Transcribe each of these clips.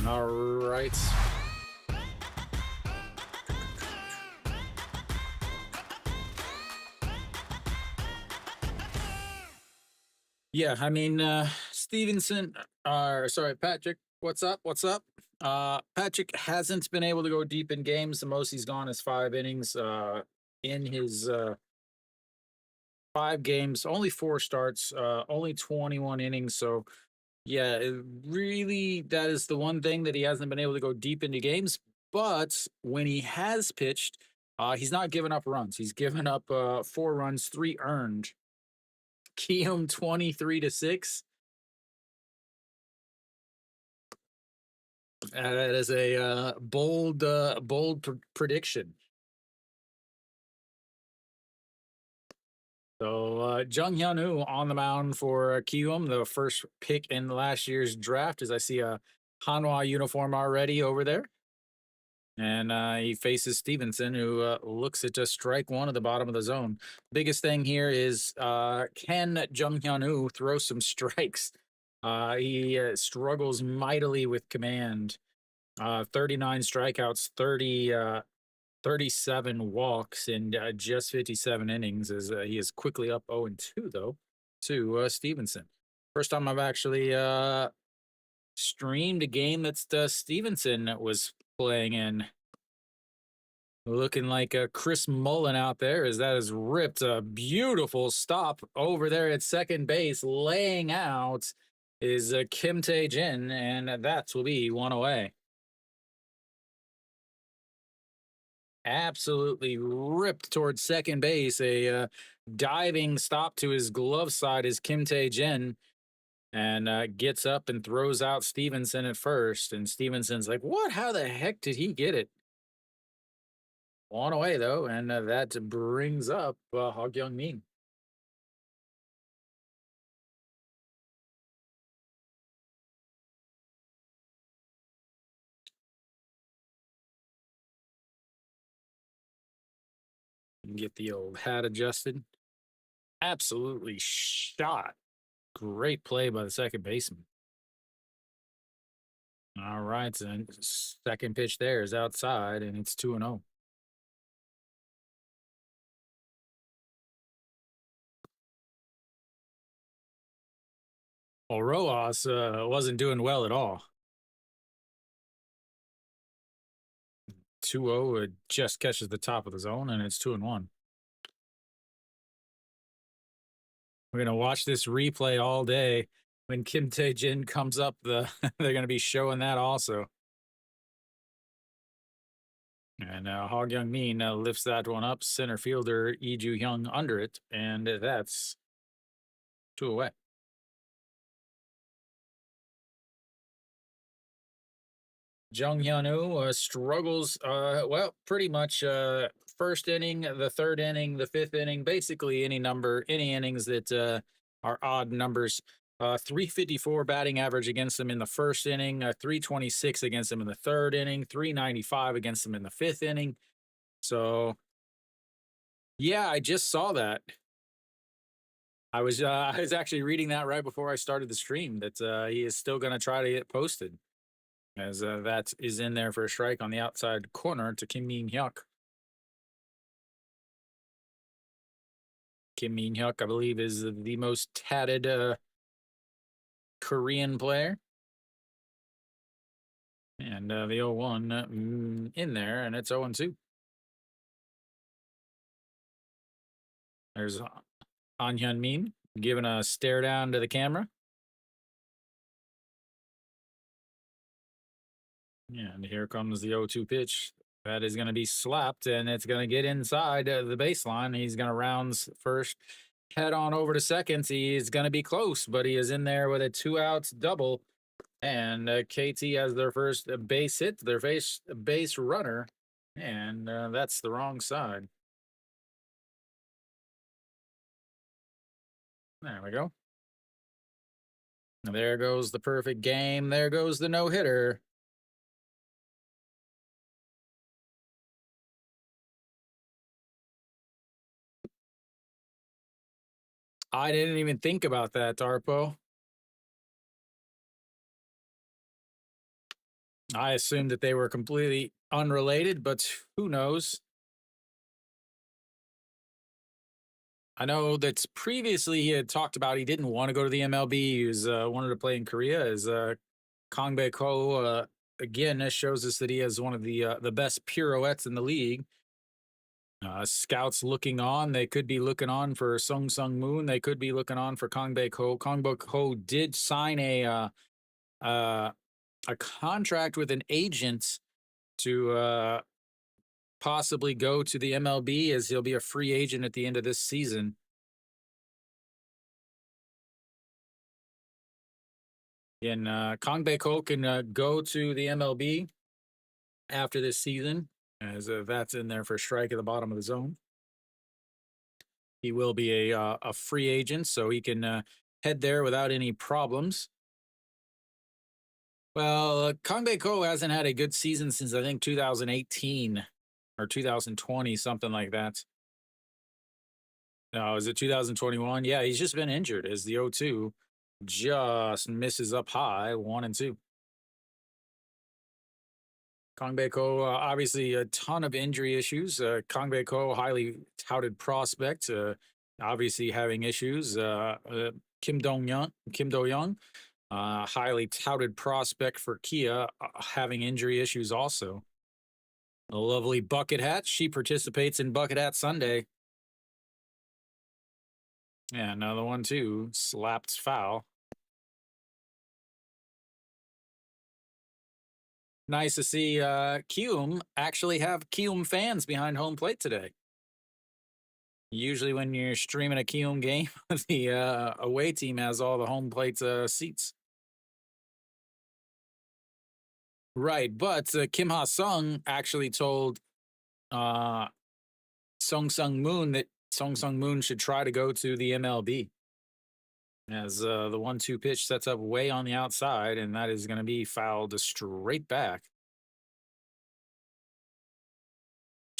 All right. Yeah, I mean, Stevenson, sorry, Patrick, what's up? What's up? Patrick hasn't been able to go deep in games. The most he's gone is 5 innings. In his 5 games, only 4 starts, only 21 innings. So, yeah, really, that is the one thing that he hasn't been able to go deep into games. But when he has pitched, he's not given up runs. He's given up 4 runs, 3 earned. Kiwoom 23-6. That is a bold prediction. So Jung Hyun-woo on the mound for Kiwoom, the first pick in last year's draft. As I see a Hanwha uniform already over there, and he faces Stevenson, who looks at just strike one at the bottom of the zone. Biggest thing here is can Jung Hyun-woo throw some strikes? He struggles mightily with command. 39 strikeouts, 37 walks in just 57 innings. As he is quickly up 0-2 though to Stevenson. First time I've actually streamed a game that Stevenson was playing in. Looking like Chris Mullen out there, as that is ripped. A beautiful stop over there at second base. Laying out is Kim Tae-jin, and that will be one away. Absolutely ripped towards second base. A diving stop to his glove side is Kim Tae-jin, and gets up and throws out Stevenson at first. And Stevenson's like, what? How the heck did he get it? One away, though, and that brings up Hog Young Min. Get the old hat adjusted. Absolutely shot. Great play by the second baseman. All right, and second pitch there is outside, and it's 2-0. Well, Rojas wasn't doing well at all. 2-0 just catches the top of the zone, and it's 2-1. We're gonna watch this replay all day. When Kim Tae-jin comes up, they're gonna be showing that also. And Hog Young Min lifts that one up. Center fielder Lee Ju-hyung under it, and that's 2 away. Jung Hyun-woo struggles, well, pretty much first inning, the third inning, the fifth inning, basically any innings that are odd numbers. 354 batting average against them in the first inning, 326 against them in the third inning, 395 against them in the fifth inning. So, yeah, I just saw that. I was actually reading that right before I started the stream that he is still going to try to get posted, as that is in there for a strike on the outside corner to Kim Min-hyuk. Kim Min-hyuk, I believe, is the most tatted Korean player. And the 0-1 in there, and it's 0-2. There's An Hyun-min giving a stare down to the camera. Yeah, and here comes the 0-2 pitch. That is going to be slapped, and it's going to get inside the baseline. He's going to rounds first, head on over to second. He's going to be close, but he is in there with a 2-out double. And KT has their first base hit, their base runner, and that's the wrong side. There we go. There goes the perfect game. There goes the no-hitter. I didn't even think about that, Tarpo. I assumed that they were completely unrelated, but who knows? I know that previously he had talked about he didn't want to go to the MLB. He was wanted to play in Korea. As Kang Bae Ko again, this shows us that he has one of the best pirouettes in the league. Scouts looking on. They could be looking on for Sung Sung Moon. They could be looking on for Kang Bae Ko. Kang Bae Ko did sign uh, a contract with an agent to possibly go to the MLB, as he'll be a free agent at the end of this season. And Kang Bae Ko can go to the MLB after this season, as that's in there for strike at the bottom of the zone. He will be a free agent, so he can head there without any problems. Well, Kang Bae Ko hasn't had a good season since I think 2018 or 2020, something like that. No, is it 2021? Yeah, he's just been injured as the 0-2 just misses up high, 1-2. Kang Bae Ko, obviously a ton of injury issues. Kang Bae Ko, highly touted prospect, obviously having issues. Kim Do Young, highly touted prospect for Kia, having injury issues also. A lovely bucket hat. She participates in Bucket Hat Sunday. Yeah, another one too. Slapped foul. Nice to see Kiwoom actually have Kiwoom fans behind home plate today. Usually, when you're streaming a Kiwoom game, the away team has all the home plate seats. Right, but Kim Ha Sung actually told Sung Sung Moon that Sung Sung Moon should try to go to the MLB. As the 1-2 pitch sets up way on the outside, and that is going to be fouled straight back.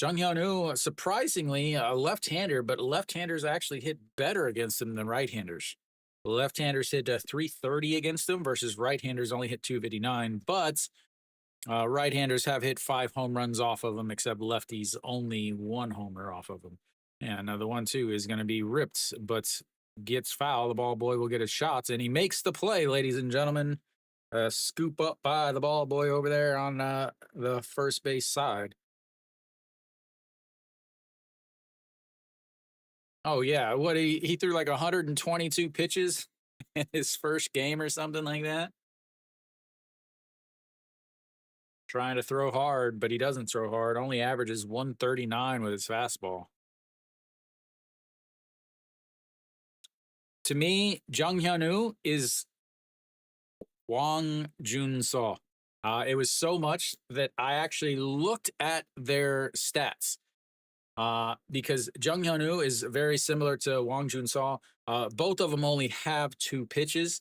Jung Hyun-woo, surprisingly, a left-hander, but left-handers actually hit better against him than right-handers. Left-handers hit 330 against him versus right-handers only hit 259, but right-handers have hit 5 home runs off of him, except lefties only 1 homer off of him. And the 1-2 is going to be ripped, but gets foul. The ball boy will get his shots, and he makes the play, ladies and gentlemen. Scoop up by the ball boy over there on the first base side. Oh yeah, what he threw like 122 pitches in his first game or something like that. Trying to throw hard, but he doesn't throw hard. Only averages 139 with his fastball. To me, Jung Hyun-woo is Wang Jun-so. It was so much that I actually looked at their stats. Because Jung Hyun-woo is very similar to Wang Jun-so. Both of them only have 2 pitches,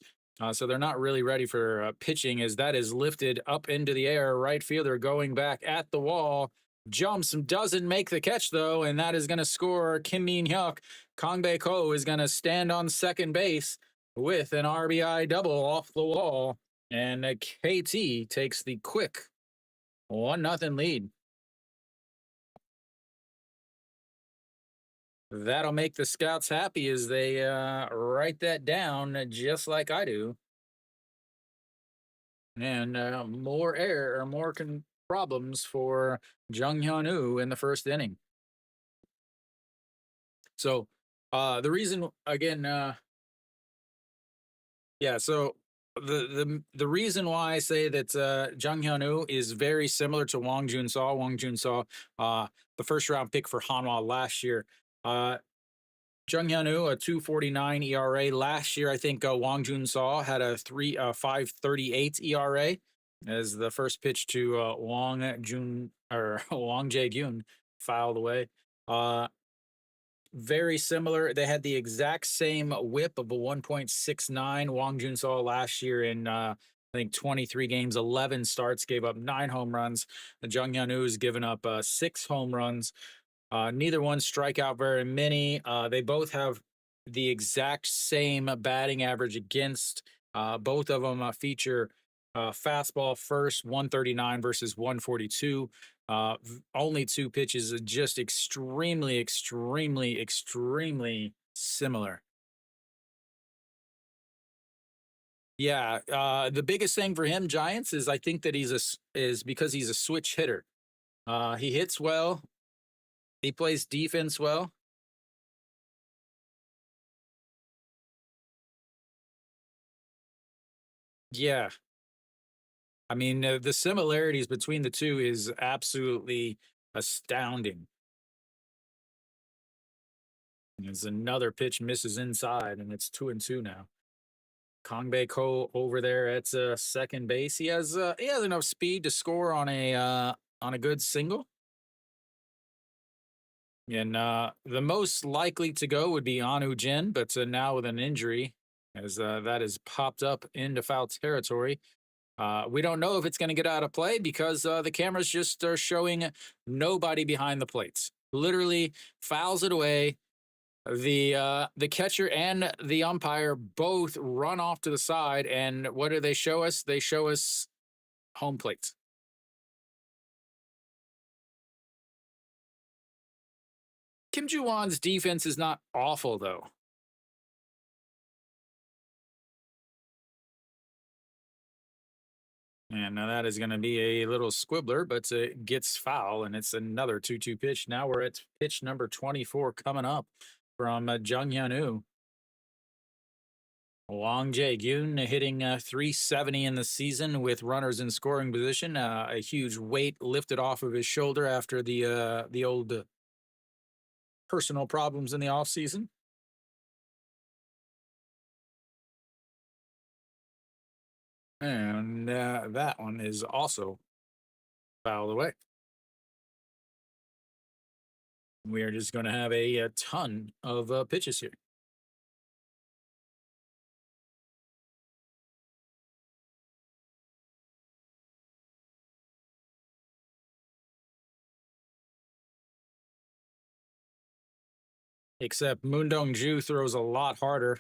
so they're not really ready for pitching, as that is lifted up into the air. Right fielder going back at the wall, jumps, doesn't make the catch, though, and that is going to score Kim Min-hyuk. Kang Bae Ko is going to stand on second base with an RBI double off the wall, and KT takes the quick 1-0 lead. That'll make the scouts happy as they write that down just like I do. And more error or more problems for Jung Hyun-woo in the first inning. So the reason again, yeah. So the reason why I say that Jung Hyun-woo is very similar to Wang Jun-so. Wang Jun-so, the first round pick for Hanwha last year. Jung Hyun-woo, a 2.49 ERA last year. I think Wang Jun-so had a 5.38 ERA as the first pitch to Wang Jae-gyun fouled away. Very similar. They had the exact same whip of a 1.69. Wang Jun-so last year in I think 23 games, 11 starts, gave up 9 home runs. Jung Hyun-woo has given up 6 home runs. Neither one strike out very many. They both have the exact same batting average against. Both of them feature Fastball first, 139 versus 142. Only two pitches, just extremely, extremely, extremely similar. Yeah, the biggest thing for him, Giants, is I think that is because he's a switch hitter. He hits well. He plays defense well. Yeah, I mean the similarities between the two is absolutely astounding. As another pitch misses inside, and it's 2-2 now. Kongbae Ko over there at second base. He has enough speed to score on a good single. And the most likely to go would be Anu Jin, but now with an injury, as that has popped up into foul territory. We don't know if it's going to get out of play because the cameras just are showing nobody behind the plates. Literally fouls it away. The catcher and the umpire both run off to the side, and what do they show us? They show us home plates. Kim Ju-won's defense is not awful though. And now that is going to be a little squibbler, but it gets foul, and it's another 2-2 pitch. Now we're at pitch number 24 coming up from Jung Hyun-woo. Wang Jae-gyun hitting 370 in the season with runners in scoring position. A huge weight lifted off of his shoulder after the old personal problems in the offseason. And that one is also fouled away. We are just going to have a ton of pitches here. Except Moon Dong-ju throws a lot harder.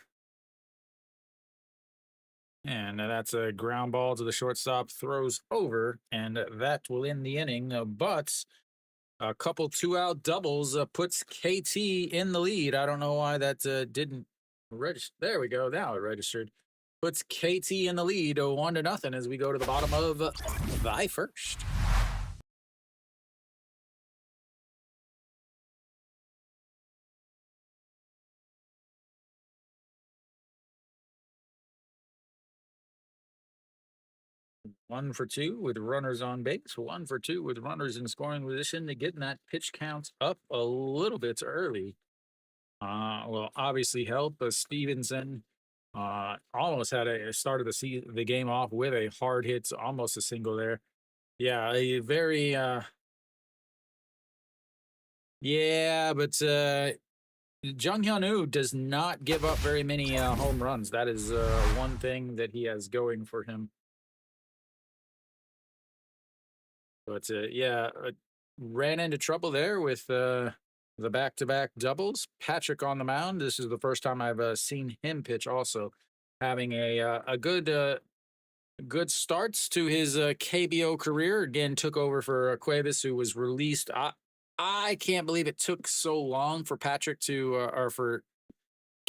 And that's a ground ball to the shortstop, throws over, and that will end the inning. But a couple 2-out doubles puts KT in the lead. I don't know why that didn't register. There we go. Now it registered. Puts KT in the lead, 1-0 as we go to the bottom of the first. One for two with runners on base. One for two with runners in scoring position to getting that pitch count up a little bit early. Will obviously help. Stevenson almost had a start of the game off with a hard hit, almost a single there. Yeah, a very yeah, but Jung Hyun-woo does not give up very many home runs. That is one thing that he has going for him. But yeah, ran into trouble there with the back-to-back doubles. Patrick on the mound. This is the first time I've seen him pitch. Also, having a good starts to his KBO career. Again, took over for Cuevas, who was released. I can't believe it took so long for Patrick to or for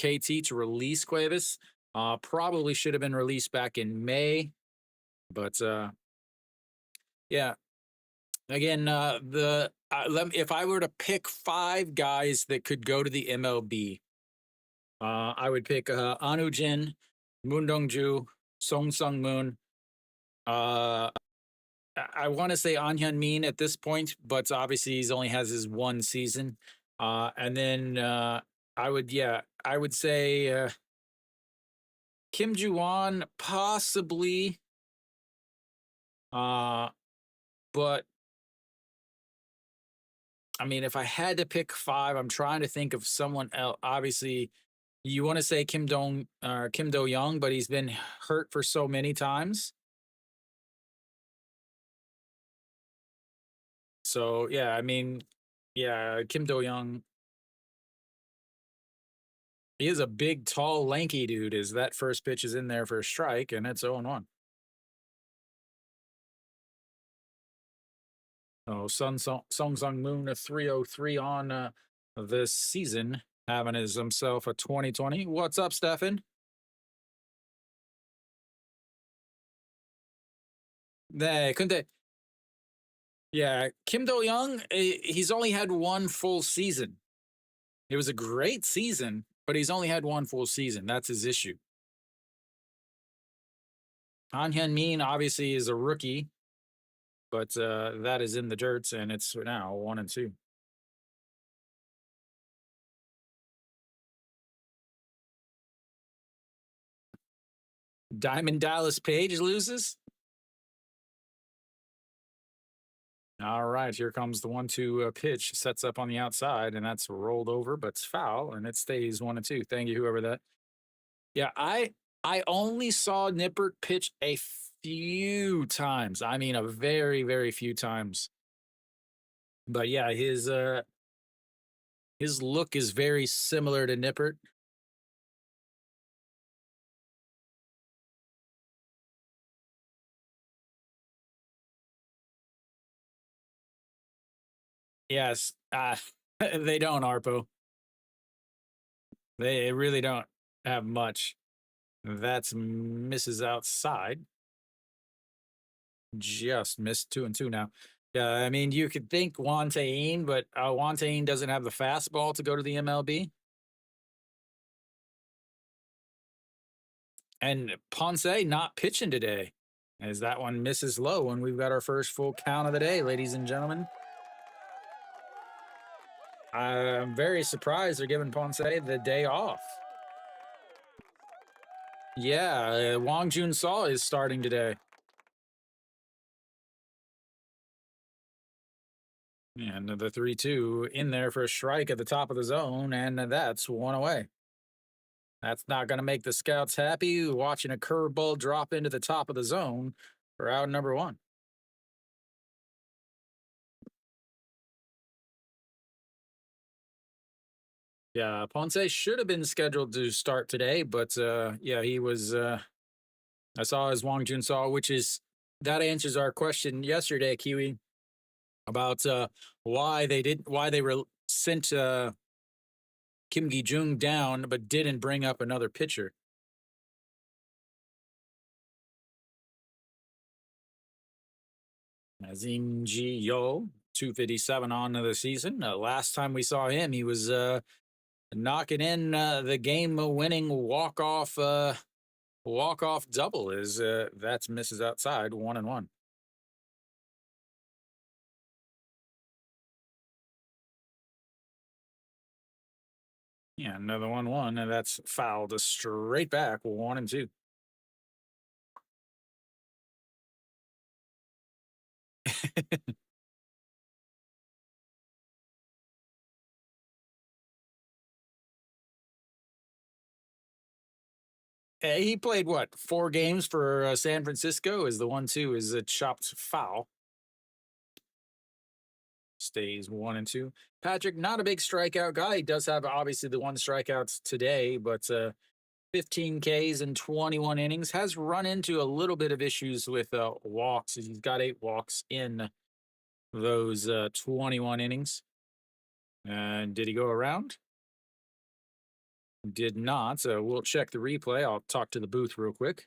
KT to release Cuevas. Probably should have been released back in May, but yeah. Again, if I were to pick 5 guys that could go to the MLB, I would pick Anu Jin, Moon Dong-ju, Song Sung-moon. I want to say An Hyun-min at this point, but obviously he's only has his one season. And then I would say Kim Ju-won possibly, but I mean, if I had to pick 5, I'm trying to think of someone else. Obviously, you want to say Kim Do-young, but he's been hurt for so many times. So yeah, I mean, yeah, Kim Do-young. He is a big, tall, lanky dude. Is that first pitch is in there for a strike, and it's 0-1. Oh, Sung Sung Moon a 303 on this season, having himself a 2020. What's up, Stefan? They couldn't they? Yeah, Kim Do Young. He's only had one full season. It was a great season, but he's only had one full season. That's his issue. Han Hyun Min obviously is a rookie, but that is in the dirt, and it's now 1-2. Diamond Dallas Page loses. All right, here comes the 1-2 pitch. Sets up on the outside, and that's rolled over, but it's foul, and it stays 1-2. Thank you, whoever that. Yeah, I only saw Nippert pitch a few times. I mean, a very very few times. But yeah, his look is very similar to Nippert. Yes, they don't, Arpo. They really don't have much. That's misses outside. Just missed 2-2 now. Yeah, I mean, you could think Juan Taine, but Juan Taine doesn't have the fastball to go to the MLB. And Ponce not pitching today, as that one misses low. And we've got our first full count of the day, ladies and gentlemen. I'm very surprised they're giving Ponce the day off. Yeah, Wong Jun Saw is starting today. And the 3-2 in there for a strike at the top of the zone, and that's one away. That's not going to make the scouts happy watching a curveball drop into the top of the zone for out number one. Yeah, Ponce should have been scheduled to start today, but yeah, he was. I saw his Wong Jun Saw, which is that answers our question yesterday, Kiwi, about why they were sent Kim Gi Jung down, but didn't bring up another pitcher. Azim Ji Yo, 257 on to the season. Last time we saw him, he was knocking in the game-winning walk-off double. Is that's misses outside 1-1. Yeah, another 1-1, and that's fouled straight back 1-2. He played what 4 games for San Francisco. Is the 1-2 is a chopped foul. Stays 1-2. Patrick, not a big strikeout guy. He does have obviously the one strikeouts today, but 15 Ks in 21 innings. Has run into a little bit of issues with walks. He's got 8 walks in those 21 innings. And did he go around? Did not. So we'll check the replay. I'll talk to the booth real quick.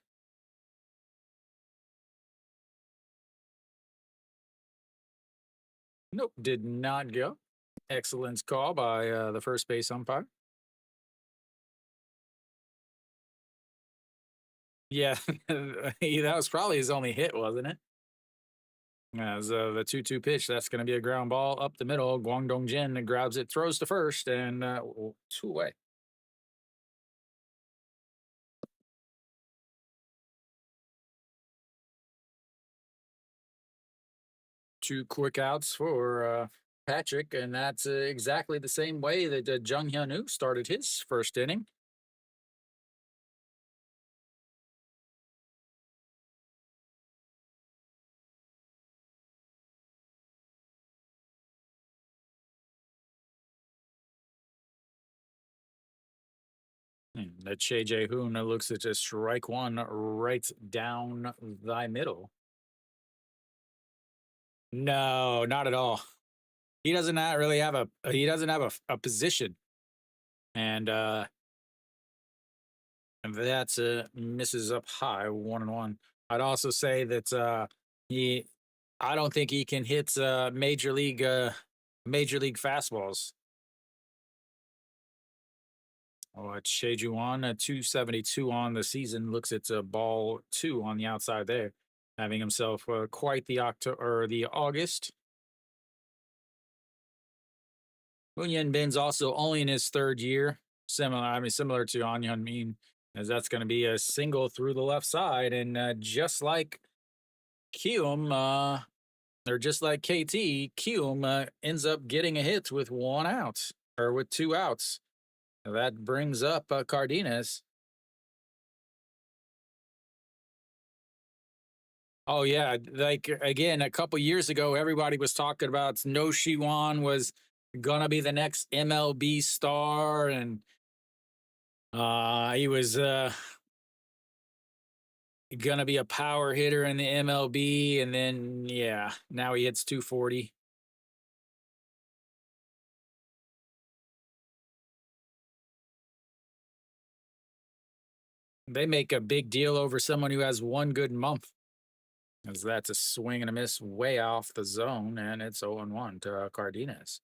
Nope, did not go. Excellent call by the first base umpire. Yeah, that was probably his only hit, wasn't it? As the 2-2 pitch, that's going to be a ground ball up the middle. Guangdong Jin grabs it, throws to first, and 2 away. Two quick outs for Patrick, and that's exactly the same way that Jung Hyun-woo started his first inning. And that Che Jae-hoon looks at just strike one right down the middle. No, not at all. He doesn't not really have a he doesn't have a position, and that's misses up high 1-1. I'd also say that he I don't think he can hit major league fastballs. Oh, it's Juan, 272 on the season. Looks it's a ball two on the outside there, having himself quite the October or the August. Moon Bin's also only in his third year. Similar to An Hyun Min, as that's going to be a single through the left side, and just like Kiwoom, or just like KT, Kiwoom ends up getting a hit with one out or with two outs. That brings up Cardenas. Oh yeah, like again, a couple years ago, everybody was talking about No Shiwan was gonna be the next MLB star, and he was gonna be a power hitter in the MLB, and then yeah, now he hits 240. They make a big deal over someone who has one good month, as that's a swing and a miss way off the zone, and it's 0-1 to Cardenas.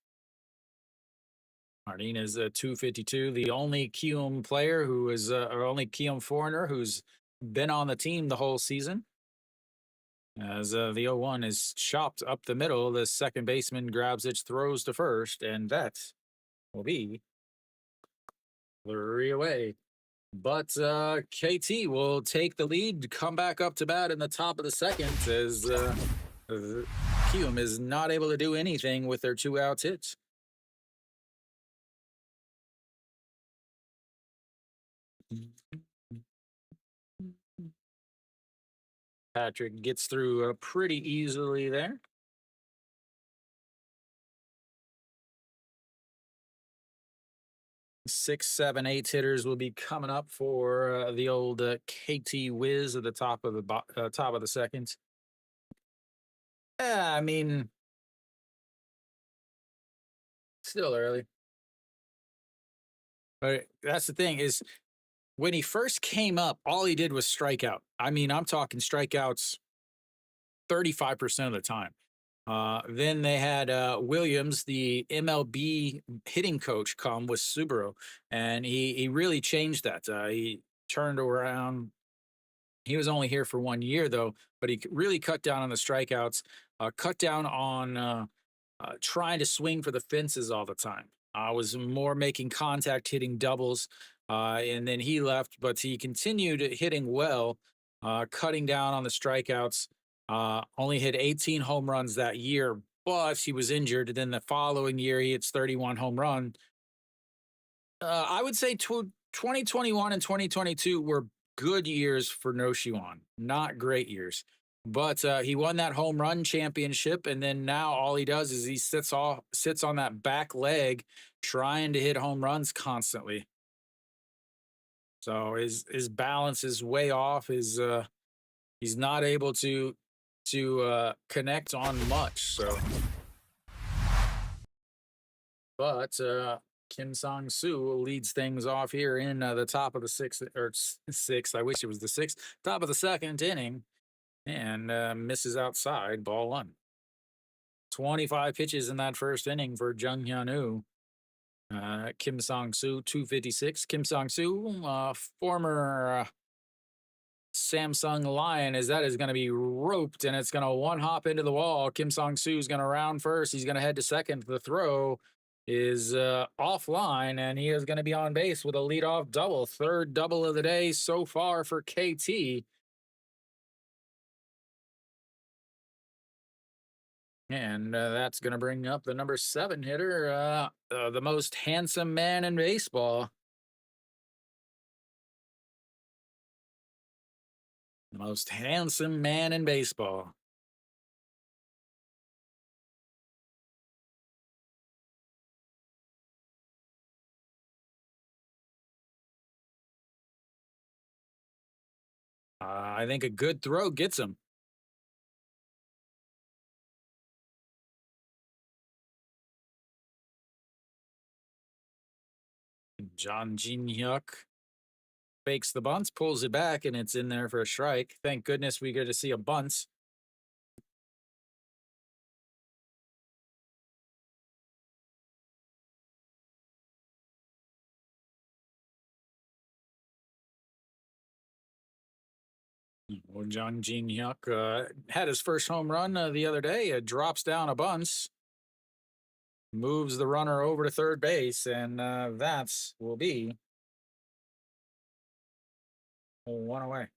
Cardenas 252, the only Kiwoom player who is, or only Kiwoom foreigner who's been on the team the whole season. As the 0-1 is chopped up the middle, the second baseman grabs it, throws to first, and that will be 3 away. But KT will take the lead, come back up to bat in the top of the second, as Kiwoom is not able to do anything with their 2 outs hits. Patrick gets through pretty easily there. 6, 7, 8 hitters will be coming up for the old KT Wiz at the top of the second. Yeah, I mean, still early. But that's the thing is, when he first came up, all he did was strike out. I mean, I'm talking strikeouts 35% of the time. Then they had Williams, the MLB hitting coach, come with Subaru, and he really changed that. He turned around. He was only here for 1 year though, but he really cut down on the strikeouts, cut down on trying to swing for the fences all the time. I was more making contact, hitting doubles, and then he left, but he continued hitting well, cutting down on the strikeouts. Only hit 18 home runs that year, but he was injured. And then the following year, he hits 31 home run. I would say 2021 and 2022 were good years for No Shiwan, not great years. But he won that home run championship, and then now all he does is he sits on that back leg, trying to hit home runs constantly. So his balance is way off. He's not able to connect on much. So, but Kim Song Soo leads things off here in the top of the sixth. I wish it was the sixth. Top of the second inning, and misses outside, ball one. 25 pitches in that first inning for Jung Hyun-woo. Kim Song-soo, 256. Kim Song-soo, former Samsung Lion, as that is going to be roped, and it's going to one hop into the wall. Kim Song-soo is going to round first. He's going to head to second. The throw is offline, and he is going to be on base with a leadoff double. Third double of the day so far for KT. And that's going to bring up the number 7 hitter, the most handsome man in baseball. The most handsome man in baseball. I think a good throw gets him. John Jin Hyuk fakes the bunts, pulls it back, and it's in there for a strike. Thank goodness we get to see a bunt. Well, John Jin Hyuk had his first home run the other day. Drops down a bunt, moves the runner over to third base, and that will be one away.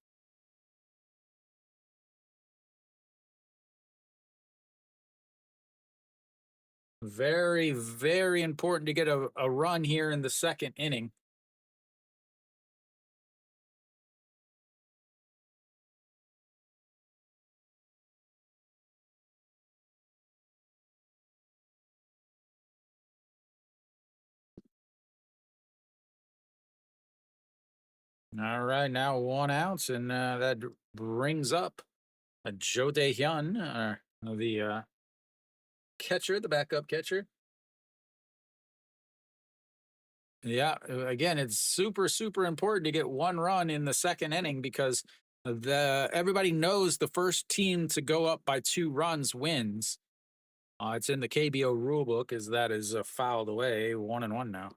Very, very important to get a run here in the second inning. All right, now one out, and that brings up Jo Dae-hyun, the catcher, the backup catcher. Yeah, again, it's super, super important to get one run in the second inning because everybody knows the first team to go up by 2 runs wins. It's in the KBO rulebook as that is fouled away, 1-1 now.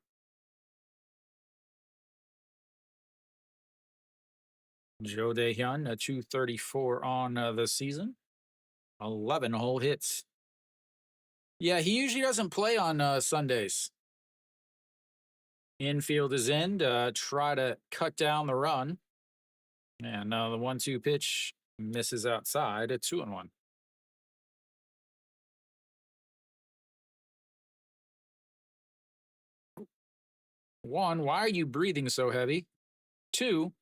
Jo Dae-hyun, 234 on the season, 11 whole hits. Yeah, he usually doesn't play on Sundays. Infield is in to try to cut down the run. And the 1-2 pitch misses outside at 2-1. One, why are you breathing so heavy? 2,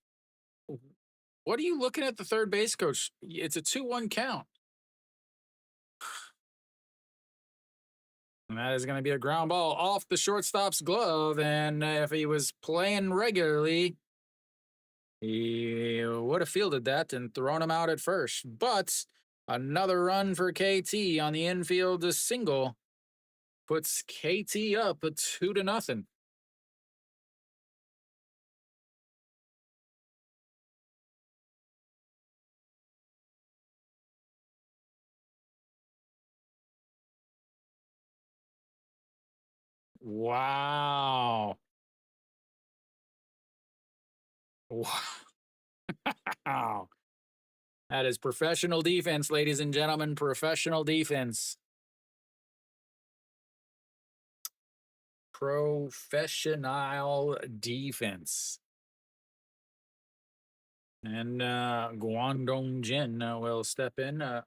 what are you looking at the third base coach? It's a 2-1 count. And that is going to be a ground ball off the shortstop's glove. And if he was playing regularly, he would have fielded that and thrown him out at first. But another run for KT on the infield single puts KT up 2-0. Wow. Wow. That is professional defense, ladies and gentlemen. Professional defense. Professional defense. And Guangdong Jin will step in.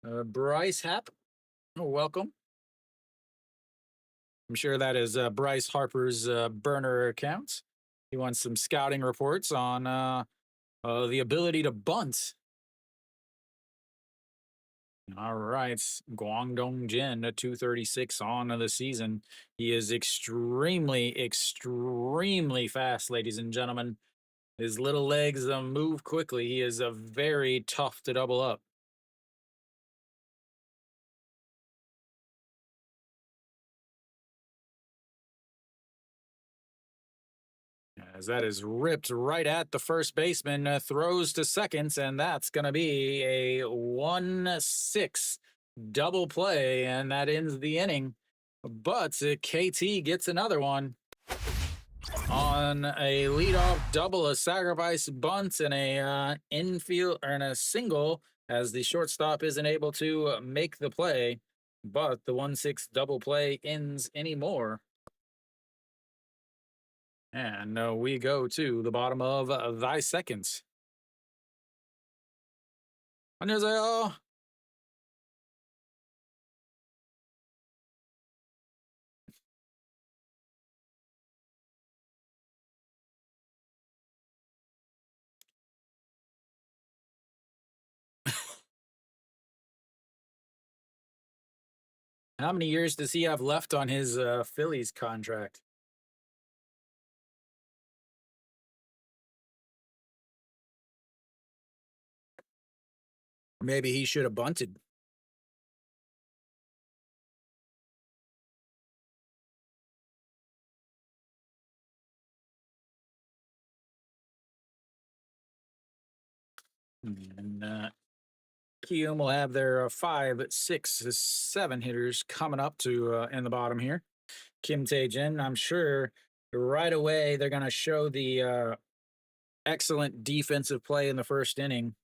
Bryce Happ, welcome. I'm sure that is Bryce Harper's burner account. He wants some scouting reports on the ability to bunt. All right, Guangdong Jin, 236 on the season. He is extremely, extremely fast, ladies and gentlemen. His little legs move quickly. He is very tough to double up. As that is ripped right at the first baseman, throws to seconds, and that's going to be a 1-6 double play, and that ends the inning. But KT gets another one on a leadoff double, a sacrifice bunt, and a infield and a single, as the shortstop isn't able to make the play. But the 1-6 double play ends anymore. And we go to the bottom of thy seconds. 안녕하세요. How many years does he have left on his Phillies contract? Maybe he should have bunted. And Kiwoom will have their 5, 6, 7 hitters coming up to in the bottom here. Kim Tae-jin, I'm sure right away they're going to show the excellent defensive play in the first inning.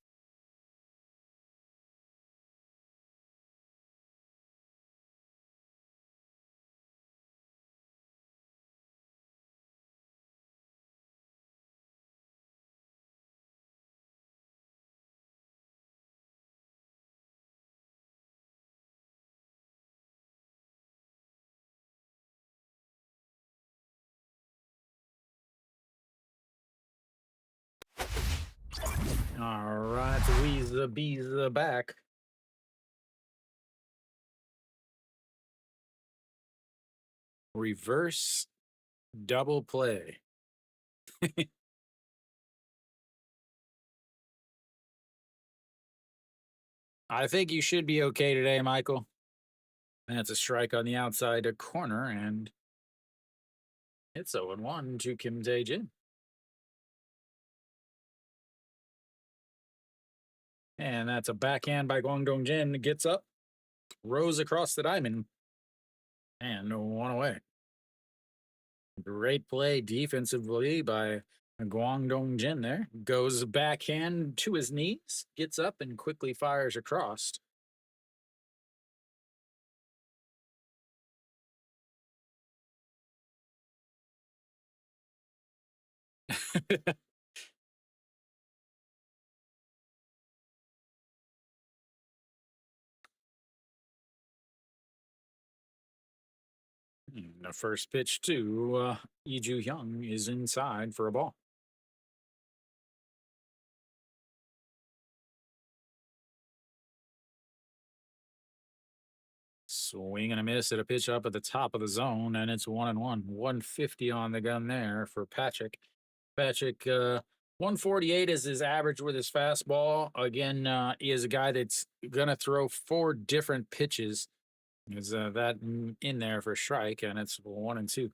All right, Weezer Beezer back. Reverse double play. I think you should be okay today, Michael. That's a strike on the outside corner, and it's 0-1 to Kim Tae-jin. And that's a backhand by Gwang Dong-jin. Gets up, rows across the diamond, and 1 away. Great play defensively by Gwang Dong-jin there. Goes backhand to his knees, gets up, and quickly fires across. The first pitch to Lee Ju-hyung is inside for a ball. Swing and a miss at a pitch up at the top of the zone, and it's 1-1. 150 on the gun there for Patrick. Patrick, 148 is his average with his fastball. Again, he is a guy that's going to throw 4 different pitches. Is that in there for strike, and it's 1-2.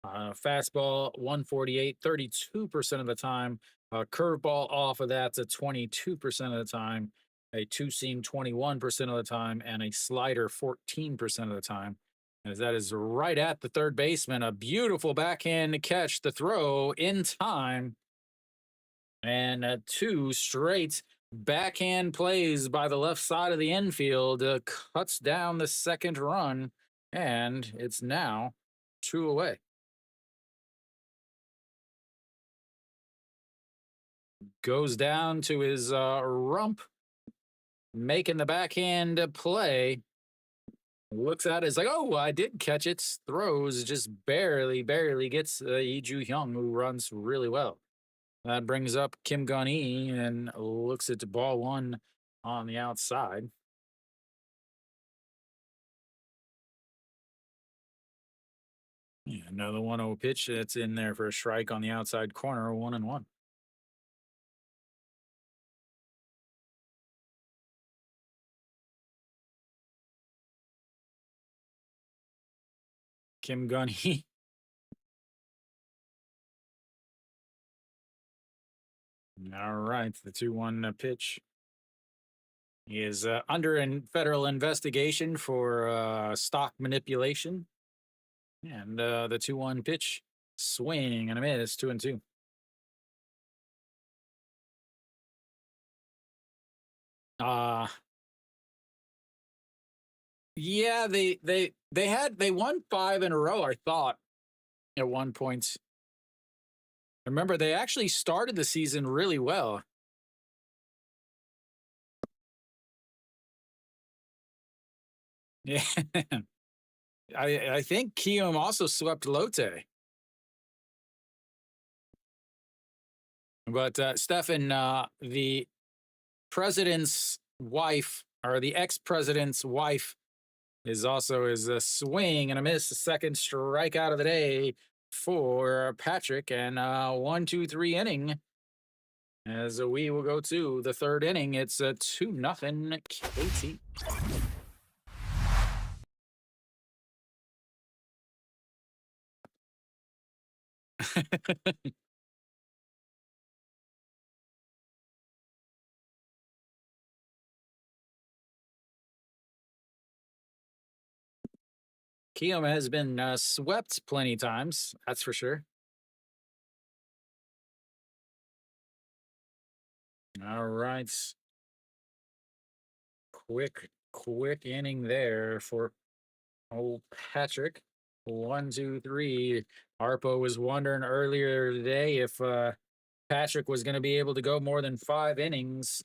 Fastball 148, 32% of the time. Curveball off of that's at 22% of the time. A two seam 21% of the time, and a slider 14% of the time. As that is right at the third baseman. A beautiful backhand catch, the throw in time. And 2 straight backhand plays by the left side of the infield cuts down the second run, and it's now 2 away. Goes down to his rump, making the backhand play. Looks at it, is like, oh, I did catch it. Throws just barely gets Lee Ju-hyung, who runs really well. That brings up Kim Gun-hee and looks at ball 1 on the outside. Yeah, another 1-0 pitch that's in there for a strike on the outside corner, 1-1. Kim Gun-hee. All right, the 2-1 pitch. He is under federal investigation for stock manipulation. And the 2-1 pitch, swing and a miss, 2-2. Yeah, they won 5 in a row, I thought, at one point. Remember, they actually started the season really well. Yeah. I think Kiwoom also swept Lotte. But Stefan, the president's wife, or the ex-president's wife, is also his swing and a miss, the second strikeout of the day for Patrick, and 1-2-3 inning. As we will go to the third inning, it's a 2-0 KT. Kiwoom has been swept plenty times, that's for sure. All right. Quick inning there for old Patrick. 1, 2, 3. Arpo was wondering earlier today if Patrick was going to be able to go more than 5 innings.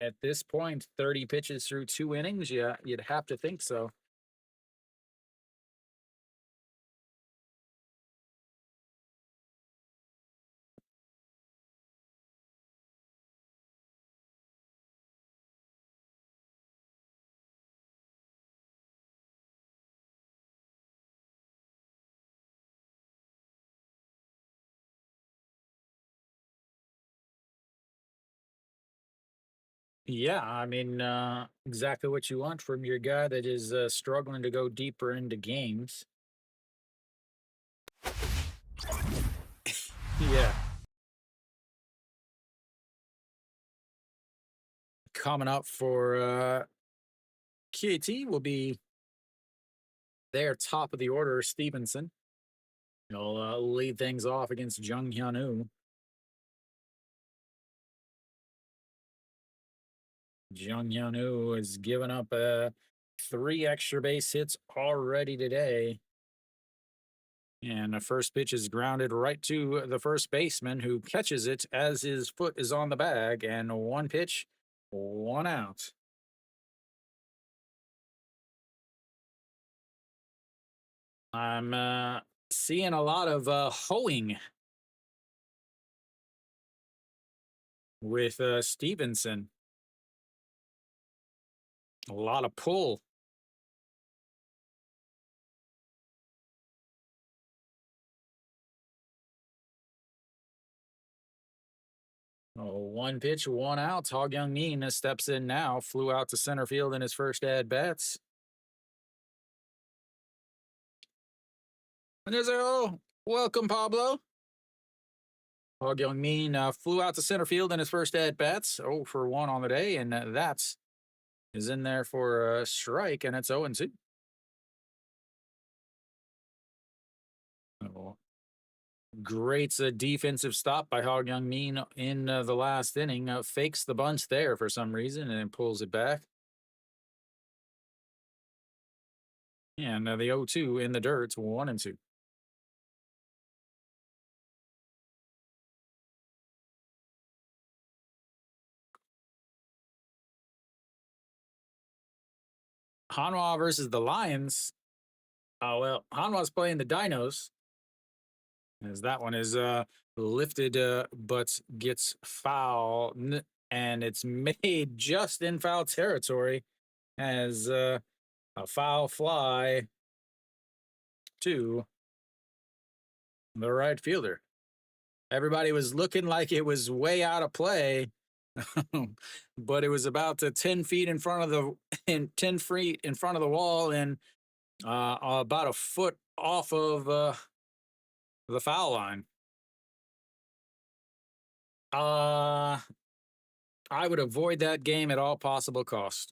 At this point, 30 pitches through 2 innings, yeah, you'd have to think so. Yeah, I mean, exactly what you want from your guy that is struggling to go deeper into games. Yeah. Coming up for KT will be their top of the order, Stevenson. He'll lead things off against Jung Hyun-woo. Jung Hyun-woo has given up 3 extra base hits already today. And the first pitch is grounded right to the first baseman, who catches it as his foot is on the bag. And 1 pitch, 1 out. I'm seeing a lot of hoeing with Stevenson. A lot of pull. Oh, 1 pitch, 1 out. Hog Young Min steps in now. Flew out to center field in his first at bats. And there's welcome, Pablo. Hog Young Min flew out to center field in his first at bats. 0 for 1 on the day, and that's is in there for a strike, and it's 0-2. Oh, great defensive stop by Hog Young Min in the last inning. Fakes the bunch there for some reason and then pulls it back. And the 0-2 in the dirt, 1-2. Hanwha versus the Lions. Oh, well, Hanwha's playing the Dinos, as that one is lifted but gets foul, and it's made just in foul territory as a foul fly to the right fielder. Everybody was looking like it was way out of play, but it was about 10 feet in front of the 10 feet in front of the wall and about a foot off of the foul line. I would avoid that game at all possible cost.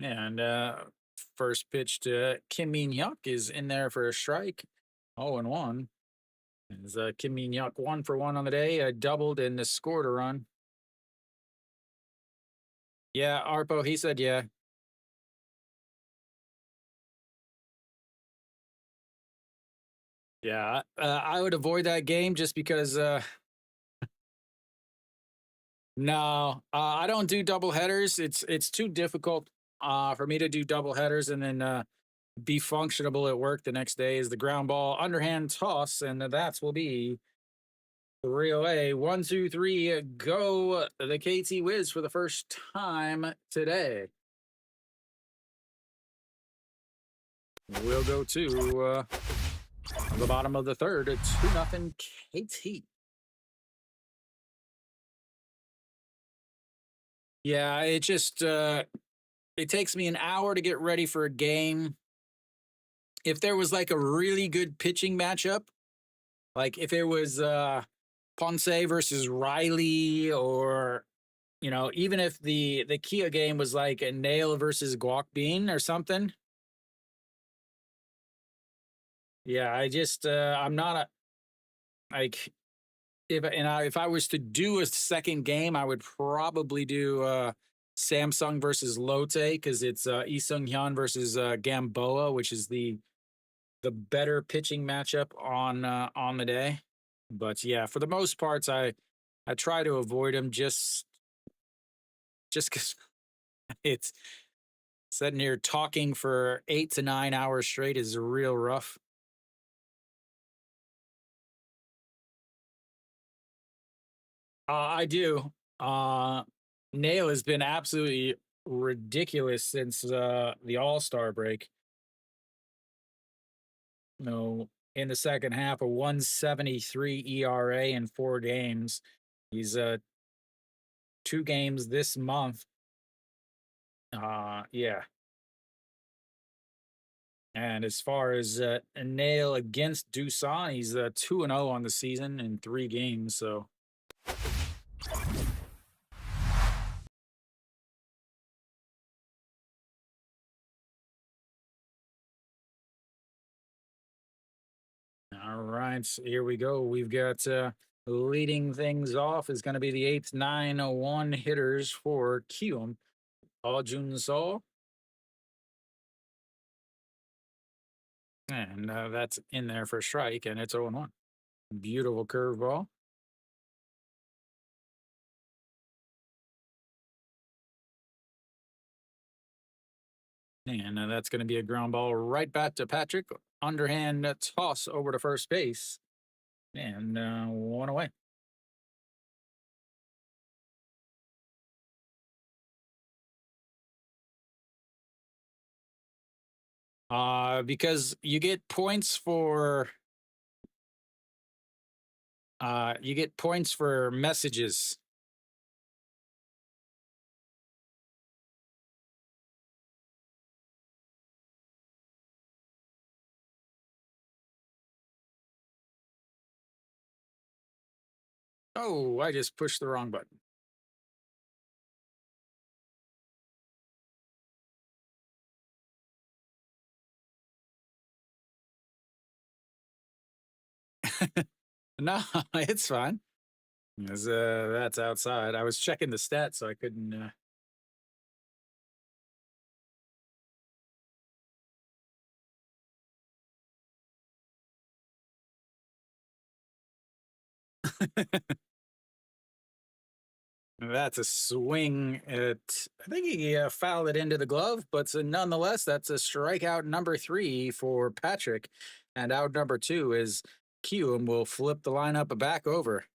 And first pitch to Kim Min-hyuk is in there for a strike. 0-1. As Kim Min-hyuk 1 for 1 on the day, doubled and scored a run. Yeah, Arpo, he said yeah. Yeah, I would avoid that game just because. No, I don't do double headers. It's too difficult for me to do double headers and then be functionable at work the next day. Is the ground ball underhand toss, and that will be 3 1, 2, 3. Go the KT Wiz for the first time today. We'll go to the bottom of the third. 2-0 KT. Yeah, it just it takes me an hour to get ready for a game. If there was like a really good pitching matchup, like if it was Ponce versus Riley or even if the Kia game was like a Nail versus Guac Bean or something. Yeah, I'm not a like if I was to do a second game, I would probably do Samsung versus Lotte because it's Lee Sung Hyun versus Gamboa, which is the better pitching matchup on the day. But yeah, for the most parts, I try to avoid them just because it's sitting here talking for 8 to 9 hours straight is real rough. I do. Uh, Nail has been absolutely ridiculous since the All Star break. No, in the second half, a 173 ERA in 4 games. He's 2 games this month. Yeah. And as far as a Nail against Doosan, he's 2-0 on the season in 3 games. So all right, so here we go. We've got leading things off is going to be the 8-9-1 hitters for Kiwoom. Jun Sol. And that's in there for strike, and it's 0-1. Beautiful curveball. And that's going to be a ground ball right back to Patrick. Underhand toss over to first base. And 1 away. Because you get points for messages. Oh, I just pushed the wrong button. No, it's fine. That's outside. I was checking the stats, so I couldn't. That's a swing. I think he fouled it into the glove, but nonetheless, that's a strikeout number 3 for Patrick. And out number 2 is Kiwoom will flip the lineup back over.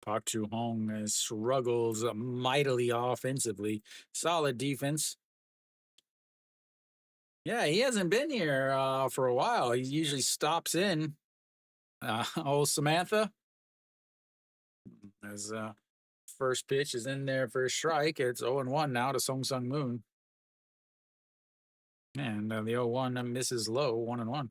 Park Chu Hong struggles mightily offensively. Solid defense. Yeah, he hasn't been here for a while. He usually stops in. Old Samantha, as first pitch is in there for a strike. It's 0-1 now to Song Sung Moon. And the 0-1 misses low, 1-1.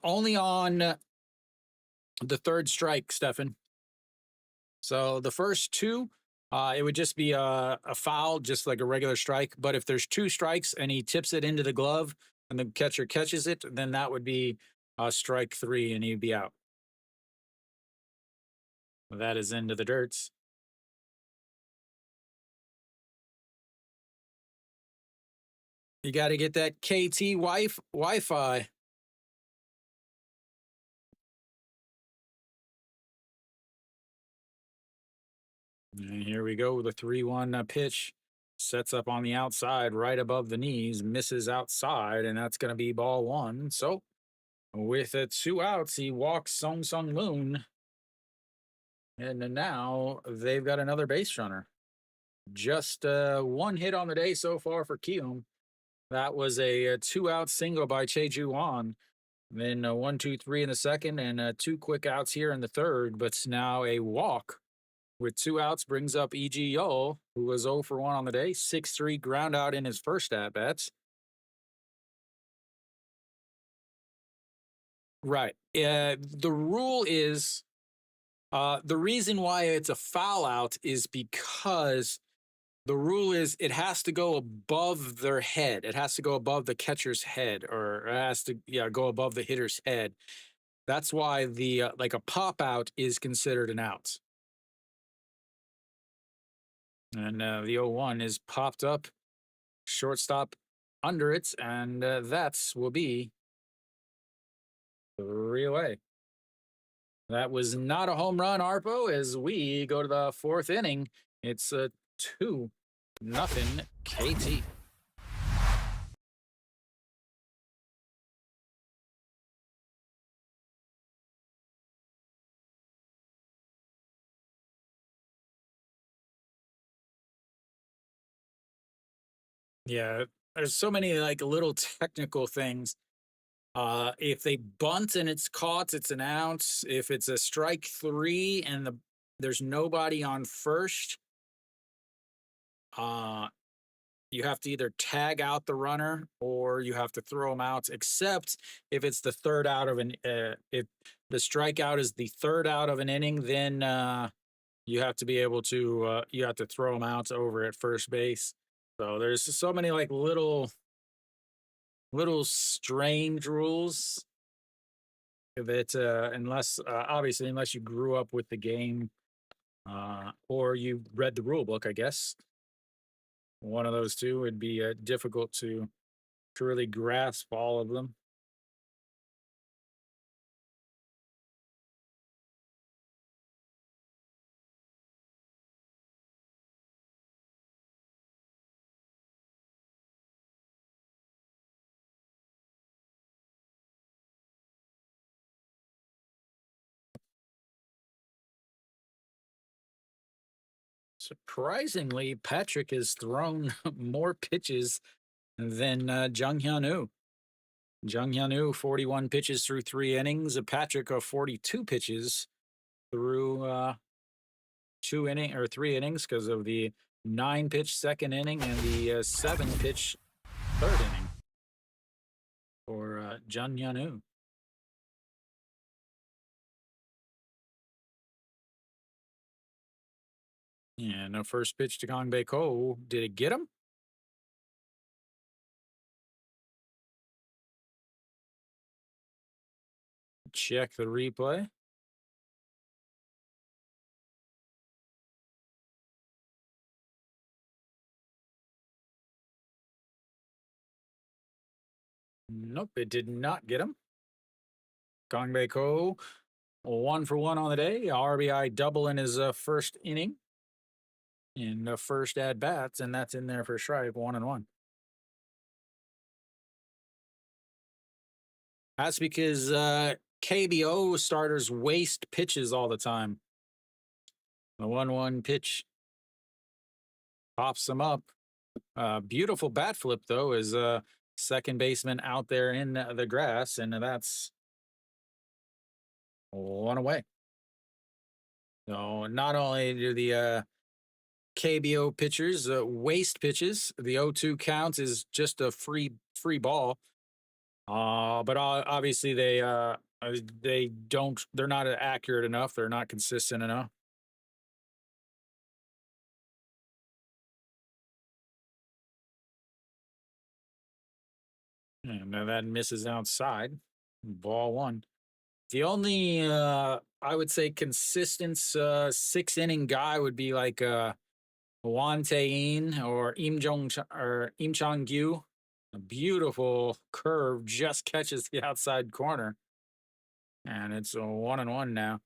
Only on the third strike, Stefan. So the first 2, it would just be a foul, just like a regular strike. But if there's 2 strikes and he tips it into the glove and the catcher catches it, then that would be strike 3 and he'd be out. That is into the dirts. You got to get that KT Wi-Fi. And here we go. The 3-1 pitch sets up on the outside, right above the knees, misses outside, and that's going to be ball 1. So with 2 outs, he walks Song Sung Moon. And now they've got another base runner. Just 1 hit on the day so far for Kiwoom. That was a 2-out single by Cheju Wan. Then 1, 2, 3 in the second, and 2 quick outs here in the third. But now a walk with 2 outs brings up E.G. Yol, who was 0 for 1 on the day, 6-3 ground out in his first at bats. Right. The rule is the reason why it's a foul out is because the rule is it has to go above their head. It has to go above the catcher's head, or it has to go above the hitter's head. That's why the like a pop out is considered an out. And the 0-1 is popped up, shortstop under it, and that's will be 3 away. That was not a home run, Arpo, as we go to the 4th inning. It's a 2-0 KT. Yeah, there's so many like little technical things. If they bunt and it's caught, it's an out. If it's a strike 3 and there's nobody on first, you have to either tag out the runner or you have to throw him out, except if it's the third out of if the strikeout is the third out of an inning, then you have to be able to you have to throw him out over at first base. So there's so many like little strange rules that unless obviously unless you grew up with the game or you read the rule book, I guess one of those two would be difficult to really grasp all of them. Surprisingly, Patrick has thrown more pitches than Jung Hyun-woo. Jung Hyun-woo, 41 pitches through 3 innings. Patrick, 42 pitches through 3 innings because of the 9-pitch second inning and the 7-pitch third inning for Jung Hyun-woo. And no first pitch to Gong Bae Ko. Did it get him? Check the replay. Nope, it did not get him. Gong Bae Ko, 1 for 1 on the day. RBI double in his first inning. In the first at bats, and that's in there for strike 1-1. That's because KBO starters waste pitches all the time. The 1-1 pitch pops them up. Beautiful bat flip, though, is second baseman out there in the grass, and that's 1 away. So not only do the KBO pitchers waste pitches, the 0-2 count is just a free ball. But obviously they're not accurate enough. They're not consistent enough. And that misses outside. Ball 1. The only I would say consistent 6-inning guy would be like Won Tae-in or Im Chang-gyu. A beautiful curve just catches the outside corner. And it's a 1-1 now.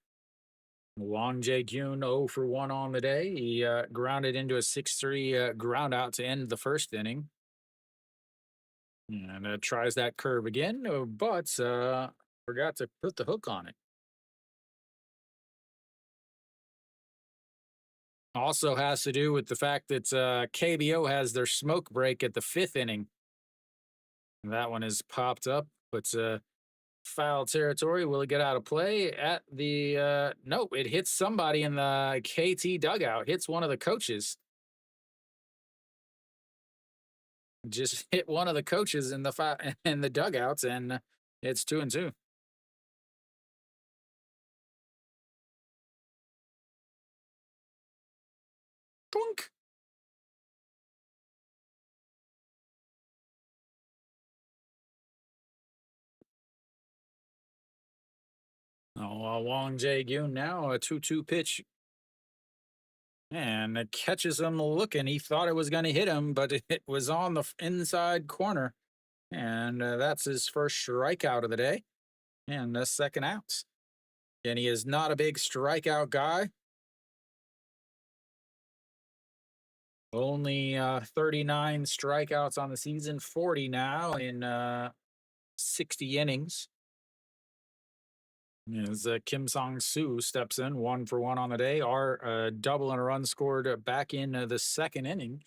Wang Jae-kyun 0 for 1 on the day. He grounded into a 6-3 ground out to end the first inning. And tries that curve again, but forgot to put the hook on it. Also has to do with the fact that KBO has their smoke break at the 5th inning. That one is popped up, but foul territory. Will it get out of play at the nope, it hits somebody in the KT dugout, hits one of the coaches. Just hit one of the coaches in the in the dugouts, and it's 2-2. Boink. Oh, Wong Jae-gyun now a 2-2 pitch, and it catches him looking. He thought it was going to hit him, but it was on the inside corner, and that's his first strikeout of the day and the second out. And he is not a big strikeout guy. Only 39 strikeouts on the season, 40 now in 60 innings. As Kim Song-soo steps in, 1-for-1 on the day. Our double and a run scored back in the second inning.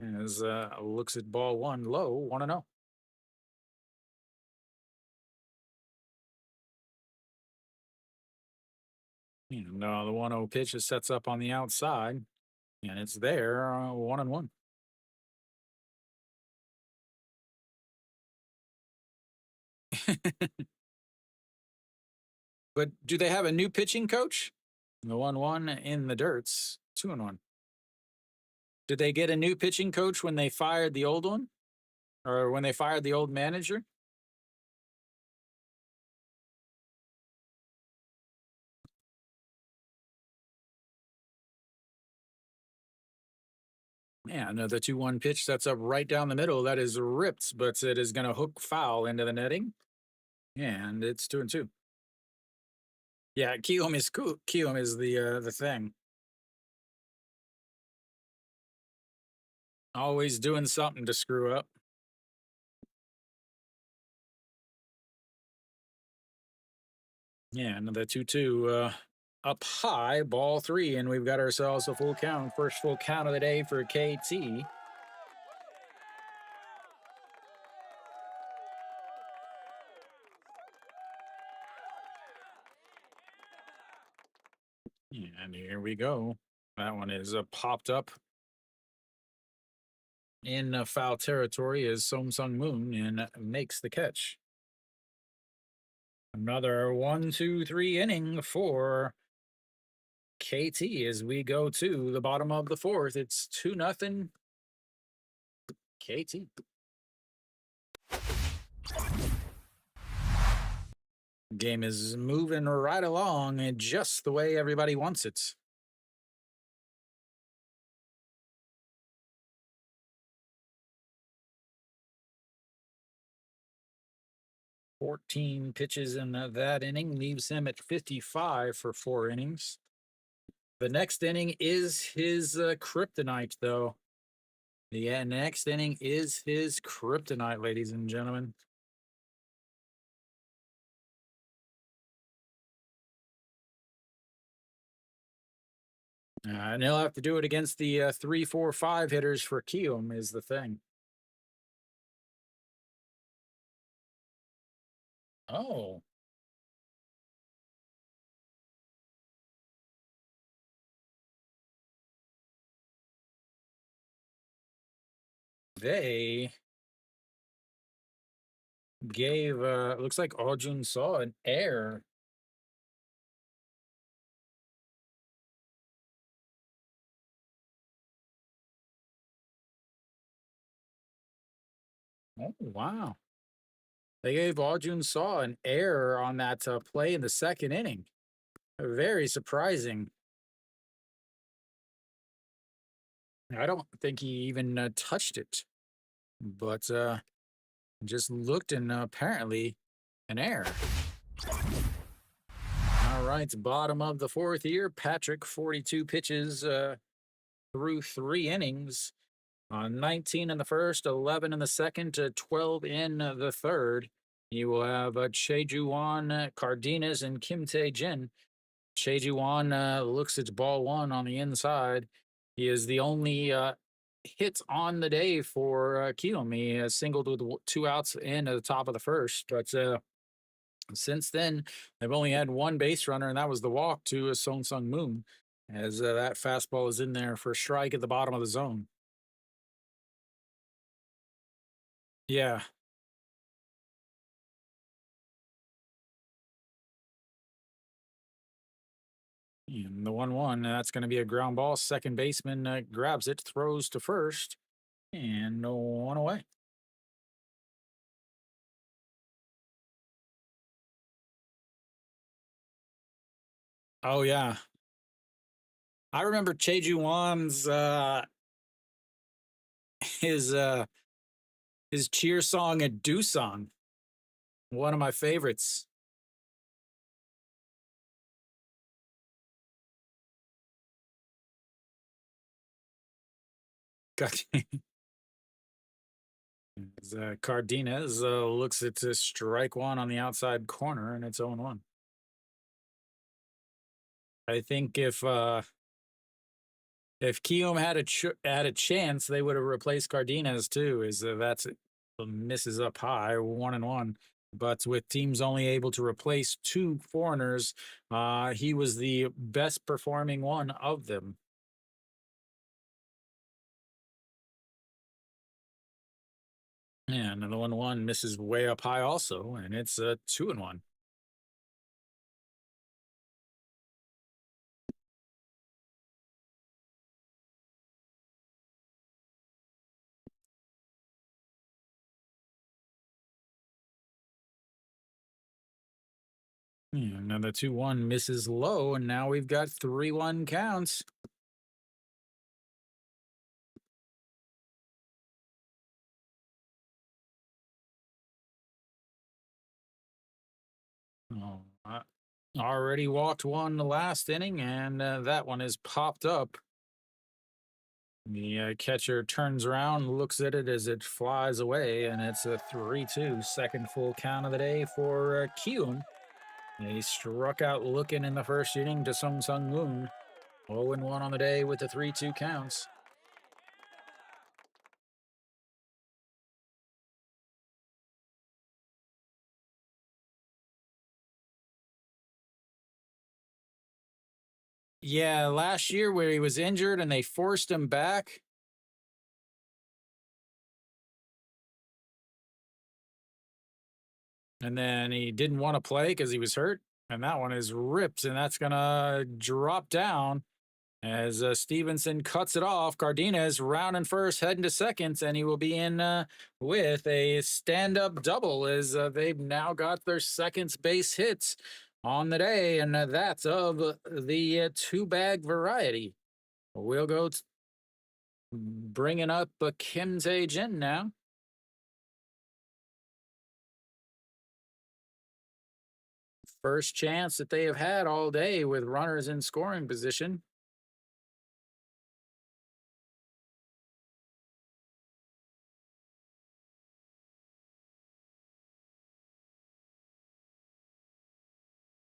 As looks at ball one low, 1-0. And the 1-0 pitch sets up on the outside, and it's there, 1-1. But do they have a new pitching coach? The 1-1 in the dirts, 2-1. Did they get a new pitching coach when they fired the old one? Or when they fired the old manager? Man, the 2-1 pitch sets up right down the middle. That is ripped, but it is going to hook foul into the netting. And it's 2-2. Yeah, Kiwoom is cool. Kiwoom is the thing. Always doing something to screw up. Yeah, another 2-2 up high, ball three, and we've got ourselves a full count. First full count of the day for KT. And here we go. That one is popped up in foul territory as Song Moon and makes the catch. Another 1-2-3 inning for KT as we go to the bottom of the fourth. It's 2-0 KT. Game is moving right along just the way everybody wants it. "14 pitches in that inning leaves him at 55 for 4 innings. The next inning is his kryptonite, though. The next inning is his kryptonite, ladies and gentlemen. And he'll have to do it against the 3, 4, 5 hitters for Kiwoom is the thing. Oh. They gave, looks like Arjun saw an error. Oh, wow. They gave Arjun Saw an error on that play in the second inning. Very surprising. I don't think he even touched it, but just looked and apparently an error. All right, bottom of the fourth here. Patrick, 42 pitches through 3 innings. 19 in the first, 11 in the second, 12 in the third. You will have Cheju-won, Cardenas, and Kim Tae-jin. Cheju-won looks at ball one on the inside. He is the only hits on the day for Kiwoom. He singled with 2 outs in at the top of the first, but since then they've only had one base runner, and that was the walk to Song Sung Moon, as that fastball is in there for a strike at the bottom of the zone. Yeah. And the 1-1, that's going to be a ground ball. Second baseman grabs it, throws to first, and no one away. Oh yeah, I remember Cheju Wan's his uh his cheer song at Doosan, one of my favorites. Got Cardenas looks at strike one on the outside corner, and it's 0-1. I think if Kiwoom had a chance, they would have replaced Cardenas too. Is that's misses up high, 1-1. But with teams only able to replace 2 foreigners, he was the best performing one of them. And the 1-1 misses way up high also, and it's a 2-1. Yeah, another 2-1 misses low, and now we've got 3-1 counts. Oh, already walked one the last inning, and that one is popped up. The catcher turns around, looks at it as it flies away, and it's a 3-2, second full count of the day for Kiwoom. He struck out looking in the first inning to Sung Sung Moon. 0-1 on the day with the 3-2 counts. Yeah, last year where he was injured and they forced him back. And then he didn't want to play because he was hurt. And that one is ripped, and that's going to drop down as Stevenson cuts it off. Cardenas rounding first, heading to second, and he will be in with a stand-up double as they've now got their second base hits on the day, and that's of the 2-bag variety. We'll go bringing up Kim Tae-jin now. First chance that they have had all day with runners in scoring position.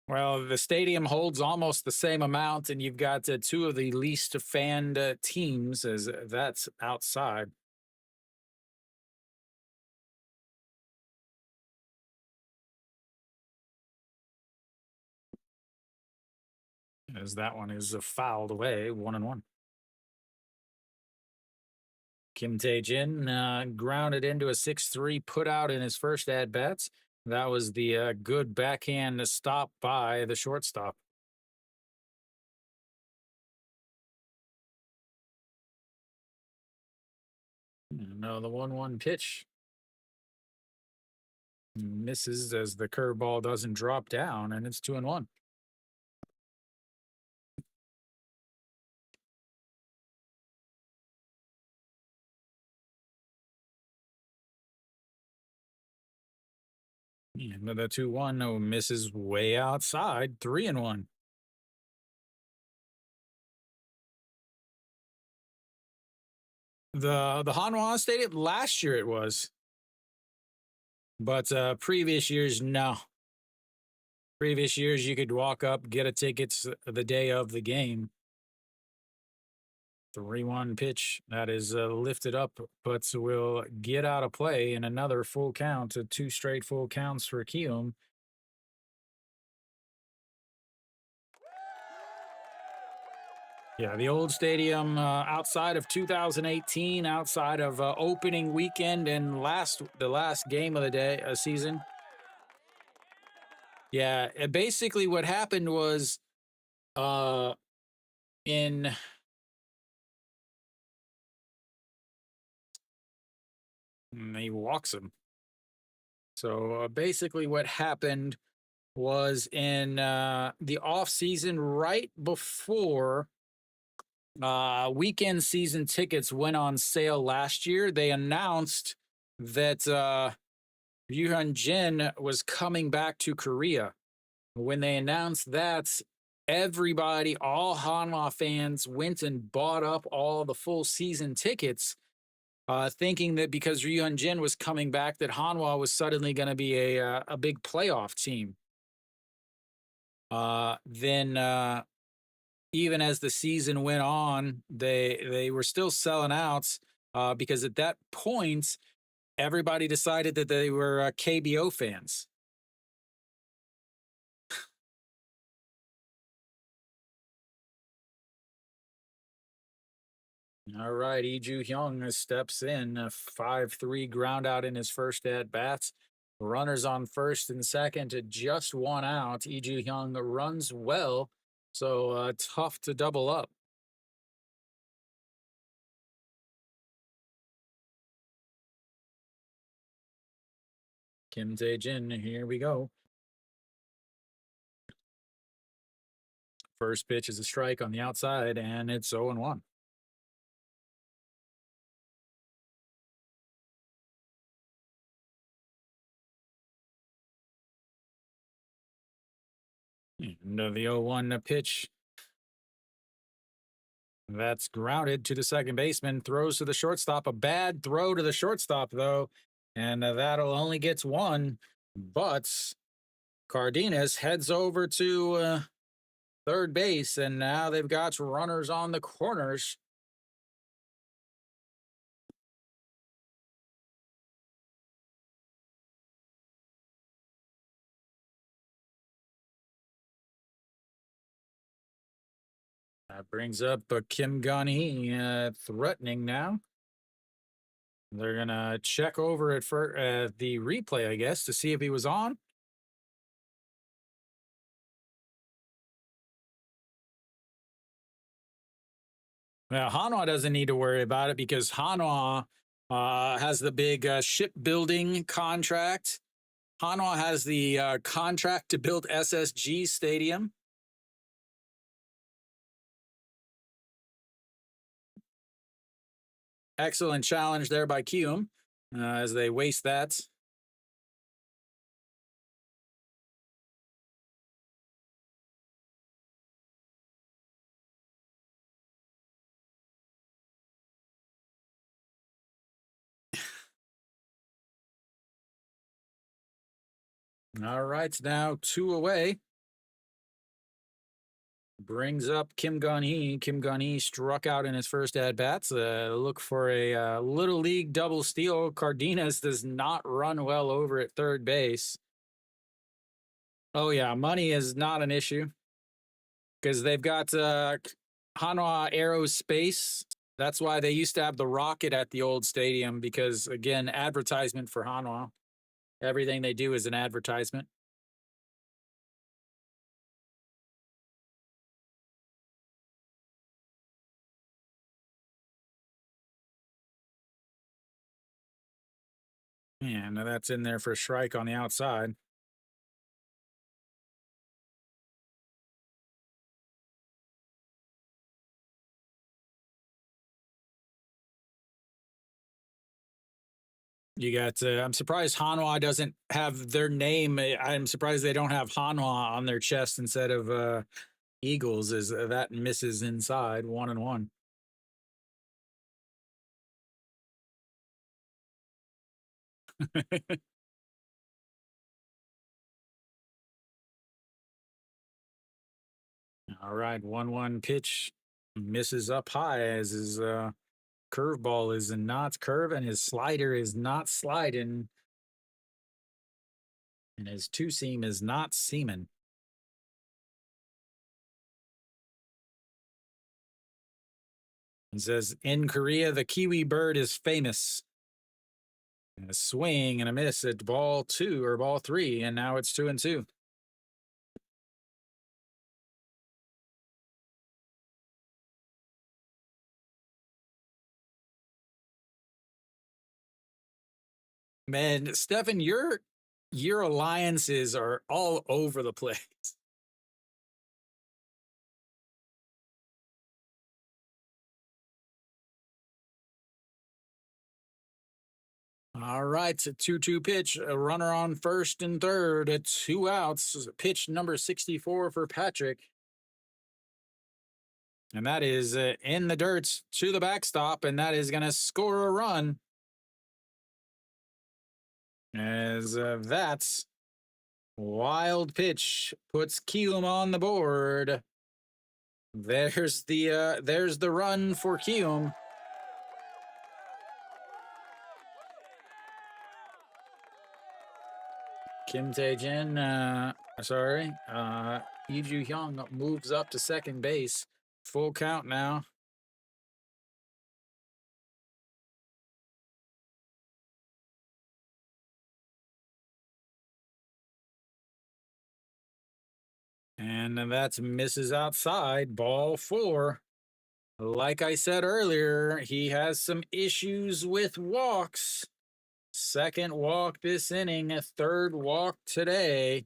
Well, the stadium holds almost the same amount, and you've got 2 of the least fanned teams, as that's outside. As that one is fouled away, 1-1. Kim Tae-jin grounded into a 6-3 put out in his first at bats. That was the good backhand stop by the shortstop. No, the 1-1 pitch misses as the curveball doesn't drop down, and it's 2-1. Another 2-1, no, misses way outside, 3-1. The Hanwha Stadium last year it was, but previous years no. Previous years you could walk up, get a ticket the day of the game. 3-1 pitch that is lifted up, but will get out of play in another full count. 2 straight full counts for Kiwoom. Yeah, the old stadium outside of 2018, outside of opening weekend and the last game of the day season. Yeah, basically what happened was in he walks him. So basically what happened was in the off season right before weekend season tickets went on sale last year, they announced that Ryuhyun Jin was coming back to Korea. When they announced that, everybody, all Hanwha fans, went and bought up all the full season tickets, thinking that because Ryuhyun Jin was coming back, that Hanwha was suddenly going to be a big playoff team. Then even as the season went on, they were still selling out because at that point, everybody decided that they were KBO fans. All right, Lee Ju-hyung steps in, a 5-3 ground out in his first at bats. Runners on first and second, just 1 out. Lee Ju-hyung runs well, so tough to double up. Kim Tae-jin, here we go. First pitch is a strike on the outside, and it's 0-1. And the 0-1 pitch. That's grounded to the second baseman, throws to the shortstop. A bad throw to the shortstop, though, and that'll only get 1. But Cardenas heads over to third base, and now they've got runners on the corners. That brings up Kim Gun-hee threatening now. They're going to check over it for the replay, I guess, to see if he was on. Now, Hanwha doesn't need to worry about it because Hanwha has the big shipbuilding contract. Hanwha has the contract to build SSG Stadium. Excellent challenge there by Kiwoom as they waste that. All right, now 2 away. Brings up Kim Gun-hee. Kim Gun-hee struck out in his first at-bats. Look for a Little League double steal. Cardenas does not run well over at third base. Oh, yeah, money is not an issue because they've got Hanwha Aerospace. That's why they used to have the rocket at the old stadium because, again, advertisement for Hanwha. Everything they do is an advertisement. And that's in there for a strike on the outside. You got, I'm surprised Hanwha doesn't have their name. I'm surprised they don't have Hanwha on their chest instead of Eagles, as that misses inside 1-1. All right, 1-1 pitch. Misses up high as his curveball is not curving, his slider is not sliding, and his two seam is not seaming. He says, in Korea, the Kiwi bird is famous. And a swing and a miss at ball 2 or ball 3, and now it's 2-2. Man, Stefan, your alliances are all over the place. All right, 2-2 pitch, a runner on first and third, 2 outs. Pitch number 64 for Patrick. And that is in the dirt to the backstop, and that is going to score a run. As that's wild pitch puts Kiwoom on the board. There's the run for Kiwoom. Kim Tae-jin, Lee Ju-hyung moves up to second base. Full count now. And that's misses outside, ball 4. Like I said earlier, he has some issues with walks. Second walk this inning, a third walk today.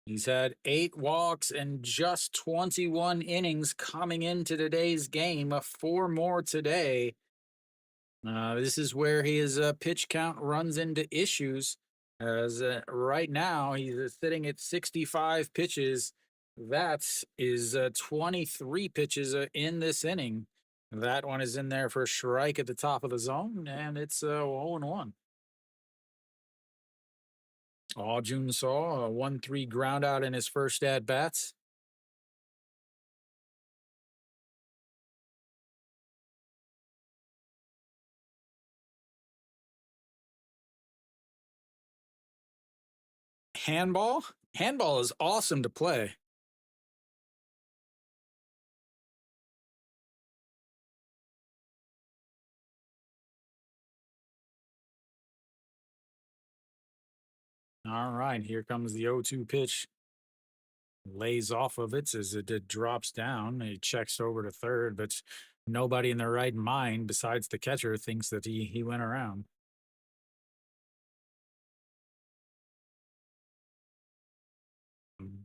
He's had 8 walks and just 21 innings coming into today's game, 4 more today. This is where his pitch count runs into issues, as right now he's sitting at 65 pitches. That is 23 pitches in this inning. That one is in there for a strike at the top of the zone, and it's 0-1. Jun saw a 1-3 ground out in his first at bats. Handball? Handball is awesome to play. All right, here comes the 0-2 pitch. Lays off of it as it drops down. He checks over to third, but nobody in their right mind besides the catcher thinks that he went around.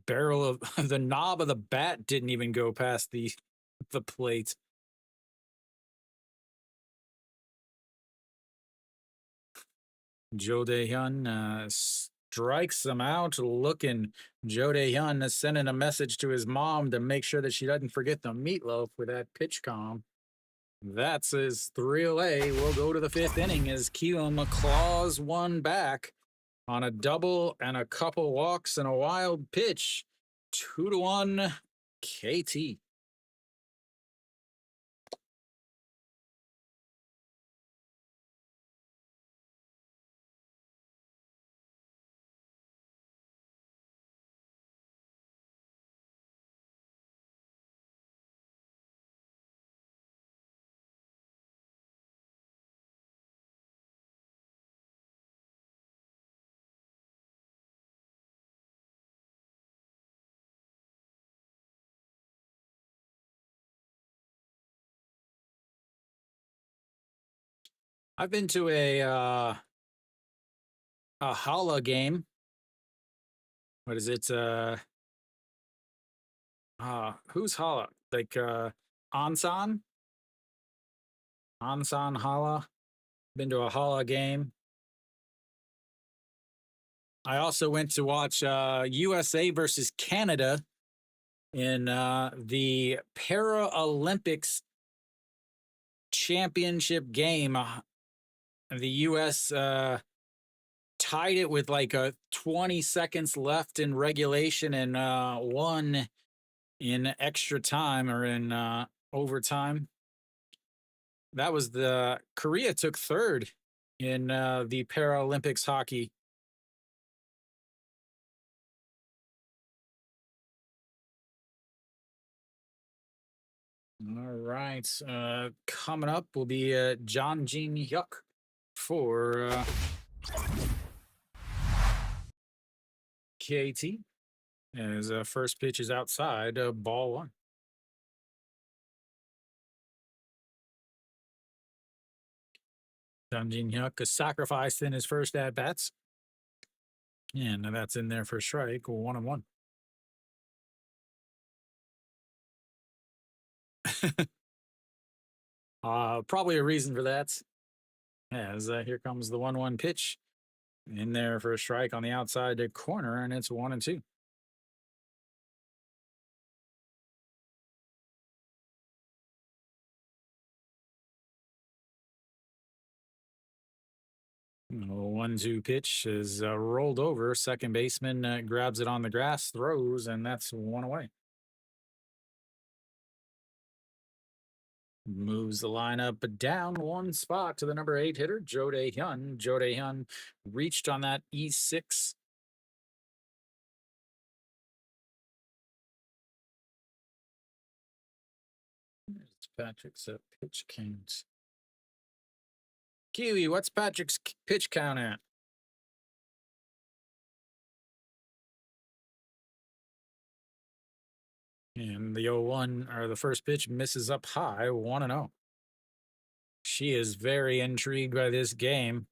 Barrel of the knob of the bat didn't even go past the plate. Jo Dae-hyun strikes him out looking. Jo Dae-hyun sending a message to his mom to make sure that she doesn't forget the meatloaf with that pitch calm. That's his 3-0. We'll go to the 5th inning as Kiwoom claws one back on a double and a couple walks and a wild pitch. 2-1 KT. I've been to a Hala game. What is it? Who's Hala? Like Ansan? Ansan Hala. Been to a Hala game. I also went to watch USA versus Canada in the Paralympics championship game. The U.S. tied it with like 20 seconds left in regulation and one in extra time or in overtime. That was the Korea took third in the Paralympics hockey. All right. Coming up will be John Jin Hyuk for KT. As first pitch is outside, ball one. John Jin Hyuk sacrificed in his first at bats. And that's in there for strike, 1-1. Probably a reason for that. As here comes the 1-1 pitch in there for a strike on the outside corner, and it's 1-2. The 1-2 pitch is rolled over. Second baseman grabs it on the grass, throws, and that's one away. Moves the lineup down one spot to the number 8 hitter, Jo Dae-hyun. Jo Dae-hyun reached on that E6. It's Patrick's pitch count. Kiwi, what's Patrick's pitch count at? And the 0-1, or the first pitch, misses up high, 1-0. She is very intrigued by this game.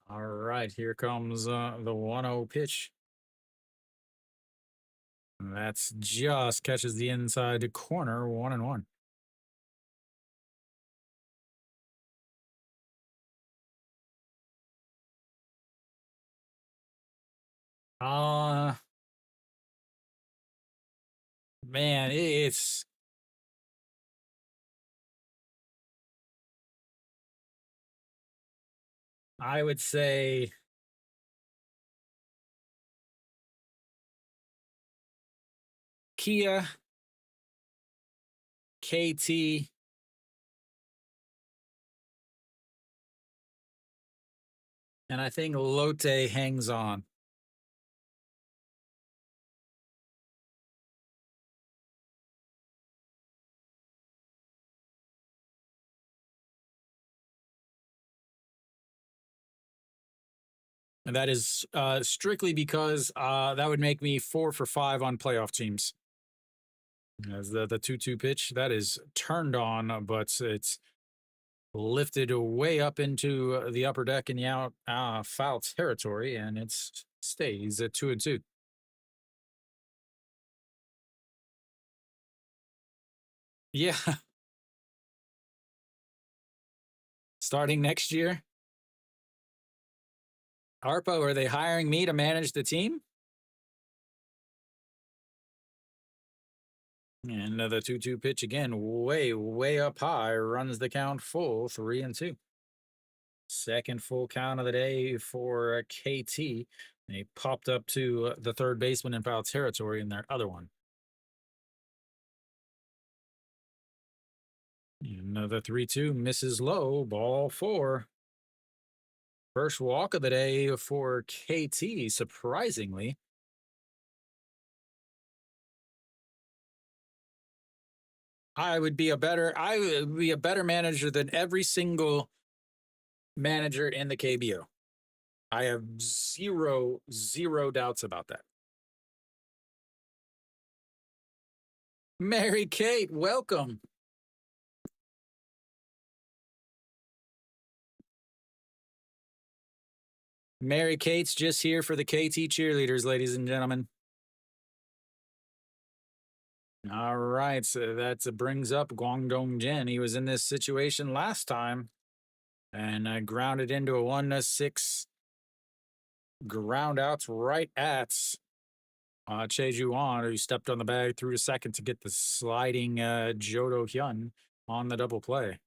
All right, here comes the 1-0 pitch. That's just catches the inside corner, 1-1. Man, it's I would say Kia, KT, and I think Lotte hangs on. And that is strictly because that would make me 4 for 5 on playoff teams. As the 2-2 pitch, that is turned on, but it's lifted way up into the upper deck in the out foul territory, and it stays at 2-2. Yeah. Starting next year. Harpo, are they hiring me to manage the team? And the 2-2 pitch again, way up high, runs the count full, 3-2. Second full count of the day for KT. They popped up to the third baseman in foul territory in their other one. Another 3-2 misses low, ball 4. First walk of the day for KT, surprisingly. I would be a better manager than every single manager in the KBO. I have zero doubts about that. Mary Kate, welcome. Mary Kate's just here for the KT cheerleaders, ladies and gentlemen. All right, so that brings up Guangdong Jin. He was in this situation last time and grounded into a 1-6 ground outs right at Cheju-won, who stepped on the bag through to second to get the sliding Jo Do-hyun on the double play.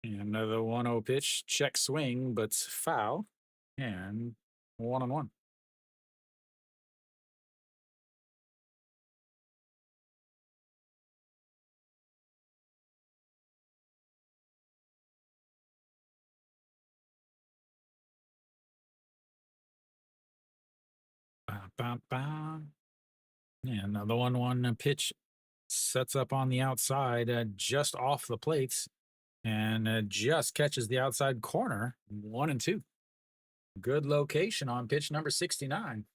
And the 1-0 pitch, check swing, but foul. And 1-1. Bam, bam. And the 1-1 pitch sets up on the outside, just off the plates, and just catches the outside corner. 1-2. Good location on pitch number 69.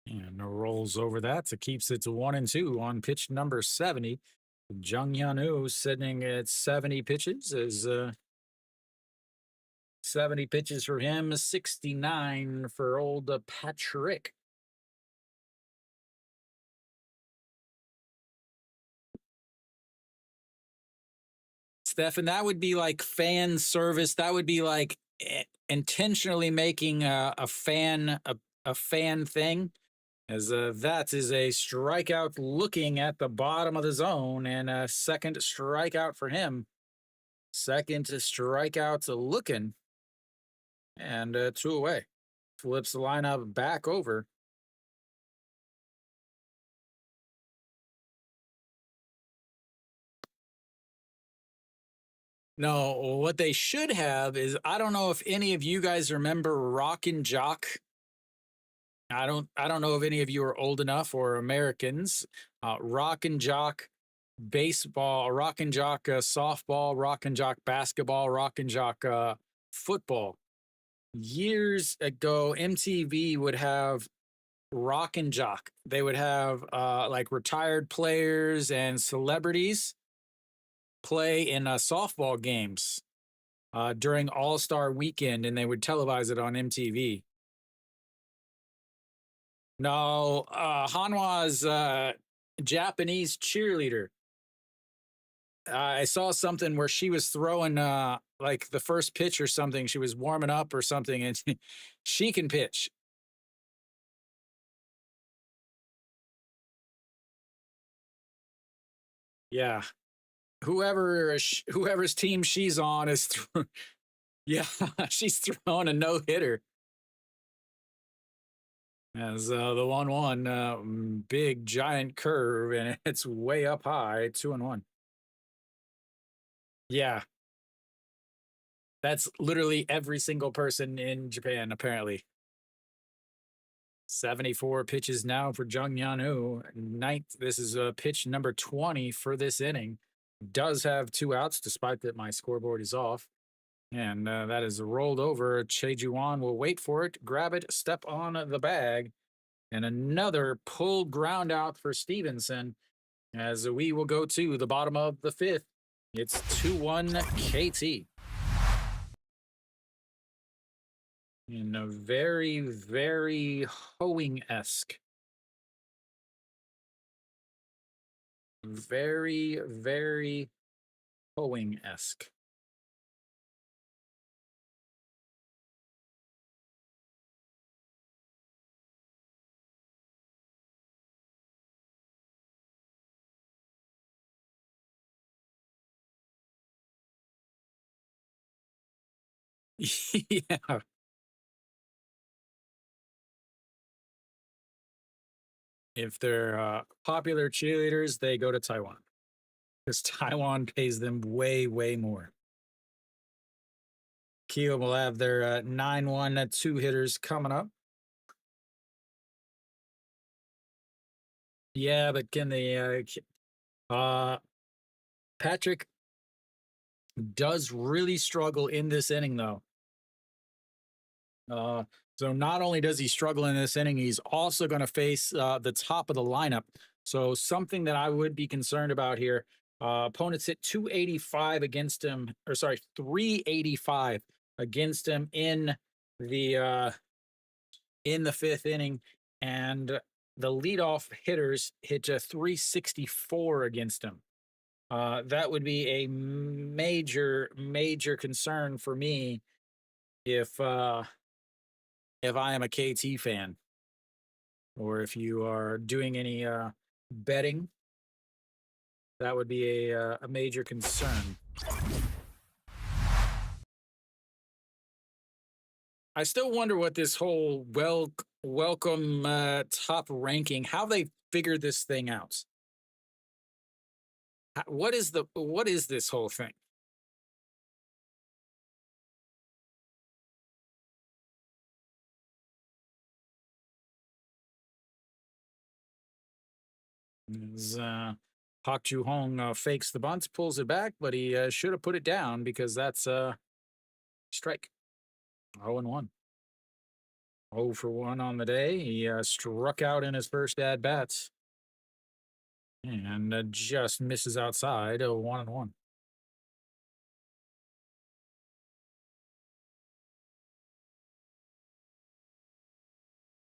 And rolls over that. So keeps it to 1-2 on pitch number 70. Jung Hyun-woo sitting at 70 pitches is 70 pitches for him, 69 for old Patrick. Stefan, that would be like fan service. That would be like intentionally making a fan a fan thing, as that is a strikeout looking at the bottom of the zone, and a second strikeout for him. Second strikeout looking, and 2 away. Flips the lineup back over. No, what they should have is, I don't know if any of you guys remember Rockin' Jock. I don't know if any of you are old enough or Americans. Rockin' Jock baseball, Rockin' Jock softball, Rockin' Jock basketball, Rockin' Jock football. Years ago, MTV would have Rockin' Jock. They would have like retired players and celebrities play in softball games during All-Star Weekend, and they would televise it on MTV. No, Hanwha's Japanese cheerleader. I saw something where she was throwing like the first pitch or something. She was warming up or something, and she can pitch. Yeah, whoever's team she's on is yeah, she's throwing a no hitter. As the 1-1 big giant curve, and it's way up high, 2-1. Yeah, that's literally every single person in Japan, apparently. 74 pitches now for Jung Hyun-woo. Ninth, this is pitch number 20 for this inning. Does have 2 outs, despite that my scoreboard is off. And that is rolled over. Che Juan will wait for it, grab it, step on the bag. And another pulled ground out for Stevenson, as we will go to the bottom of the 5th. It's 2-1 KT. In a very, very hoeing-esque. Very, very hoeing-esque. Yeah. If they're popular cheerleaders, they go to Taiwan, because Taiwan pays them way, way more. Kiwoom will have their 9-1 2 hitters coming up. Yeah, but can they? Patrick does really struggle in this inning, though. So not only does he struggle in this inning, he's also going to face the top of the lineup. So something that I would be concerned about here. Opponents hit 285 against him, or sorry, 385 against him in the 5th inning, and the leadoff hitters hit a 364 against him. That would be a major concern for me if I am a KT fan or if you are doing any betting. That would be a major concern. I still wonder what this whole welcome top ranking, how they figured this thing out. What is this whole thing? Is, Pak Ju Hong fakes the bunt, pulls it back, but he should have put it down because that's strike. 0 and 1. 0 for 1 on the day. He struck out in his first at bats and just misses outside. 1 and 1.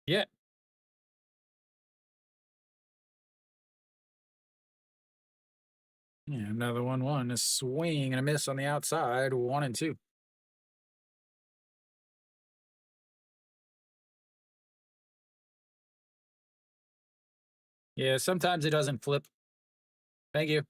Yeah. Yeah, another 1 1. A swing and a miss on the outside. 1 and 2. Yeah, sometimes it doesn't flip. Thank you.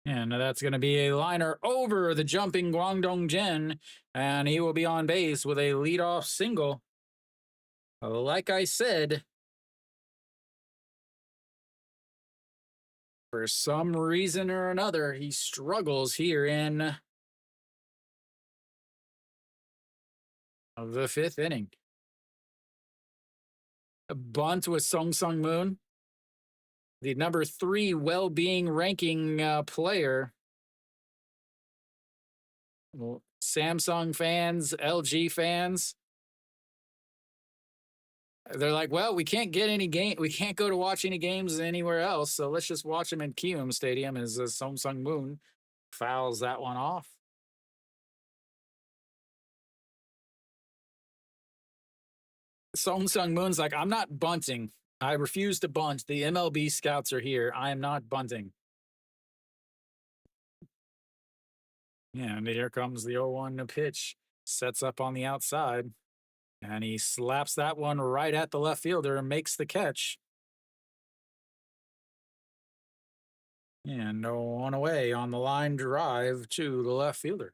And that's going to be a liner over the jumping Guangdong Jen, and he will be on base with a leadoff single. Like I said, for some reason or another, he struggles here in the 5th inning. A bunt with Song Sung Moon, the number 3 well-being ranking player. Well, Samsung fans, LG fans, they're like, well, we can't get any game. We can't go to watch any games anywhere else. So let's just watch them in Kiwoom Stadium as Song Sung Moon fouls that one off. Song Sung Moon's like, I'm not bunting. I refuse to bunt. The MLB scouts are here. I am not bunting. Yeah, and here comes the 0-1 pitch. Sets up on the outside. And he slaps that one right at the left fielder and makes the catch. And no one away on the line drive to the left fielder.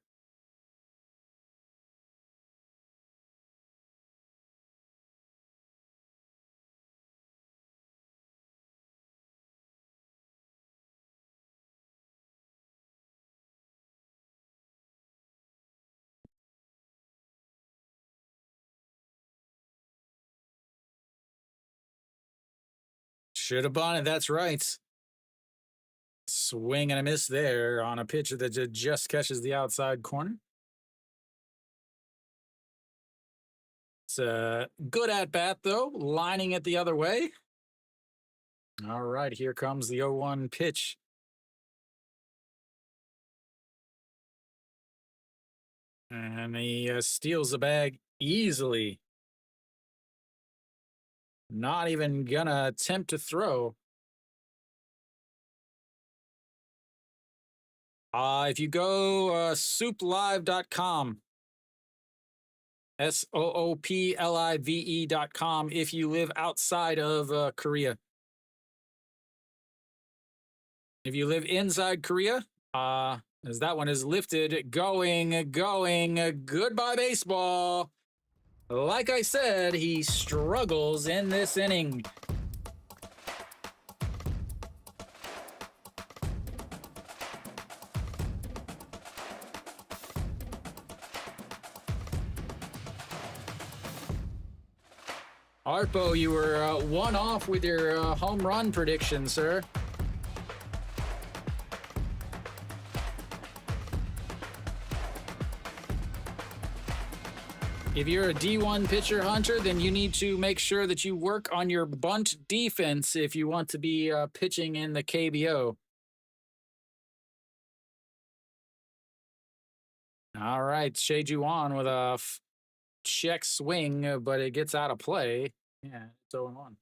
Should have bunted. That's right. Swing and a miss there on a pitch that just catches the outside corner. It's a good at bat, though, lining it the other way. All right, here comes the 0-1 pitch. And he steals the bag easily. Not even gonna attempt to throw. If you go souplive.com, SOOPLIVE.com, if you live outside of Korea. If you live inside Korea, as that one is lifted, going, goodbye baseball. Like I said, he struggles in this inning. Arpo, you were 1 off with your home run prediction, sir. If you're a D1 pitcher hunter, then you need to make sure that you work on your bunt defense if you want to be pitching in the KBO. All right, Shea Juan with a check swing, but it gets out of play. Yeah, it's 0-1.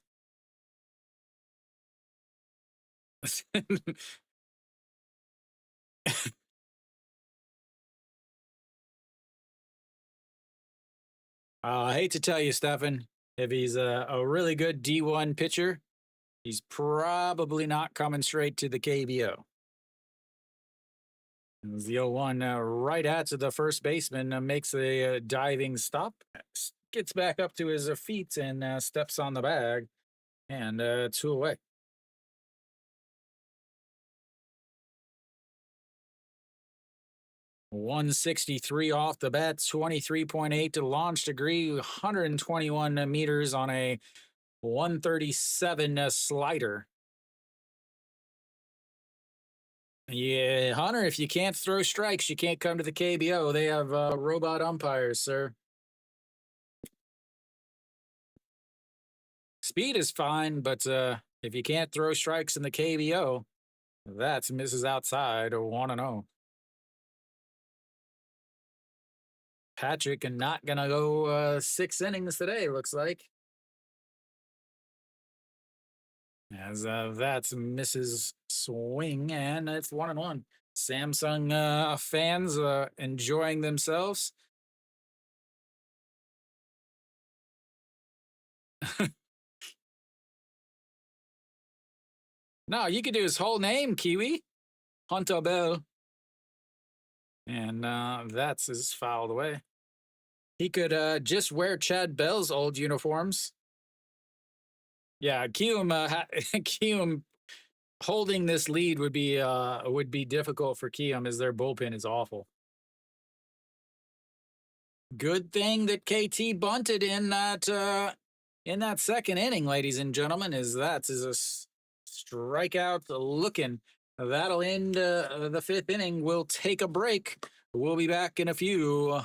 I hate to tell you, Stefan, if he's a really good D1 pitcher, he's probably not coming straight to the KBO. As the 0-1 right at the first baseman makes a diving stop, gets back up to his feet and steps on the bag, and 2 away. 163 off the bat, 23.8 to launch degree, 121 meters on a 137 slider. Yeah, Hunter, if you can't throw strikes, you can't come to the KBO. They have robot umpires, sir. Speed is fine, but if you can't throw strikes in the KBO, that's misses outside or 1-0. Patrick and not gonna go 6 innings today, looks like. As that's Mrs. Swing, and it's 1-1. Samsung fans enjoying themselves. No, you could do his whole name, Kiwi. Hunter Bell. And that's his fouled away. He could just wear Chad Bell's old uniforms. Yeah, Kiwoom, Kiwoom holding this lead would be difficult for Kiwoom as their bullpen is awful. Good thing that KT bunted in that second inning, ladies and gentlemen, is a strikeout looking. That'll end the 5th inning. We'll take a break. We'll be back in a few.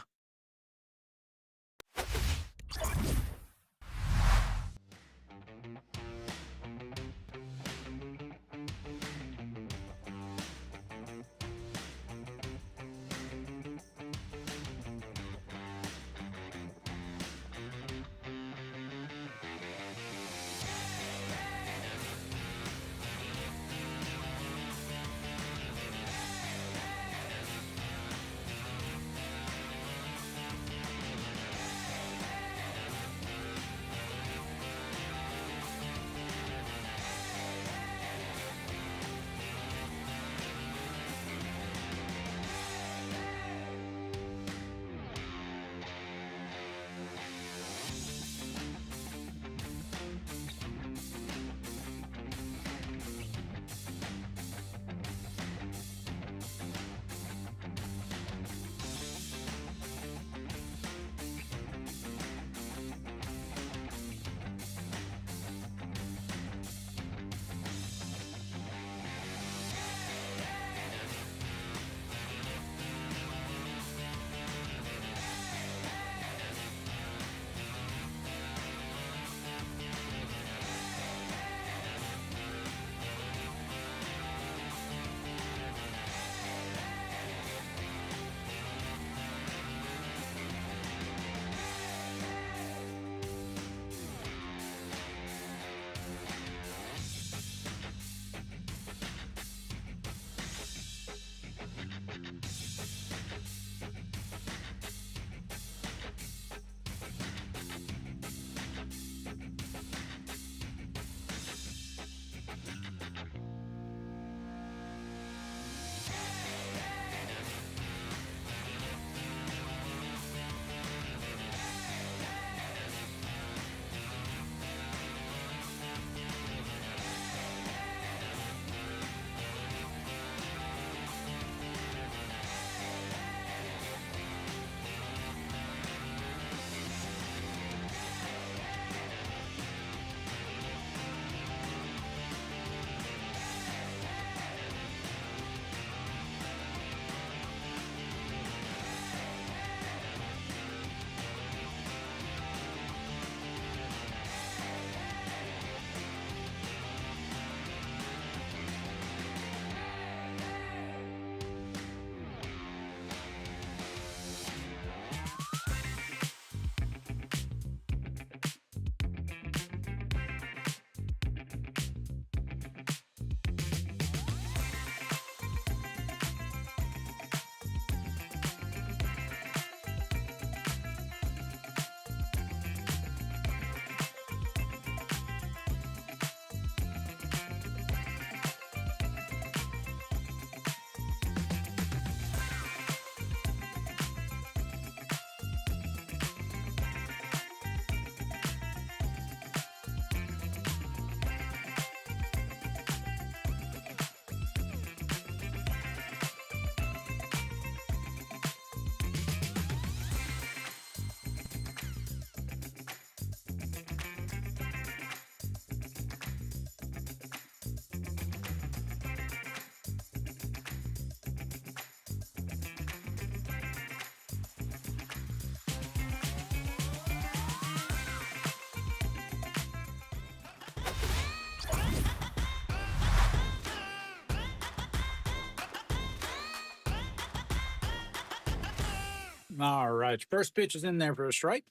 All right. First pitch is in there for a strike.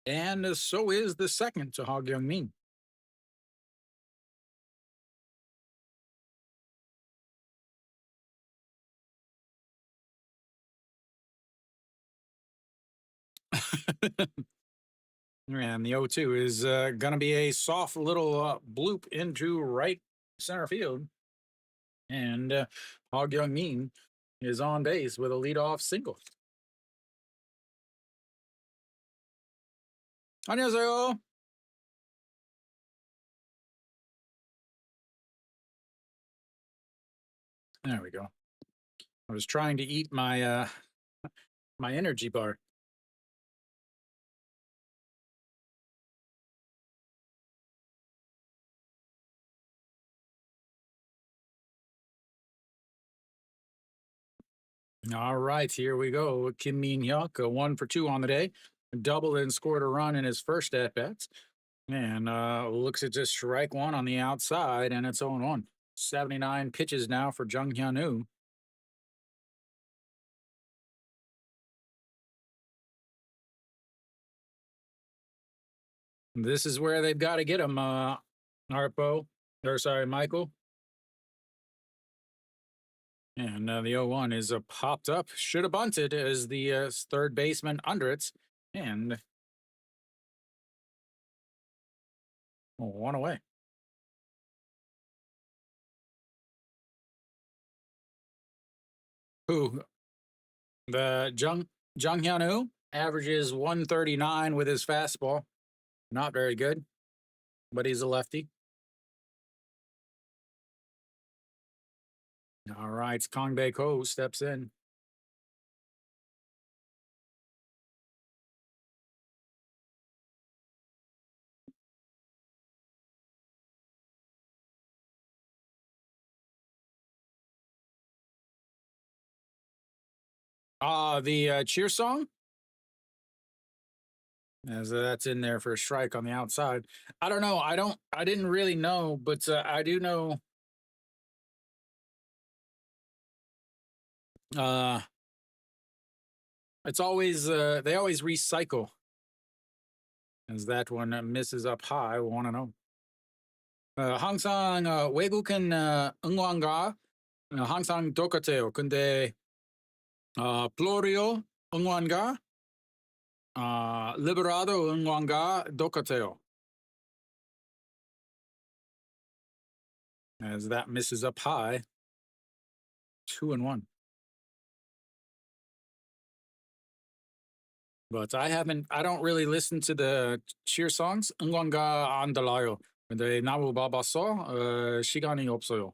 And so is the second to Hog Young Min. And the 0-2 is going to be a soft little bloop into right center field. And Hog Young Min is on base with a leadoff single. 안녕하세요. There we go. I was trying to eat my my energy bar. All right, here we go. Kim Min Hyuk, 1 for 2 on the day, doubled and scored a run in his first at bats, and looks at just strike one on the outside, and it's 0-1. 79 pitches now for Jung Hyun-woo. This is where they've got to get him, Harpo, or sorry, Michael. And the 0-1 is popped up. Should have bunted as the third baseman under it. And one away. Who? The Jung Hyun-woo averages 139 with his fastball. Not very good, but he's a lefty. All right, Kong Bae Ko steps in. The cheer song, as that's in there for a strike on the outside. I don't know. I didn't really know, but I do know. It's always they always recycle. As that one misses up high, 1-0. 항상 외국인 응원가 항상 똑같아요. 근데 플로리오 응원가 리베라도 응원가 똑같아요. As that misses up high, 2-1. But I don't really listen to the cheer songs. 응원가 안 달라요. 근데 나무 봐봤어? 시간이 없어요.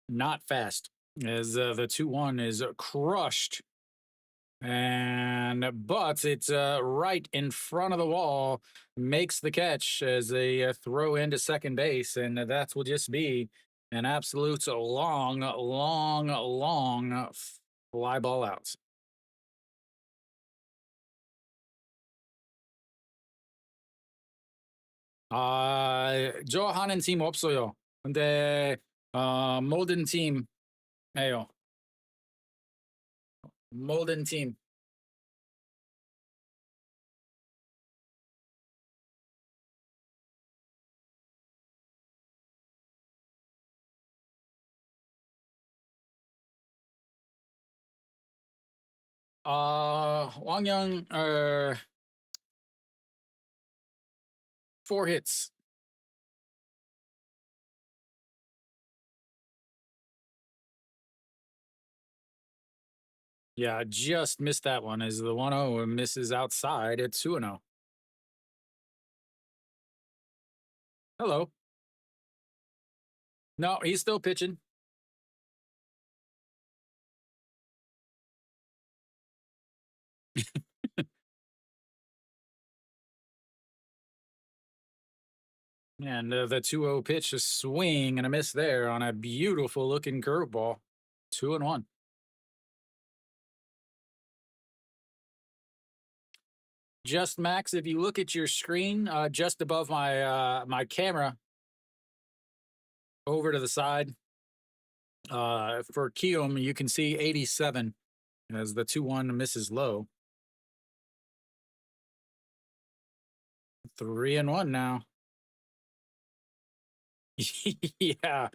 Not fast, as the 2-1 is crushed. And but it's right in front of the wall, makes the catch as they throw into second base, and that will just be an absolute long fly ball out. 저 하는 팀 없어요. 근데 모든 팀에요. 모든 팀. 왕영 4 hits. Yeah, just missed that one as the 1-0 misses outside at 2-0. Hello. No, he's still pitching. And the 2-0 pitch, a swing and a miss there on a beautiful looking curveball. 2-1. Just Max, if you look at your screen, just above my my camera, over to the side, For Kiwoom, you can see 87 as the 2-1 misses low. 3-1 now. Yeah.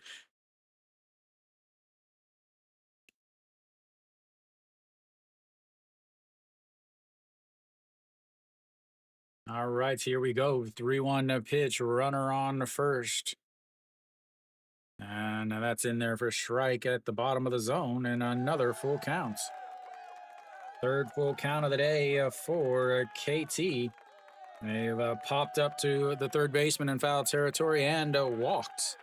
All right, here we go. 3-1 pitch, runner on the first. And that's in there for strike at the bottom of the zone, and another full count. Third full count of the day for KT. They've popped up to the third baseman in foul territory and walked.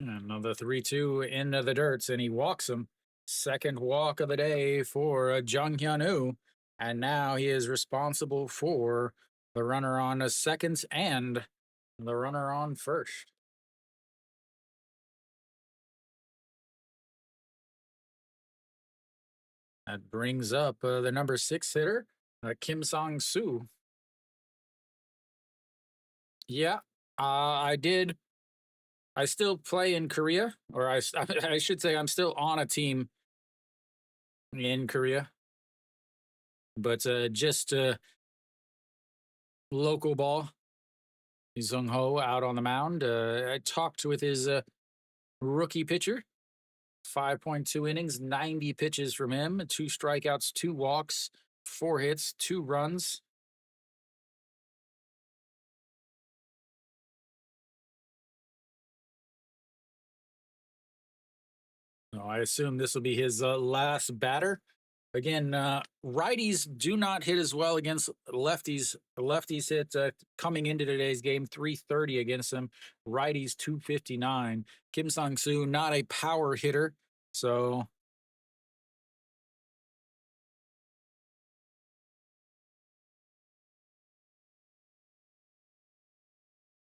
Another 3-2 into the dirts, and he walks him. Second walk of the day for Jung Hyun-woo. And now he is responsible for the runner on second and the runner on first. That brings up the number 6 hitter, Kim Sang-soo. Yeah, I did. I still play in Korea, or I should say I'm still on a team in Korea, but just local ball. Sung Ho out on the mound. I talked with his rookie pitcher. 5.2 innings, 90 pitches from him, 2 strikeouts, 2 walks, 4 hits, 2 runs. So I assume this will be his last batter. Again, righties do not hit as well against lefties. Lefties hit coming into today's game 330 against them. Righties 259. Kim Sang-soo, not a power hitter. So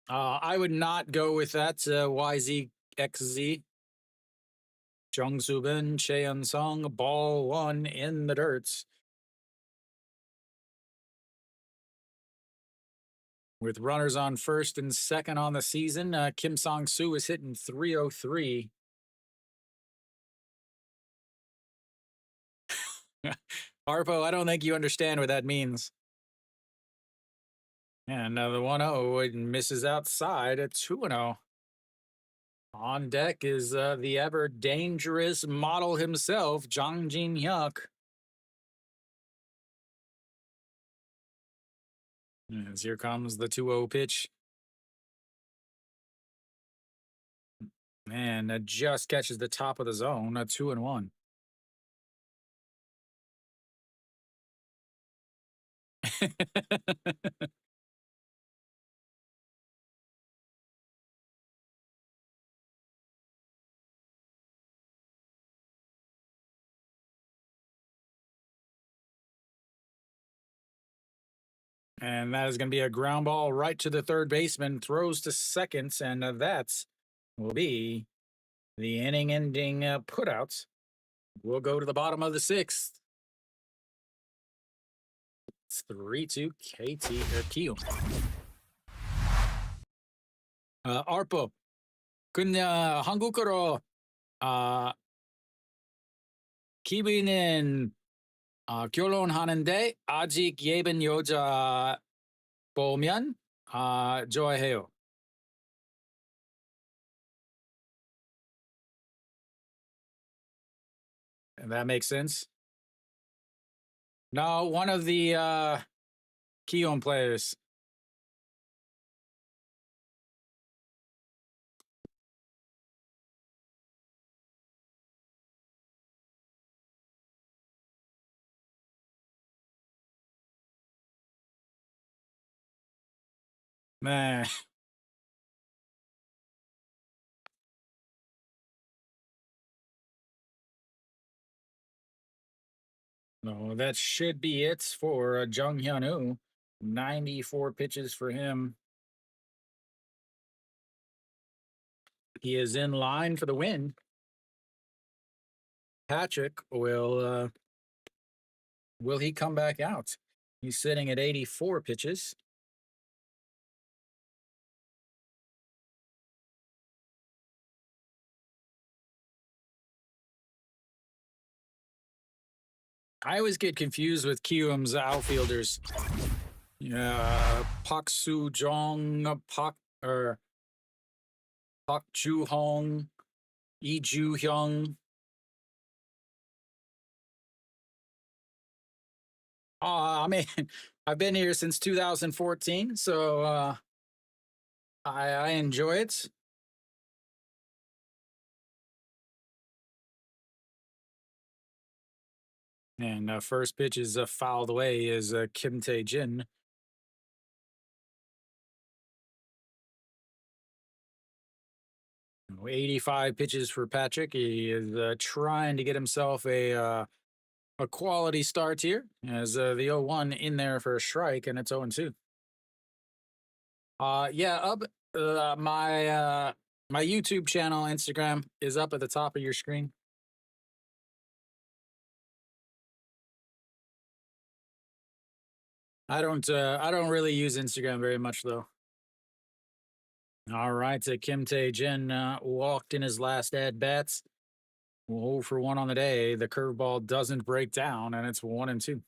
I would not go with that YZXZ. Jung Soo-bin, Cheon Sung, ball 1 in the dirts. With runners on first and second on the season, Kim Sang-soo is hitting 303. Harpo, I don't think you understand what that means. And the 1-0 misses outside at 2-0. On deck is the ever dangerous model himself, Jang Jin-hyuk. As here comes the 2-0 pitch. And just catches the top of the zone, 2-1. And that is going to be a ground ball right to the third baseman, throws to second, and that will be the inning-ending putouts. We'll go to the bottom of the 6th. It's 3-2 KT Kiwoom. Arpo, 그냥 한국어로 키위는 결혼하는데 아직 예쁜 여자 보면 좋아해요. And that makes sense. No, one of the Kiwoom players. Man. No, that should be it for Jung Hyun-woo. 94 pitches for him. He is in line for the win. Patrick will he come back out? He's sitting at 84 pitches. I always get confused with Kiwoom's outfielders. Pak Soo Jong, or Pak Ju Hong, Lee Ju Hyung. I mean, I've been here since 2014, so I enjoy it. And first pitch is fouled away is Kim Tae Jin. 85 pitches for Patrick. He is trying to get himself a quality start here as the 0-1 in there for a strike, and it's 0-2. Yeah, up my YouTube channel, Instagram is up at the top of your screen. I don't really use Instagram very much though. All right, Kim Tae Jin walked in his last at bats. 0 for 1 on the day. The curveball doesn't break down, and it's 1-2.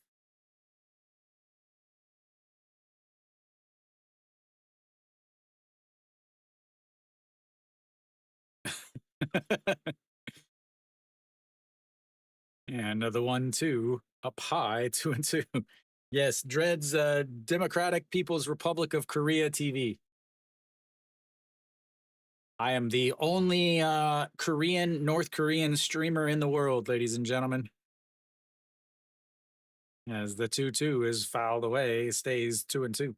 And the 1-2 up high, 2-2. Yes, Dread's Democratic People's Republic of Korea TV. I am the only North Korean streamer in the world, ladies and gentlemen. As the 2-2 is fouled away, stays 2-2.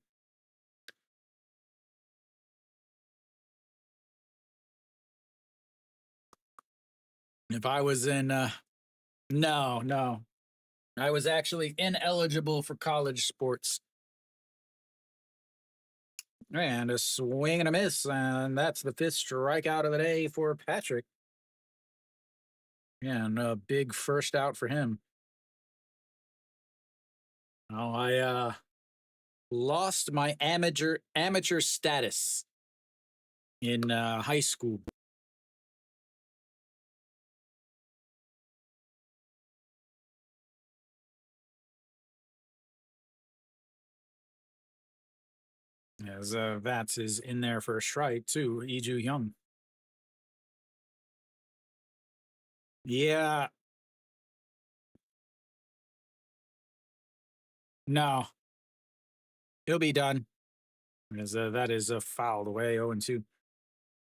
If I was in, no, I was actually ineligible for college sports. And a swing and a miss, and that's the 5th strikeout of the day for Patrick. And a big first out for him. Oh, I lost my amateur status in high school. As Vats is in there for a strike too, Lee Ju Hyung. Yeah. No. He'll be done. As that is fouled away, 0-2.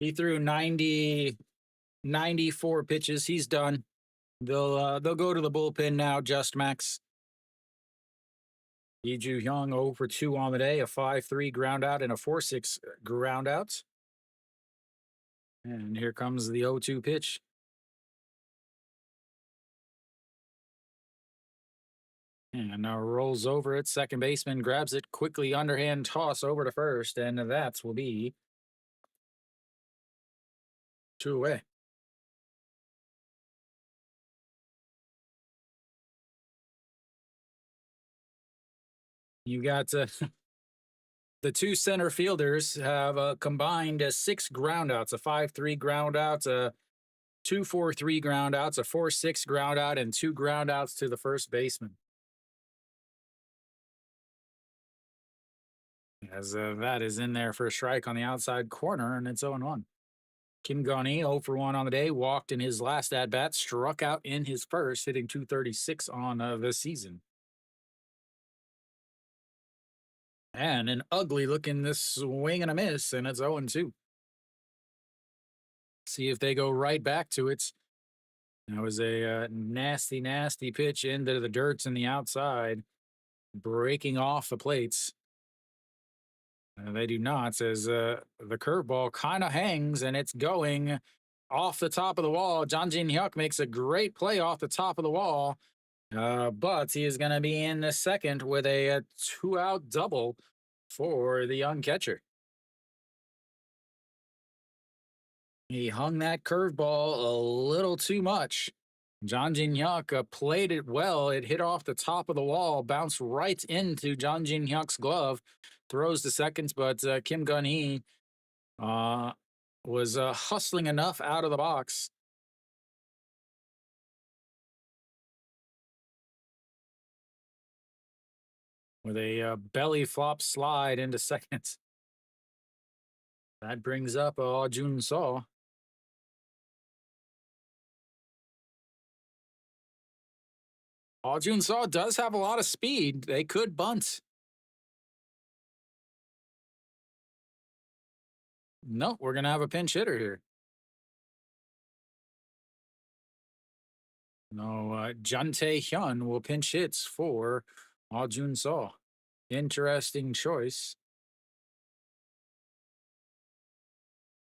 He threw 94 pitches. He's done. They'll go to the bullpen now, just Max. Lee Ju Hyung 0 for 2 on the day, a 5-3 ground out and a 4-6 ground out. And here comes the 0-2 pitch. And now rolls over it. Second baseman grabs it quickly, underhand toss over to first, and that will be 2 away. You got the two center fielders have combined 6 groundouts, a 5-3 groundout, a 2-4-3 groundouts, a 4-6 groundout, and 2 groundouts to the first baseman. As that is in there for a strike on the outside corner, and it's 0-1. Kim Gun-hee 0 for 1 on the day, walked in his last at bat, struck out in his first, hitting .236 on the season. And an ugly looking this swing and a miss, and it's 0-2. See if they go right back to it. That was a nasty, nasty pitch into the dirt and the outside, breaking off the plates. They do not, as the curveball kind of hangs and it's going off the top of the wall. Jang Jin-hyuk makes a great play off the top of the wall, but he is going to be in the second with a 2-out double for the young catcher. He hung that curveball a little too much. Jang Jin-hyuk played it well. It hit off the top of the wall, bounced right into Jang Jin-hyuk's glove, throws to second, but Kim Gun-hee was hustling enough out of the box. with a belly flop slide into second. That brings up Jun Saw. Jun Saw does have a lot of speed. They could bunt. No, we're going to have a pinch hitter here. No, Jun Tae Hyun will pinch hits for Jun Saw. Interesting choice.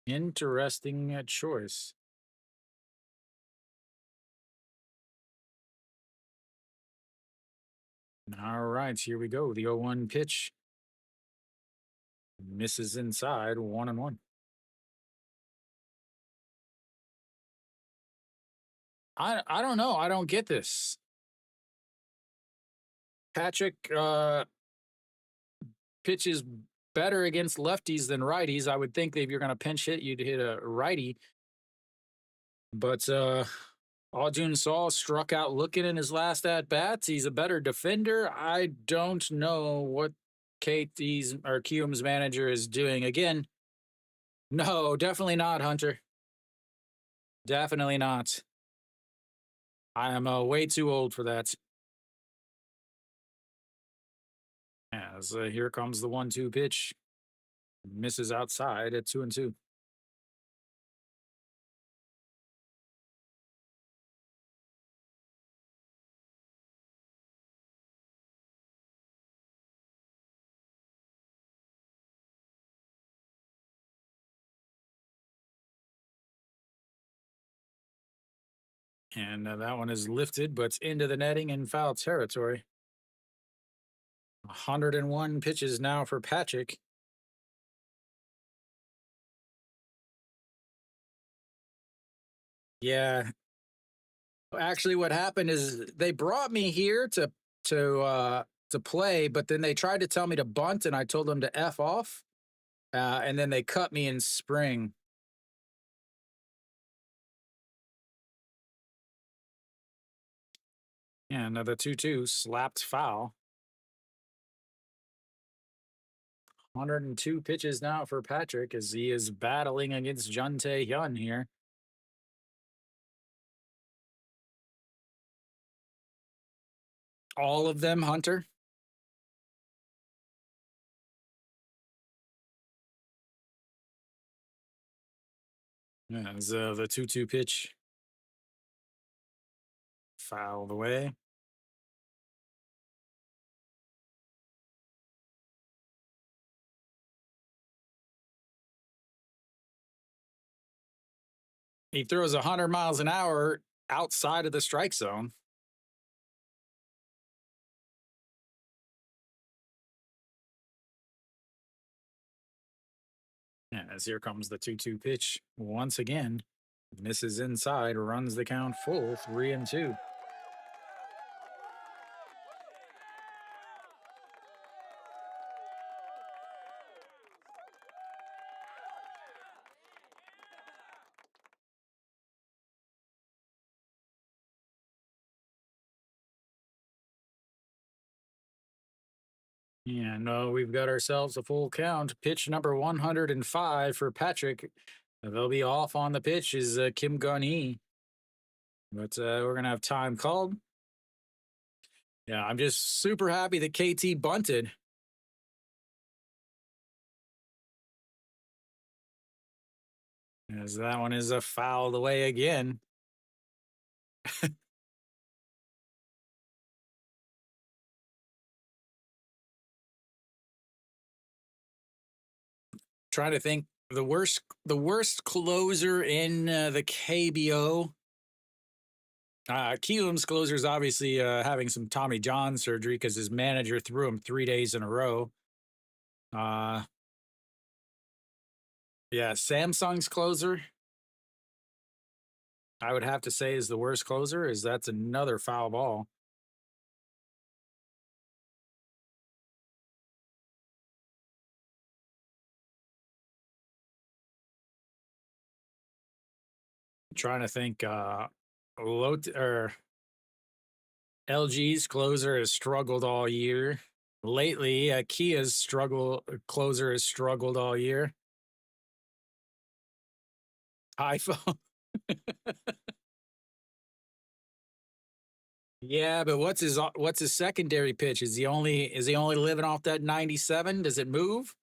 Interesting choice. All right, here we go. The 0-1 pitch misses inside, 1-1. I don't know. I don't get this. Patrick pitches better against lefties than righties. I would think that if you're going to pinch hit, you'd hit a righty. But Jun Saw struck out looking in his last at bats. He's a better defender. I don't know what KT's or Kiwoom's manager is doing. Again, no, definitely not, Hunter. Definitely not. I am way too old for that. As here comes the 1-2 pitch. Misses outside at 2-2. And that one is lifted, but it's into the netting in foul territory. 101 pitches now for Patrick. Yeah. Actually, what happened is they brought me here to play, but then they tried to tell me to bunt, and I told them to F off. And then they cut me in spring. Yeah, another 2-2 slapped foul. 102 pitches now for Patrick as he is battling against Jun Tae Hyun here. All of them, Hunter. Yeah, as the 2-2 pitch fouled away. He throws 100 miles an hour outside of the strike zone. Yeah, as here comes the 2-2 pitch once again. Misses inside, runs the count full, 3-2. Yeah, no, we've got ourselves a full count. Pitch number 105 for Patrick. They'll be off on the pitch is Kim Gun-hee. But we're going to have time called. Yeah, I'm just super happy that KT bunted. As that one is a fouled away again. Trying to think the worst closer in the KBO. Kiwoom's closer is obviously having some Tommy John surgery because his manager threw him 3 days in a row. Yeah, Samsung's closer, I would have to say, is the worst closer. Is that's another foul ball. Trying to think. LG's closer has struggled all year. Lately, Kia's closer has struggled all year. iPhone. Yeah, but what's his secondary pitch? Is he only living off that 97? Does it move?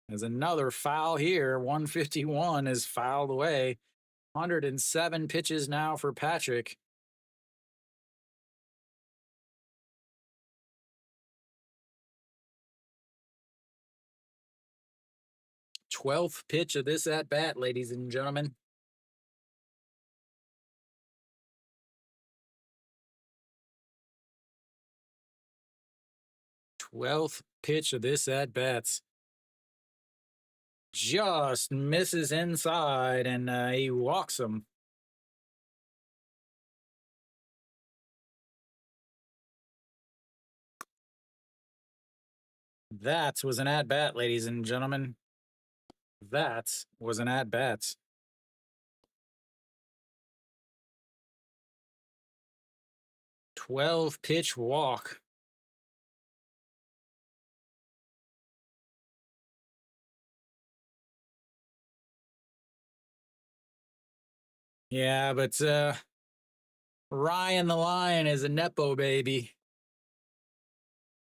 There's another foul here. 151 is fouled away. 107 pitches now for Patrick. 12th pitch of this at bat, ladies and gentlemen. 12th pitch of this at bats. Just misses inside, and he walks him. That was an at bat, ladies and gentlemen. That was an at bat. 12 pitch walk. Yeah, but Ryan the Lion is a Nepo baby.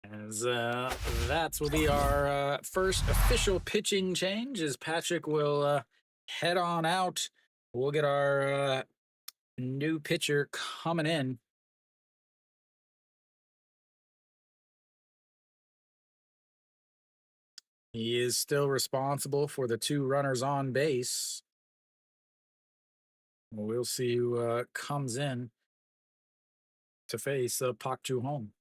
As that will be our first official pitching change, as Patrick will head on out. We'll get our new pitcher coming in. He is still responsible for the 2 runners on base. We'll see who comes in to face Pak Ju Hong.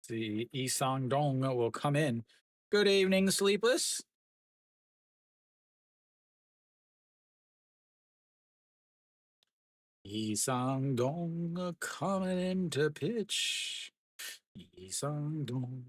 See, Yi Sang Dong will come in. Good evening, Sleepless. Yi Sang Dong coming in to pitch. Yi Sang Dong.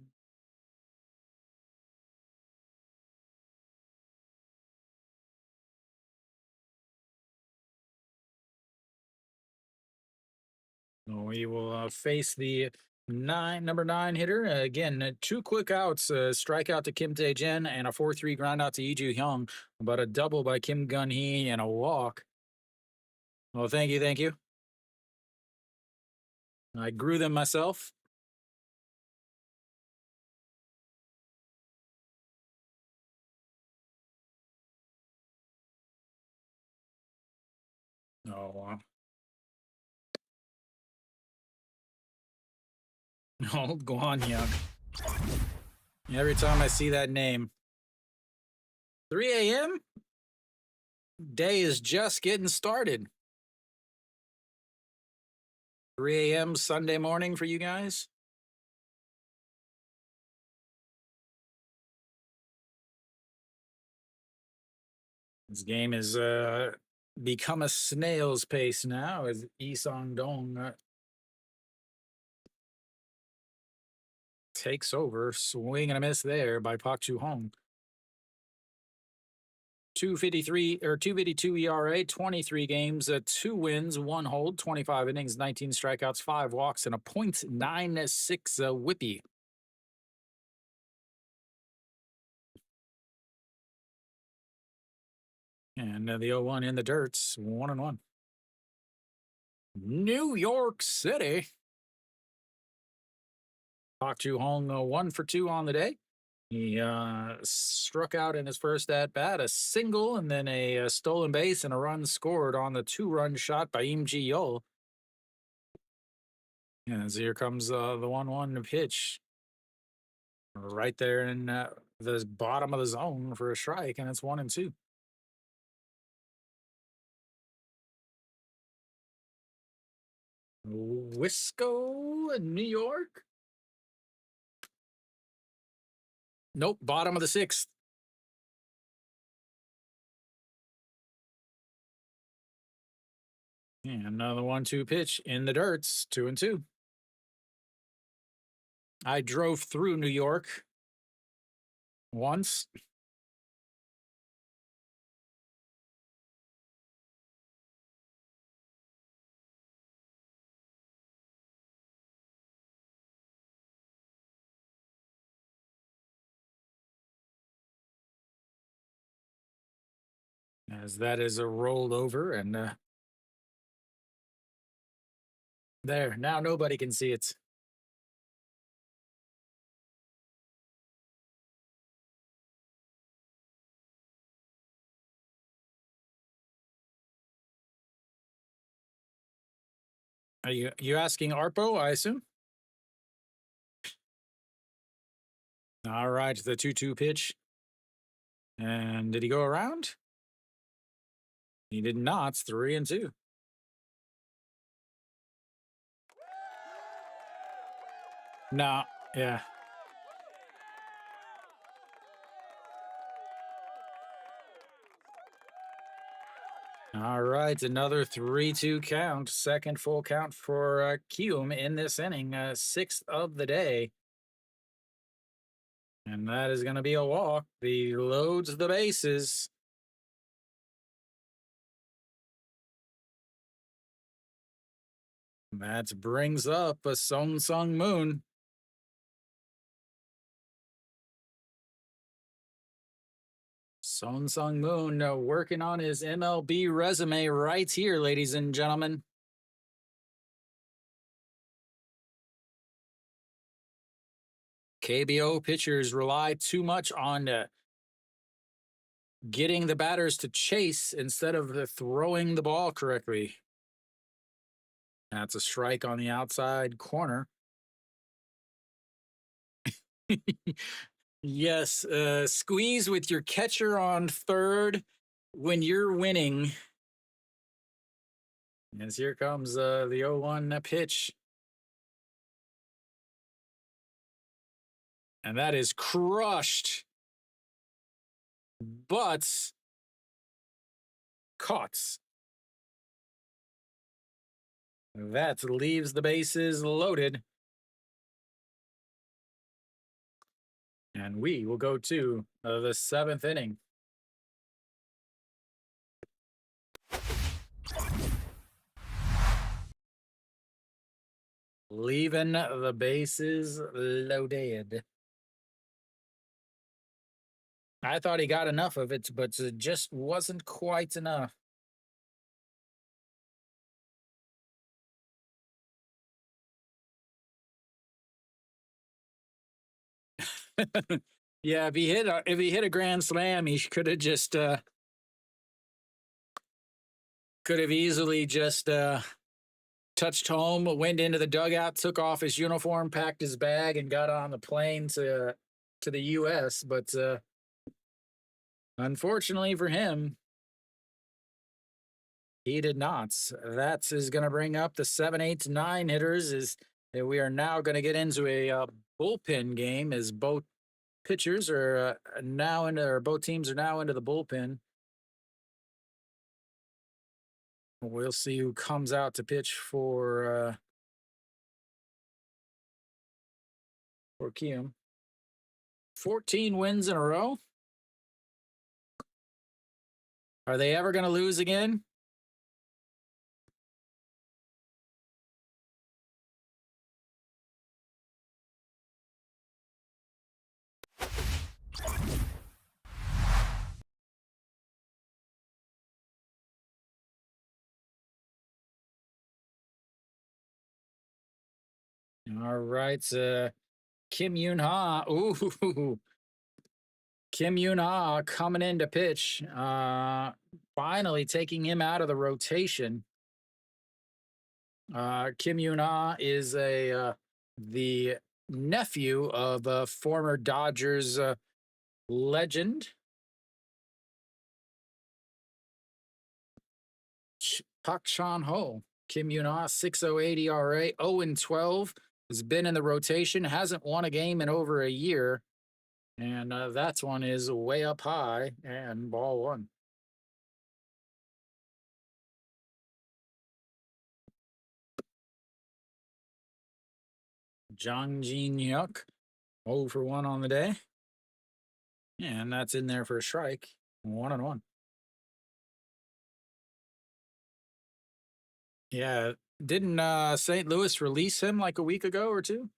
We will face the number 9 hitter. Again, 2 quick outs, strikeout to Kim Tae-jin and a 4-3 ground out to Lee Ju-hyung, but a double by Kim Gun-hee and a walk. Well, thank you, thank you. I grew them myself. Oh, oh, Guan Young. Every time I see that name. 3 a.m.? Day is just getting started. 3 a.m. Sunday morning for you guys? This game has become a snail's pace now as Yi Sang Dong takes over. Swing and a miss there by Pak Ju Hong. 253 or 252 ERA, 23 games, 2 wins, 1 hold, 25 innings, 19 strikeouts, 5 walks, and a .96 whippy. And the 0-1 in the dirts, 1-1. New York City. Pak Ju Hong 1 for 2 on the day. He struck out in his first at bat, a single, and then a stolen base and a run scored on the 2-run shot by Im Ji Yeol. As here comes the 1-1 pitch, right there in the bottom of the zone for a strike, and it's 1-2. Wisco in New York. Nope, bottom of the 6th. And another 1-2 pitch in the dirts, 2-2. I drove through New York once. as that is a rolled over, and there, now nobody can see it. Are you asking Arpo, I assume? All right, the 2-2 pitch. And did he go around? He did not. It's 3-2. No, yeah. All right, another 3-2 count. Second full count for Kiwoom in this inning, sixth of the day. And that is going to be a walk. He loads the bases. That brings up a Sung Moon. Sung Moon working on his MLB resume right here, ladies and gentlemen. KBO pitchers rely too much on getting the batters to chase instead of throwing the ball correctly. That's a strike on the outside corner. Yes, squeeze with your catcher on third when you're winning. As here comes the 0-1 pitch. And that is crushed. But caught. That leaves the bases loaded. And we will go to the seventh inning. Leaving the bases loaded. I thought he got enough of it, but it just wasn't quite enough. Yeah, if he hit a grand slam, he could have just could have easily just touched home, went into the dugout, took off his uniform, packed his bag, and got on the plane to the U.S. But unfortunately for him, he did not. That is going to bring up the 7, 8, 9 hitters. Is that we are now going to get into a bullpen game as both pitchers are now into, or both teams are now into the bullpen. We'll see who comes out to pitch for Kiwoom. 14 wins in a row. Are they ever going to lose again? All right, Kim Yoon Ha. Ooh, Kim Yoon Ha coming in to pitch. Finally taking him out of the rotation. Kim Yoon Ha is the nephew of a former Dodgers legend. Pak Chan Ho. Kim Yoon Ha, 6.08 ERA, 0-12. Has been in the rotation, hasn't won a game in over a year. And that one is way up high and ball one. Jang Jin Hyuk, 0 for 1 on the day. And that's in there for a strike. 1-1. Yeah. Didn't St. Louis release him like a week ago or two?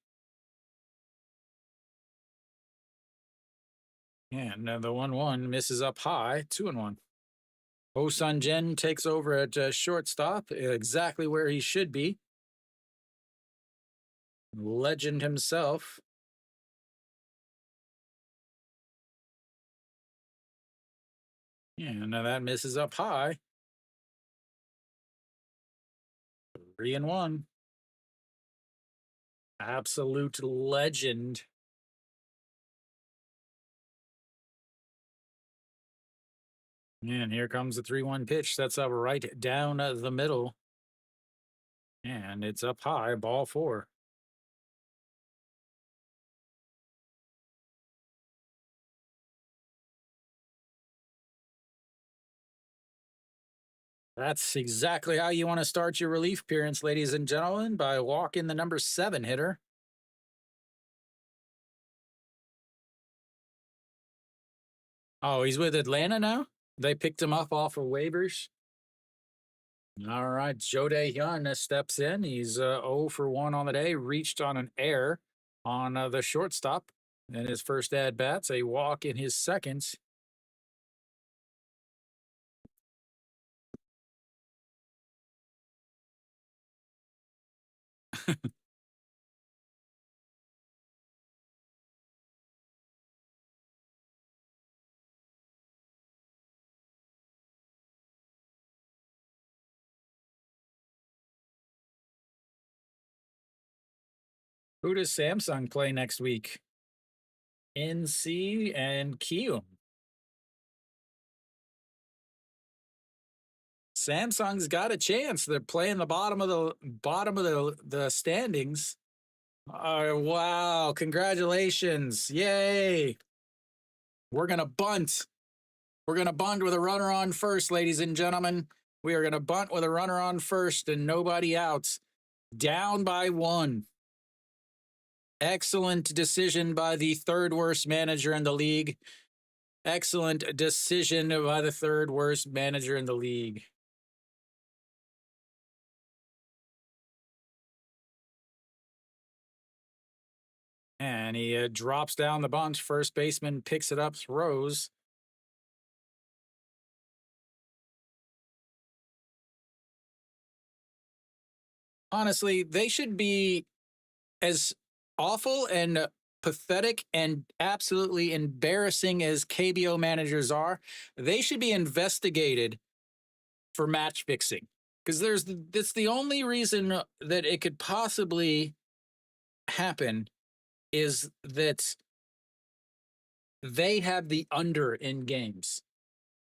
Yeah, and the 1-1 misses up high, 2-1. Ho-Sun Jin takes over at shortstop, exactly where he should be. Legend himself. Yeah, now that misses up high. 3-1. Absolute legend. And here comes the 3-1 pitch. That's up right down the middle. And it's up high, ball 4. That's exactly how you want to start your relief appearance, ladies and gentlemen, by walking the number 7 hitter. Oh, he's with Atlanta now? They picked him up off of waivers. All right, Jo Dae-hyun steps in. He's 0 for 1 on the day, reached on an error on the shortstop in his first at bats, a walk in his second. Who does Samsung play next week? NC and Kiwoom. Samsung's got a chance. They're playing the bottom of the standings. Wow! Congratulations! Yay! We're gonna bunt. We're gonna bunt with a runner on first, ladies and gentlemen. We are gonna bunt with a runner on first and nobody out. Down by 1. Excellent decision by the third worst manager in the league. Excellent decision by the third worst manager in the league. And he drops down the bunch. First baseman picks it up, throws. Honestly, they should be as awful and pathetic and absolutely embarrassing as KBO managers are. They should be investigated for match fixing because that's the only reason that it could possibly happen is that they have the under in games.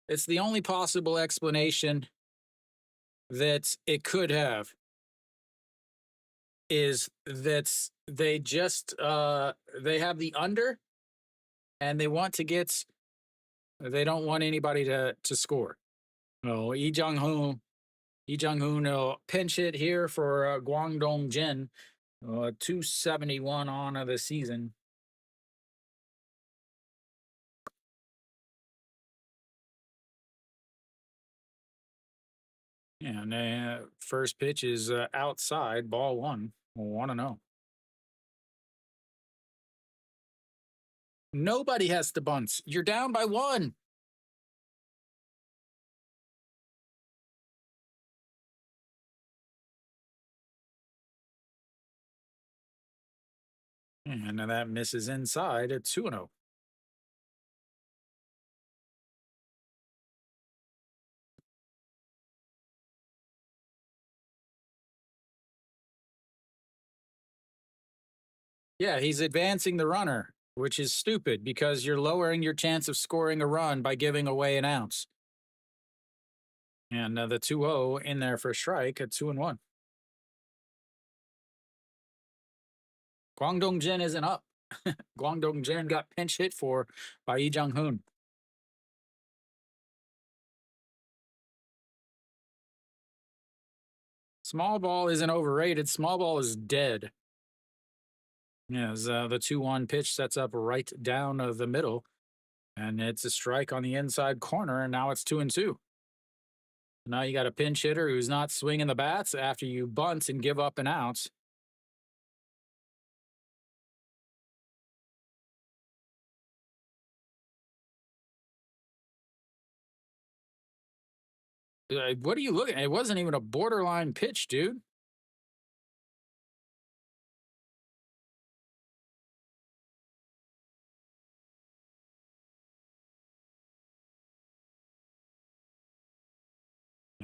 It's the only possible explanation that it could have is that they just they have the under and they want to get they don't want anybody to score. Oh, Lee Jung Hoon pinch hit here for Guangdong Jin, 271 on the season. And first pitch is outside, ball 1. 1-0. Nobody has to bunt. You're down by 1. And that misses inside at 2-0. Yeah, he's advancing the runner, which is stupid because you're lowering your chance of scoring a run by giving away an ounce. And the 2-0 in there for a strike at 2-1. Guangdong Jin isn't up. Guangdong Jin got pinch hit for by Lee Jung Hoon. Small ball isn't overrated. Small ball is dead. Yes, the 2-1 pitch sets up right down the middle, and it's a strike on the inside corner, and now it's 2-2. Now you got a pinch hitter who's not swinging the bats after you bunt and give up an out. What are you looking at? It wasn't even a borderline pitch, dude.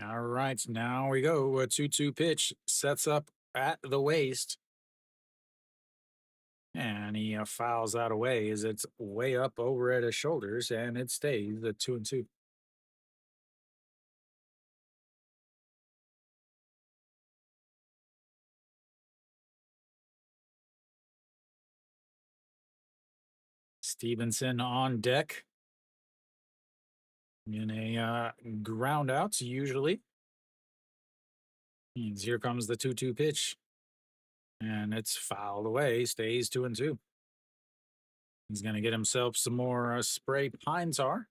All right, now we go. A 2-2 pitch sets up at the waist, and he fouls that away as it's way up over at his shoulders, and it stays at 2-2. Stevenson on deck in a ground out, usually. And here comes the 2-2 pitch, and it's fouled away, stays 2-2. He's going to get himself some more spray pine tar.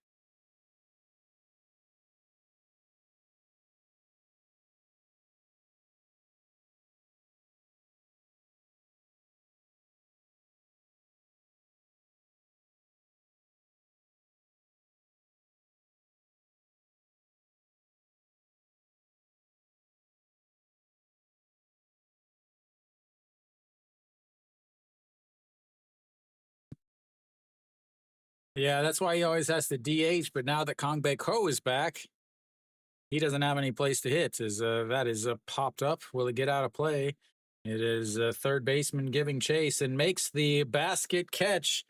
Yeah, that's why he always has to DH. But now that Kong Baek Ho is back, he doesn't have any place to hit. As that is popped up, will it get out of play? It is third baseman giving chase and makes the basket catch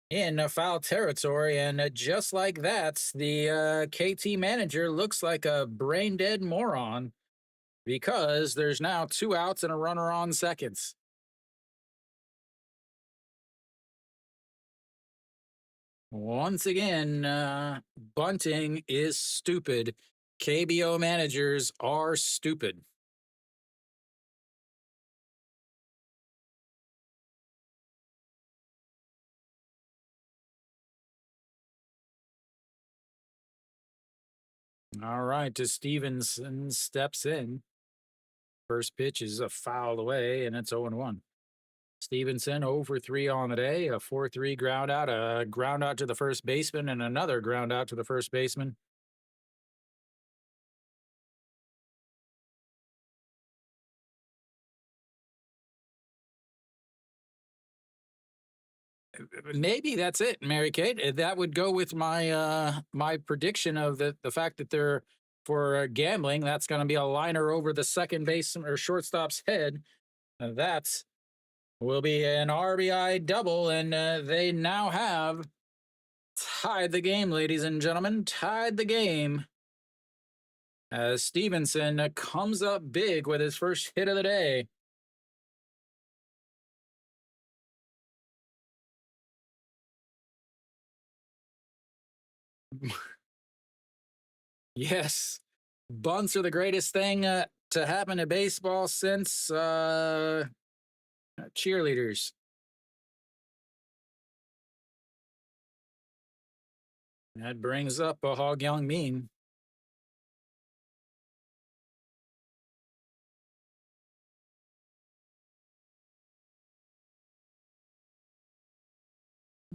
in foul territory. And just like that, the KT manager looks like a brain dead moron because there's now 2 outs and a runner on seconds. Once again, bunting is stupid. KBO managers are stupid. All right, as Stevenson steps in. First pitch is a foul away, and it's 0-1. Stevenson 0 for 3 on the day, a 4-3 ground out, a ground out to the first baseman, and another ground out to the first baseman. Maybe that's it, Mary Kate. That would go with my prediction of the fact that they're for gambling. That's going to be a liner over the second base or shortstop's head. That will be an RBI double, and they now have tied the game, ladies and gentlemen. Tied the game. As Stevenson comes up big with his first hit of the day. Yes, bunts are the greatest thing to happen to baseball since cheerleaders. That brings up a Hog Young meme.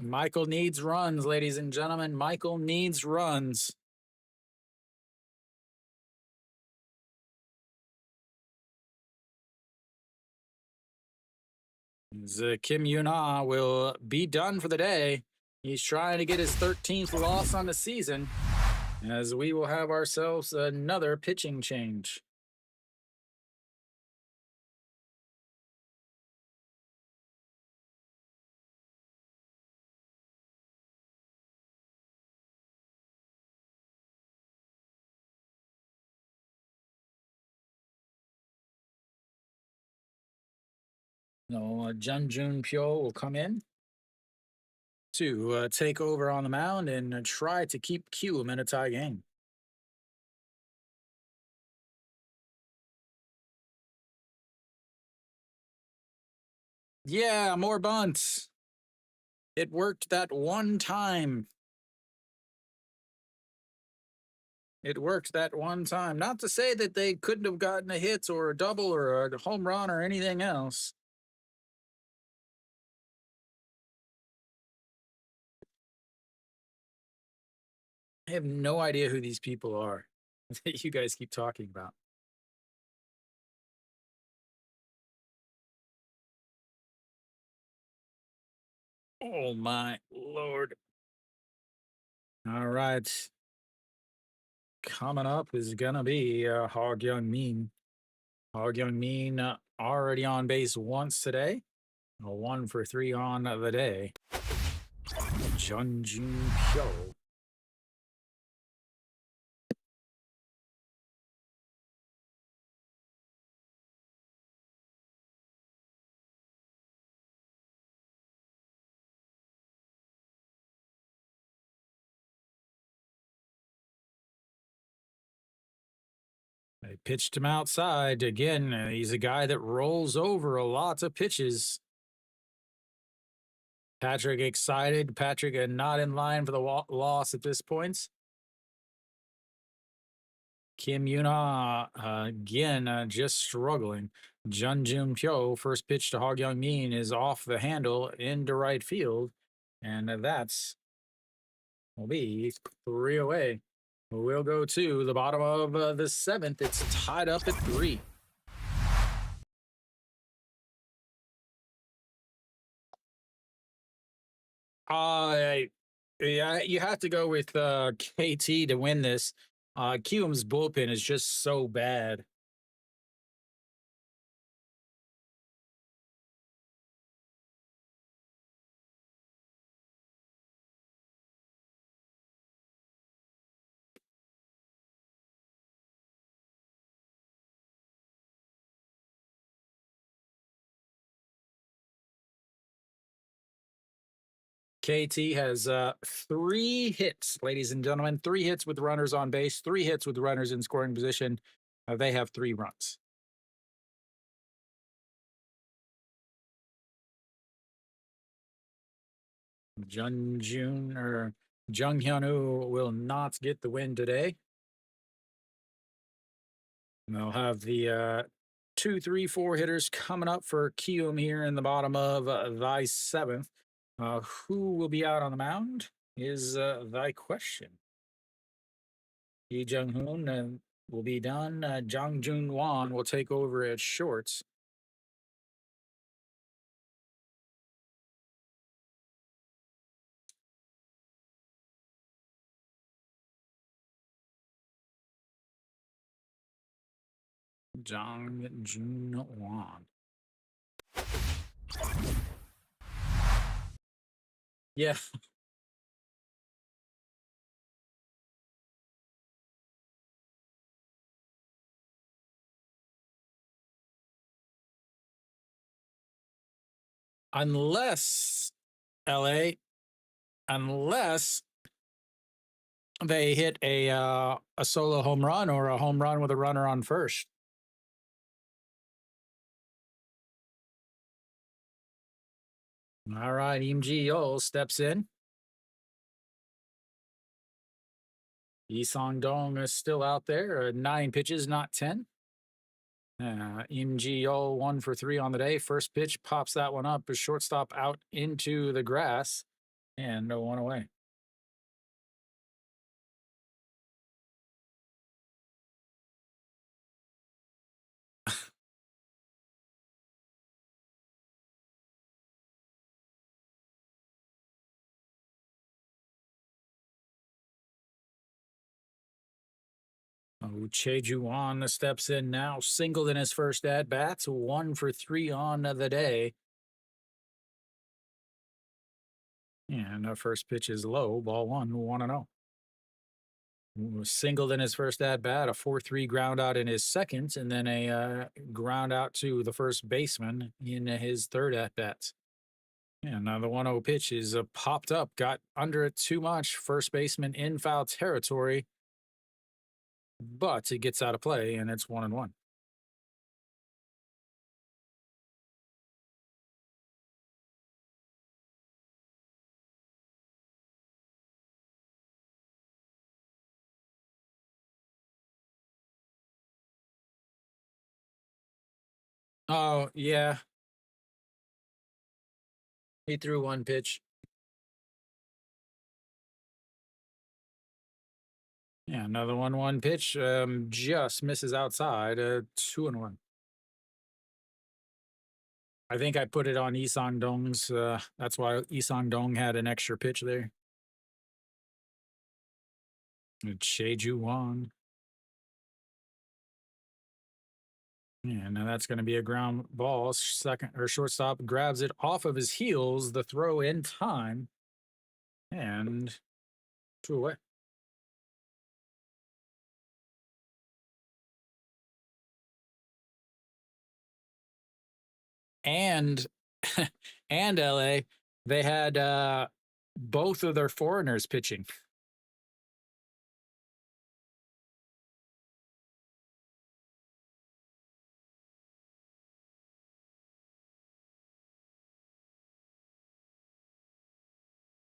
Michael needs runs, ladies and gentlemen. Michael needs runs. Kim Yuna will be done for the day. He's trying to get his 13th loss on the season, as we will have ourselves another pitching change. No, Jun Jun Pyo will come in to take over on the mound and try to keep Kiwoom in a tie game. Yeah, more bunts. It worked that one time. It worked that one time. Not to say that they couldn't have gotten a hit or a double or a home run or anything else. I have no idea who these people are. that you guys keep talking about. Oh my lord. All right. Coming up is gonna be Hog Young Mean. Hog Young Mean already on base once today. A 1 for 3 on the day. Junjun Pyo. They pitched him outside again. He's a guy that rolls over a lot of pitches. Patrick excited. Patrick not in line for the loss at this point. Kim Yuna again just struggling. Junjun Pyo, first pitch to Hog Young Min, is off the handle into right field. And that's will be 3 away. We'll go to the bottom of the 7th. It's tied up at 3. Yeah, you have to go with KT to win this. Kiwoom's bullpen is just so bad. KT has 3 hits, ladies and gentlemen. 3 hits with runners on base, 3 hits with runners in scoring position. They have 3 runs. Jun or Jung Hyun-woo will not get the win today. And they'll have the 2, 3, 4 hitters coming up for Kiwoom here in the bottom of thy 7th. Who will be out on the mound is thy question. Lee Jung Hoon will be done. Jang Jun Wan will take over at shorts. Jang Jun Wan. Yeah. Unless LA, unless they hit a solo home run or a home run with a runner on first. All right, Imji Yol steps in. Yi Song Dong is still out there. 9 pitches, not 10. Imji Yol 1 for 3 on the day. First pitch pops that one up. A shortstop out into the grass, and no 1 away. Cheju-won steps in now, singled in his first at bats, 1 for 3 on the day. And the first pitch is low, ball 1, 1-0. Singled in his first at bat, a 4-3 ground out in his second, and then a ground out to the first baseman in his third at bat. And now the 1-0 pitch is popped up, got under it too much. First baseman in foul territory, but it gets out of play, and it's 1-1. Oh, yeah. He threw 1 pitch. Yeah, another 1-1 pitch. Just misses outside. 2-1. I think I put it on Isang Dong's. That's why Isang Dong had an extra pitch there. Cheju Wang. Yeah, now that's going to be a ground ball. Second or shortstop grabs it off of his heels. The throw in time. And 2 away. And and LA, they had both of their foreigners pitching.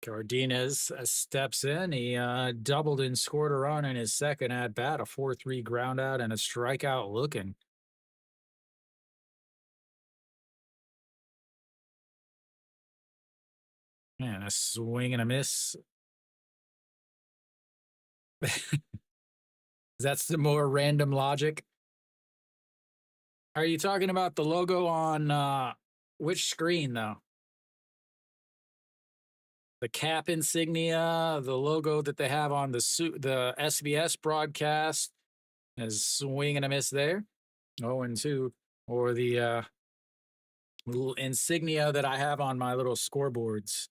Cardenas steps in. He doubled and scored a run in his second at bat, a 4-3 ground out and a strikeout looking. Man, a swing and a miss. That's the more random logic. Are you talking about the logo on which screen though? The cap insignia, the logo that they have on the SBS broadcast is swing and a miss there. 0-2. Or the little insignia that I have on my little scoreboards.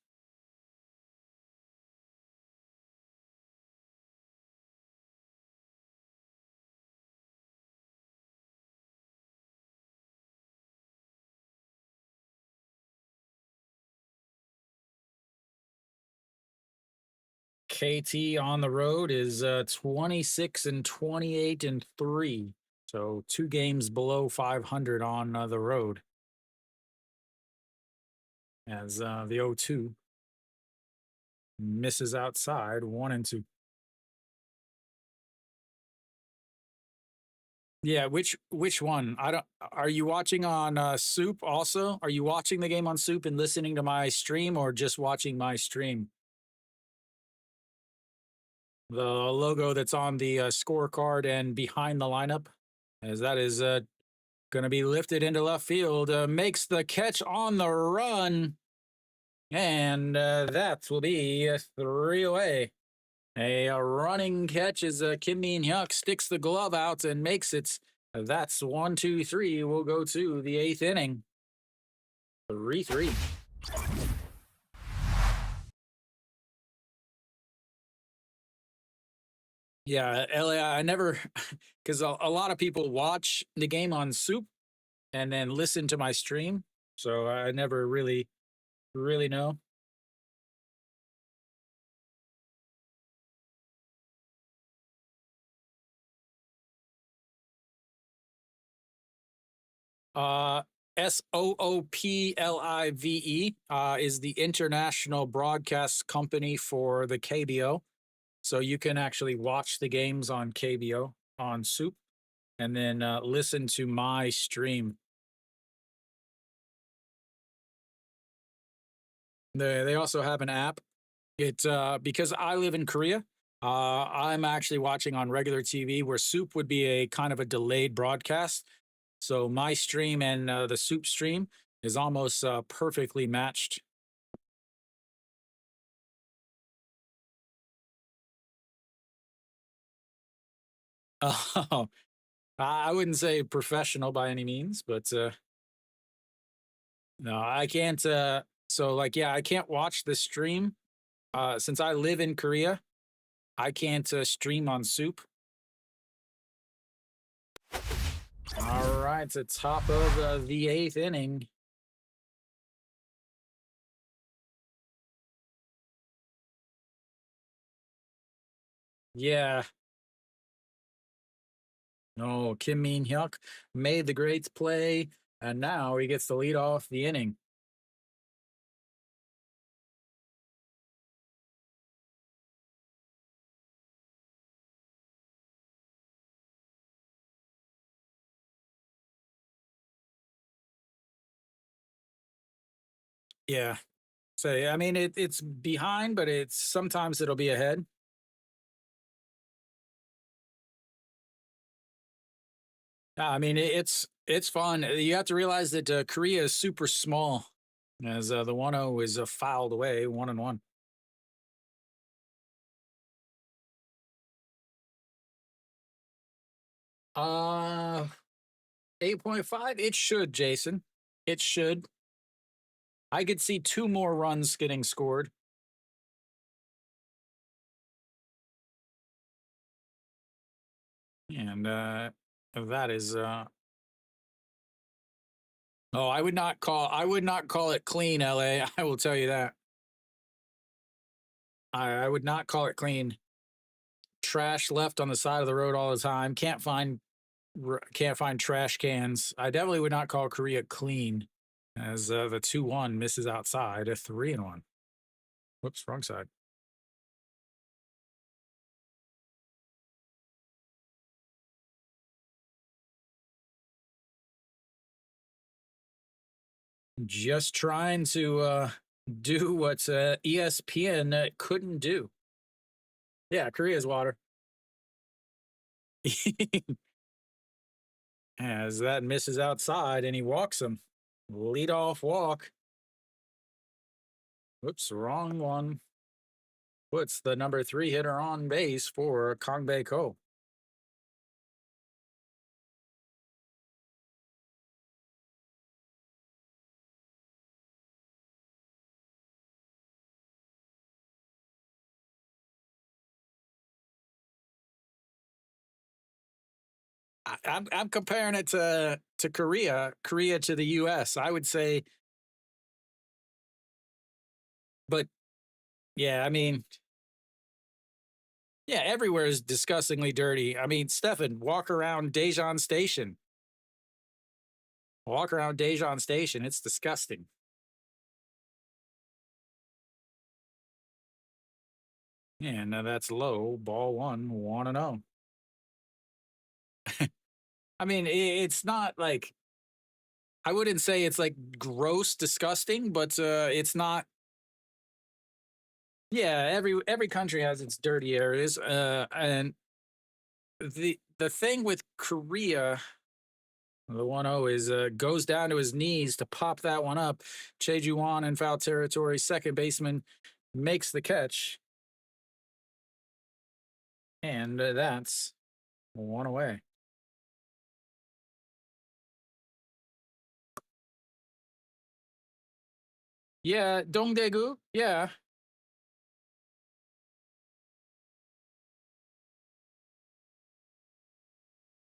KT on the road is 26-28-3. So 2 games below 500 on the road. As the 0-2 misses outside, 1-2. Yeah, which one? I don't. Are you watching on Soup also? Are you watching the game on Soup and listening to my stream, or just watching my stream? The logo that's on the scorecard and behind the lineup, as that is going to be lifted into left field, makes the catch on the run, and that will be 3 away. A running catch as Kim Min Hyuk sticks the glove out and makes it. That's 1-2-3. We'll go to the 8th inning. 3-3. Yeah, LA, I never, because a lot of people watch the game on Soup and then listen to my stream. So I never really know. Uh, SOOPLIVE is the international broadcast company for the KBO. So you can actually watch the games on KBO on Soup and then listen to my stream. They also have an app. It's because I live in Korea. I'm actually watching on regular TV where Soup would be a kind of a delayed broadcast. So my stream and the Soup stream is almost perfectly matched. Oh, I wouldn't say professional by any means, but no, I can't. So like, yeah, I can't watch the stream since I live in Korea. I can't stream on Soup. All right, it's the top of the 8th inning. Yeah. No, Kim Min Hyuk made the great play, and now he gets to lead off the inning. Yeah. So I mean, it's behind, but it's sometimes it'll be ahead. I mean, it's fun. You have to realize that Korea is super small, as the 1-0 is filed away, 1-1. 8.5. It should, Jason. It should. I could see two more runs getting scored. And that is oh, I would not call it clean, LA. I will tell you that. I would not call it clean. Trash left on the side of the road all the time. Can't find trash cans. I definitely would not call Korea clean. As the 2-1 misses outside, a 3-1. Whoops, wrong side. Just trying to do what ESPN couldn't do. Yeah, Korea's water. As that misses outside and he walks him. Lead off walk. Whoops, wrong one. Puts the number 3 hitter on base for Kongbae Ko. I'm comparing it to Korea to the U.S. I would say, but yeah, I mean, yeah, everywhere is disgustingly dirty. I mean, Stefan, walk around Daejeon Station. Walk around Daejeon Station. It's disgusting. And that's low. Ball one, 1-0. I mean, it's not like I wouldn't say it's like gross, disgusting, but it's not. Yeah, every country has its dirty areas, and the thing with Korea, the 1-0 is goes down to his knees to pop that one up. Cheju-won in foul territory, second baseman makes the catch, and that's one away. Yeah, Dongdaegu. Yeah,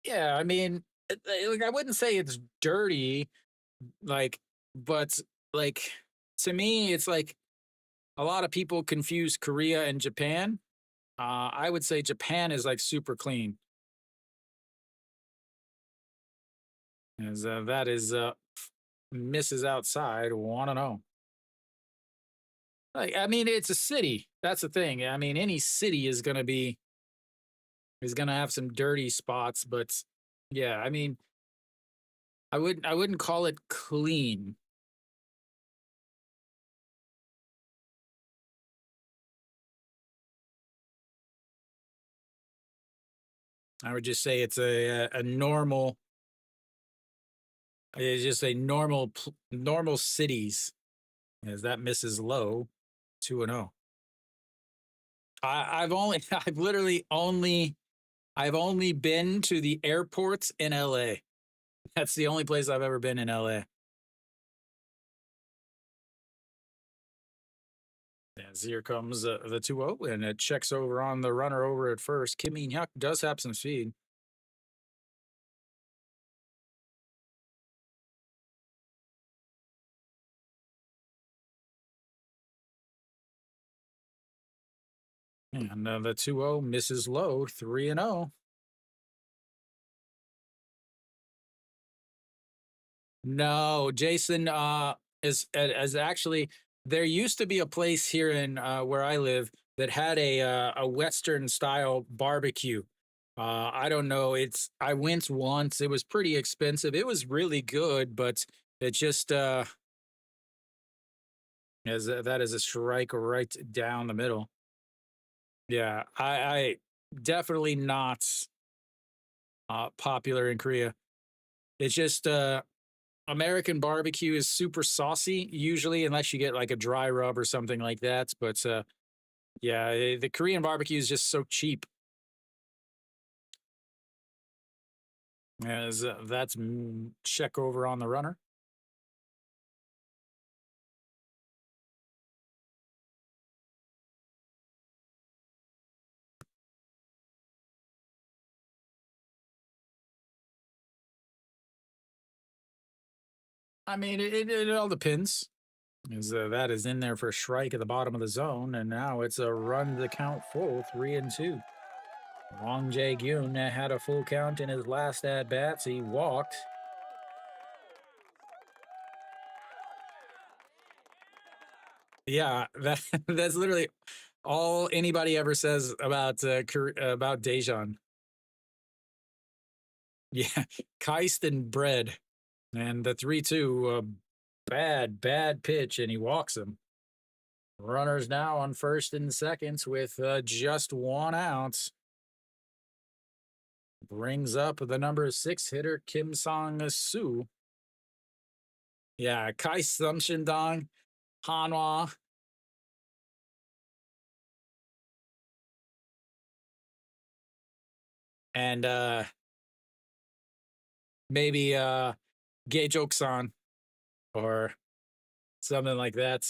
yeah. I mean, like I wouldn't say it's dirty, like, but like to me, it's like a lot of people confuse Korea and Japan. I would say Japan is like super clean, as that is misses outside 1-0. Like, I mean, it's a city. That's the thing. I mean, any city is gonna have some dirty spots, but yeah, I mean, I wouldn't call it clean. I would just say it's a normal. It's just a normal cities, as that misses low, 2-0. I've only I've only been to the airports in LA. That's the only place I've ever been in LA. As here comes the 2-0, and it checks over on the runner over at first. Kim Min Hyuk does have some speed. And the 2-0 misses low, 3-0. No, Jason is actually there used to be a place here in where I live that had a Western style barbecue. I don't know. I went once. It was pretty expensive. It was really good, but it just as that is a strike right down the middle. Yeah, I definitely not popular in Korea. It's just American barbecue is super saucy usually, unless you get like a dry rub or something like that. But yeah, the Korean barbecue is just so cheap. As that's check over on the runner. I mean, it all depends. As that is in there for a strike at the bottom of the zone, and now it's a run to count full, 3-2. Wong Jae Gyun had a full count in his last at bats. He walked. Yeah, that's literally all anybody ever says about Dejan. Yeah, Keist and bread, and the 3-2. Bad pitch, and he walks him. Runners now on first and seconds with just one out. Brings up the number 6 hitter, Kim Sang-soo. Yeah, Kai Sumshindong, Hanwha. And maybe Gay Joksan or something like that.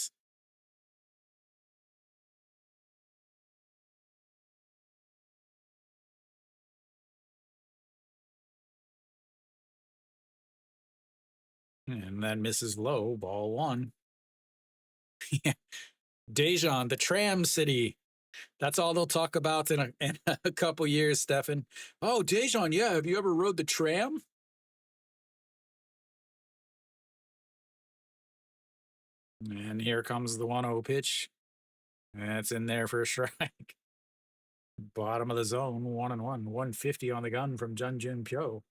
And then misses low, ball one. Dejan, the Tram City. That's all they'll talk about in a couple years, Stefan. Oh, Dejan, yeah. Have you ever rode the tram? And here comes the 1-0 pitch. That's in there for a strike. Bottom of the zone, 1-1. 150 on the gun from Jun Jun Pyo.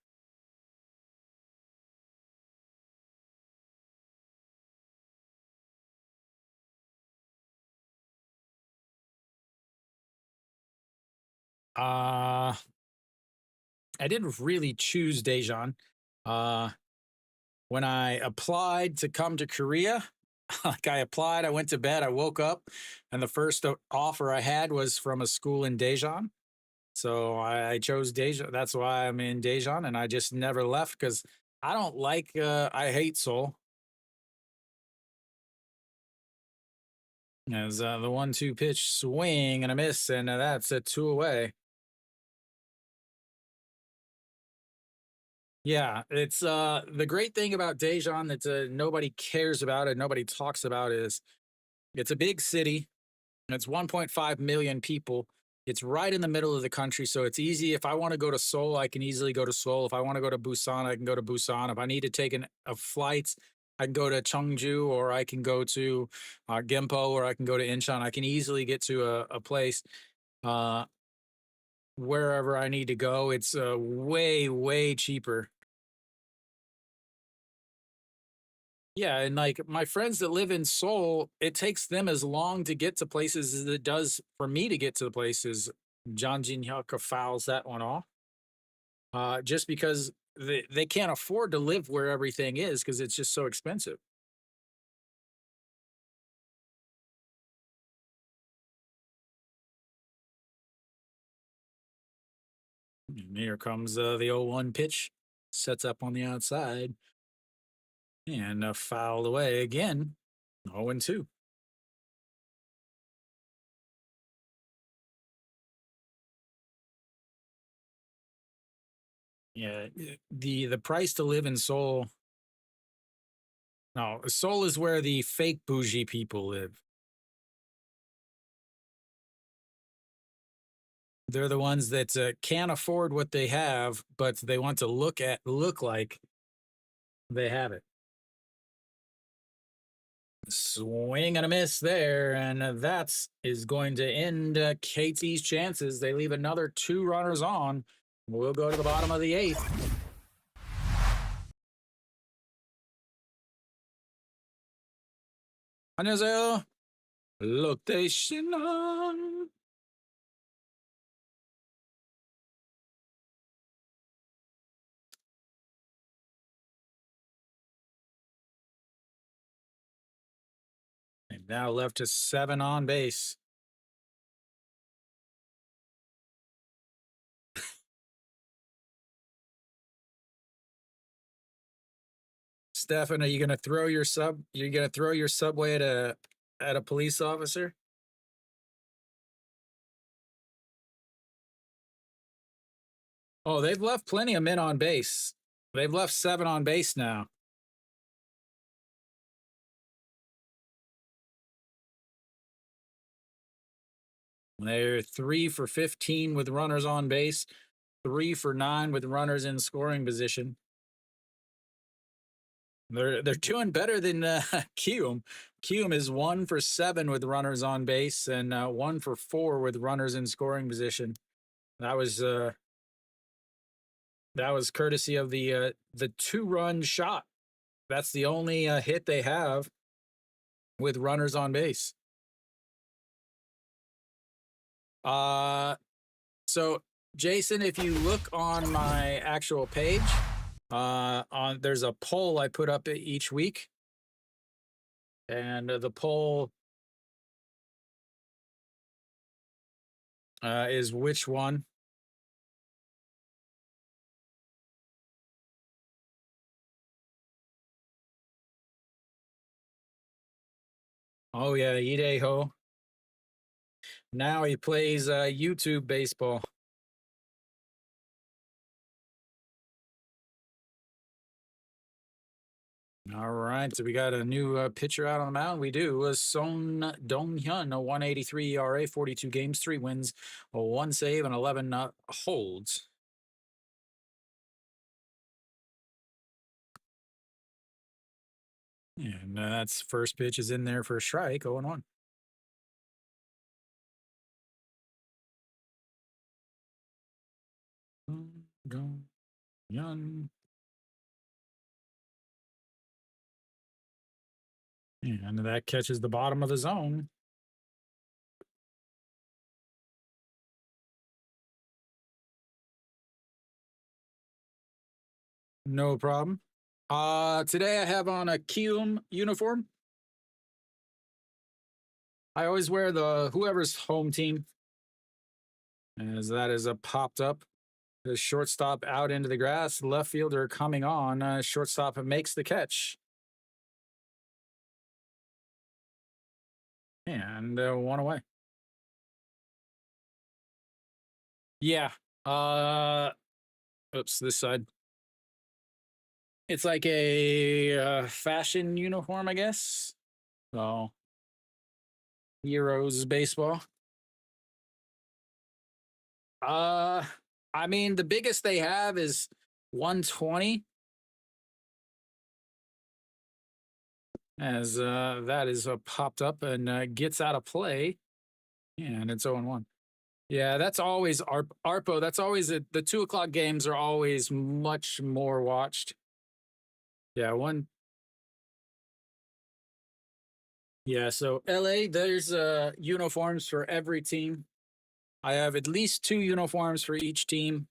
I didn't really choose Dejan. When I applied to come to Korea, like I applied, I went to bed, I woke up, and the first offer I had was from a school in Daejeon. So I chose Daejeon. That's why I'm in Daejeon, and I just never left because I don't like. I hate Seoul. As the 1-2 pitch swing and a miss, and that's a 2 away. Yeah, it's the great thing about Daejeon that nobody cares about it, nobody talks about is it's a big city. It's 1.5 million people. It's right in the middle of the country, so it's easy. If I want to go to Seoul, I can easily go to Seoul. If I want to go to Busan, I can go to Busan. If I need to take a flight, I can go to Cheongju, or I can go to Gimpo, or I can go to Incheon. I can easily get to a place uh, wherever I need to go. It's way cheaper. Yeah, and like my friends that live in Seoul, it takes them as long to get to places as it does for me to get to the places. John Jin Hyuk fouls that one off. Just because they can't afford to live where everything is because it's just so expensive. And here comes the 0-1 pitch, sets up on the outside, and fouled away again. 0-2. Yeah, the price to live in Seoul. No, Seoul is where the fake bougie people live. They're the ones that can't afford what they have, but they want to look like they have it. Swing and a miss there, and that is going to end KT's chances. They leave another 2 runners on. We'll go to the bottom of the 8th. 안녕하세요. 롯데 신랑. Now left to 7 on base. Stefan, are you gonna throw your sub? You're gonna throw your subway at a police officer? Oh, they've left plenty of men on base. They've left 7 on base now. They're 3 for 15 with runners on base, 3 for 9 with runners in scoring position. They're doing better than Kiwoom. Kiwoom is 1 for 7 with runners on base and 1 for 4 with runners in scoring position. That was courtesy of the 2-run shot. That's the only hit they have with runners on base. So Jason, if you look on my actual page, there's a poll I put up each week, and the poll is which one? Oh yeah, Ideho. Now he plays YouTube baseball. All right, so we got a new pitcher out on the mound. We do. Son Dong-hyun, a 183 ERA, 42 games, 3 wins, 1 save, and 11 holds. And that's first pitch is in there for a strike, 0-1. Dong-hyun. And that catches the bottom of the zone. No problem. Today I have on a Kiwoom uniform. I always wear the whoever's home team, as that is a popped up. The shortstop out into the grass, left fielder coming on. Shortstop makes the catch. And 1 away. Yeah. Oops, this side. It's like a fashion uniform, I guess. So, Heroes baseball. I mean, the biggest they have is 120. As that is popped up and gets out of play. And it's 0-1. Yeah, that's always ARPO. That's always the 2 o'clock games are always much more watched. Yeah, one. Yeah, so LA, there's uniforms for every team. I have at least 2 uniforms for each team.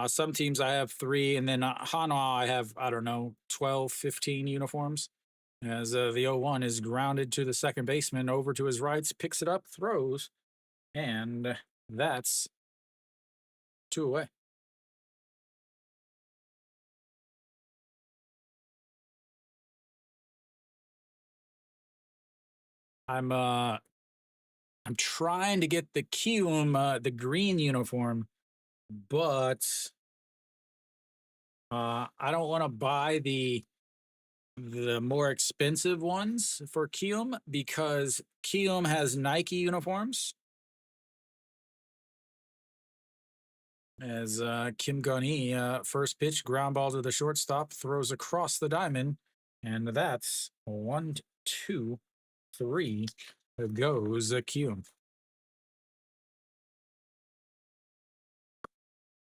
Some teams I have 3, and then Hanwha I have, I don't know, 12, 15 uniforms. As the 0-1 is grounded to the second baseman, over to his right, picks it up, throws, and that's 2 away. I'm trying to get the Kiwoom, the green uniform, but I don't want to buy the more expensive ones for Kiwoom, because Kiwoom has Nike uniforms. As Kim Gun-hee, first pitch, ground ball to the shortstop, throws across the diamond, and that's 1, 2, 3. Goes Kiwoom.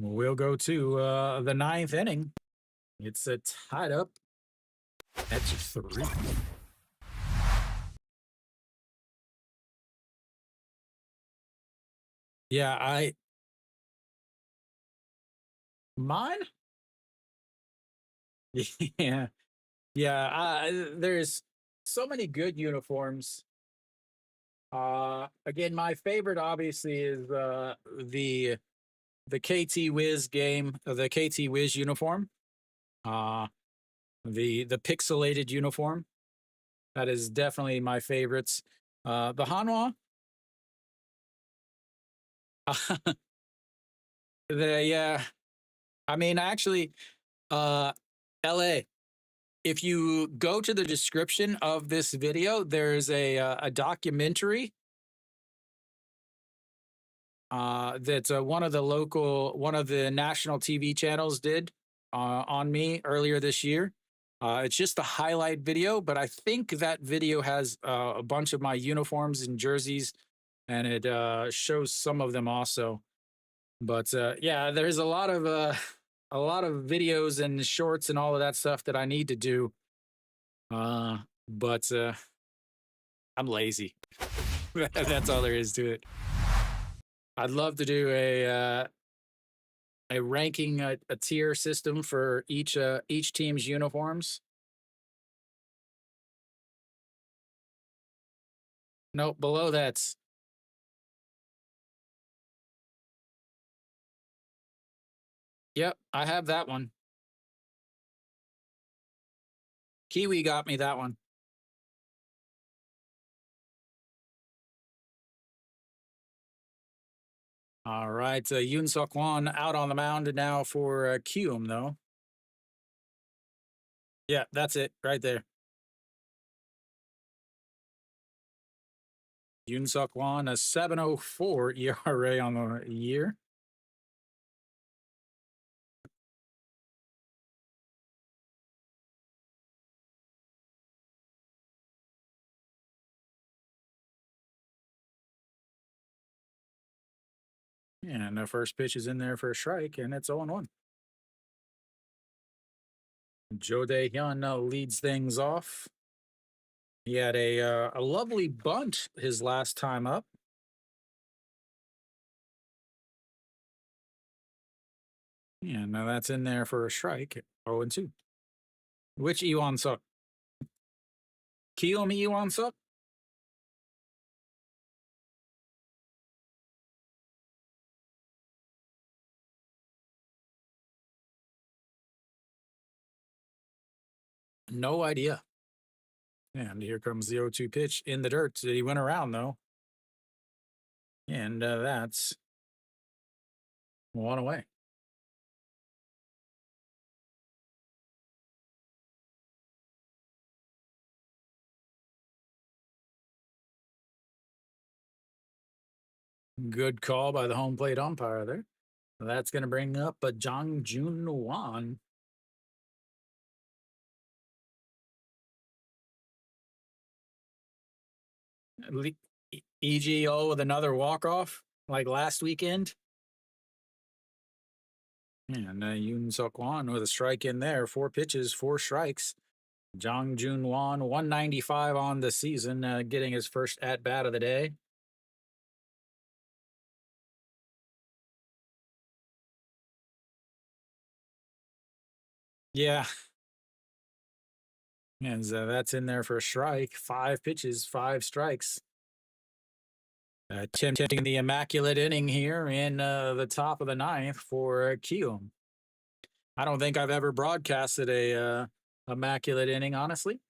We'll go to the 9th inning. It's tied up at 3. Yeah, mine. Yeah, yeah. There's so many good uniforms. Again, my favorite obviously is the KT Wiz game, the KT Wiz uniform. Uh, the pixelated uniform. That is definitely my favorites. The Hanwha, the yeah. I mean, actually, uh, LA. If you go to the description of this video, there's a documentary that one of the national TV channels did on me earlier this year. It's just a highlight video, but I think that video has a bunch of my uniforms and jerseys, and it shows some of them also. But yeah, there's a lot of a lot of videos and shorts and all of that stuff that I need to do. Uh, but I'm lazy. That's all there is to it. I'd love to do a ranking a tier system for each team's uniforms. Nope, below that's yep, I have that one. Kiwi got me that one. All right, Yoon Suk Won out on the mound now for Kiwoom though. Yeah, that's it right there. Yoon Suk Won, a 7.04 ERA on the year. And the first pitch is in there for a strike, and it's 0-1. Jo Dae-hyun leads things off. He had a lovely bunt his last time up. Yeah, now that's in there for a strike. 0-2. Which Iwan Suk? Kiyomi Iwan Suk? No idea. And here comes the 0-2 pitch in the dirt. He went around though. And that's one away. Good call by the home plate umpire there. That's going to bring up a Jang Jun Wan. EGO with another walk-off like last weekend. And Yoon Suk Won with a strike in there. 4 pitches, 4 strikes. Jang Jun Wan, 195 on the season, getting his first at-bat of the day. Yeah. And that's in there for a strike. 5 pitches, 5 strikes. Attempting the immaculate inning here in the top of the 9th for Kiwoom. I don't think I've ever broadcasted a immaculate inning, honestly.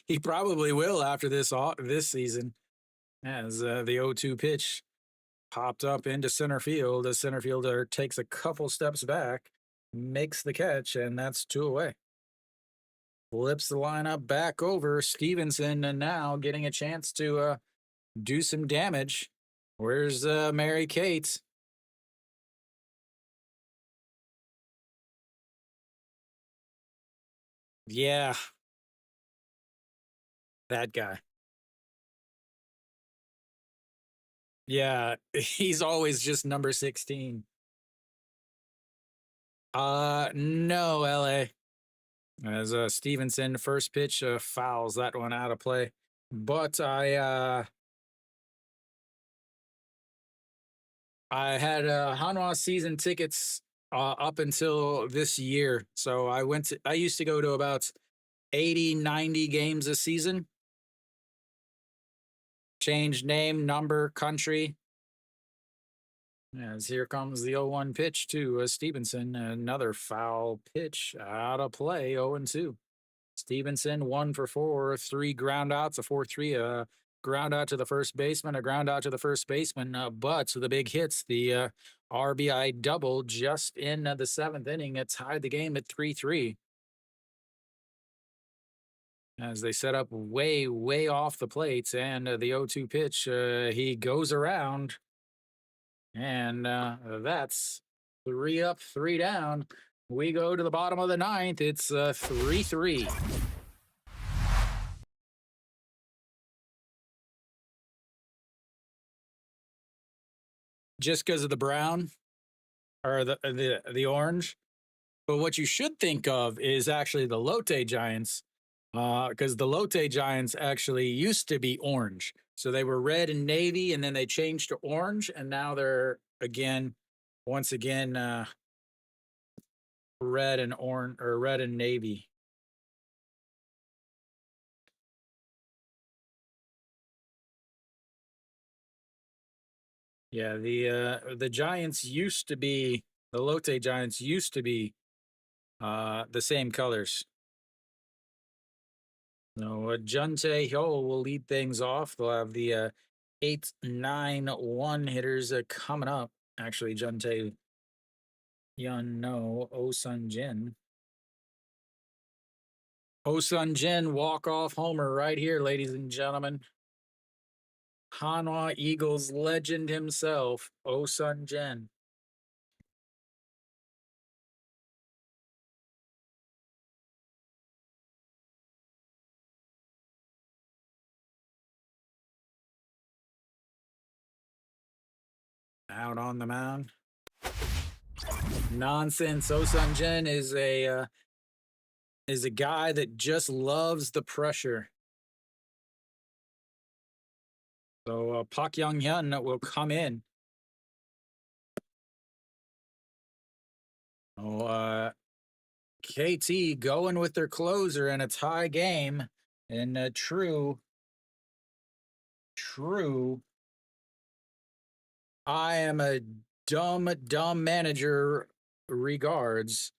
He probably will after this season, as the 0-2 pitch popped up into center field. The center fielder takes a couple steps back, makes the catch, and that's 2 away. Flips the lineup back over. Stevenson and now getting a chance to do some damage. Where's Mary Kate? Yeah, that guy. Yeah, he's always just number 16. No, LA. As Stevenson first pitch fouls that one out of play. But I had Hanwha season tickets up until this year. So I used to go to about 80, 90 games a season. Change name, number, country. As here comes the 0-1 pitch to Stevenson. Another foul pitch out of play, 0-2. Stevenson 1 for 4, 3 ground outs, a 4-3, a ground out to the first baseman, a ground out to the first baseman. But the big hits, the RBI double just in the 7th inning. It tied the game at 3-3. As they set up way, way off the plates, and the 0-2 pitch, he goes around. And that's 3 up, 3 down. We go to the bottom of the 9th. It's 3-3. Just because of the brown or the orange. But what you should think of is actually the Lotte Giants, because the Lotte Giants actually used to be orange. So they were red and navy, and then they changed to orange, and now they're once again, red and orange or red and navy. Yeah, the Giants used to be the Lotte Giants used to be the same colors. So Juntae Hyo will lead things off. They'll have the 8-9-1 hitters coming up. Actually, Juntae Yun No Osun Jin. Osun Jin walk-off homer right here, ladies and gentlemen. Hanwha Eagles legend himself, Osun Jin. Out on the mound. Nonsense. Osun Jin is a guy that just loves the pressure. So Pak Young Hyun will come in. Oh, KT going with their closer in a tie game in a true I am a dumb manager regards,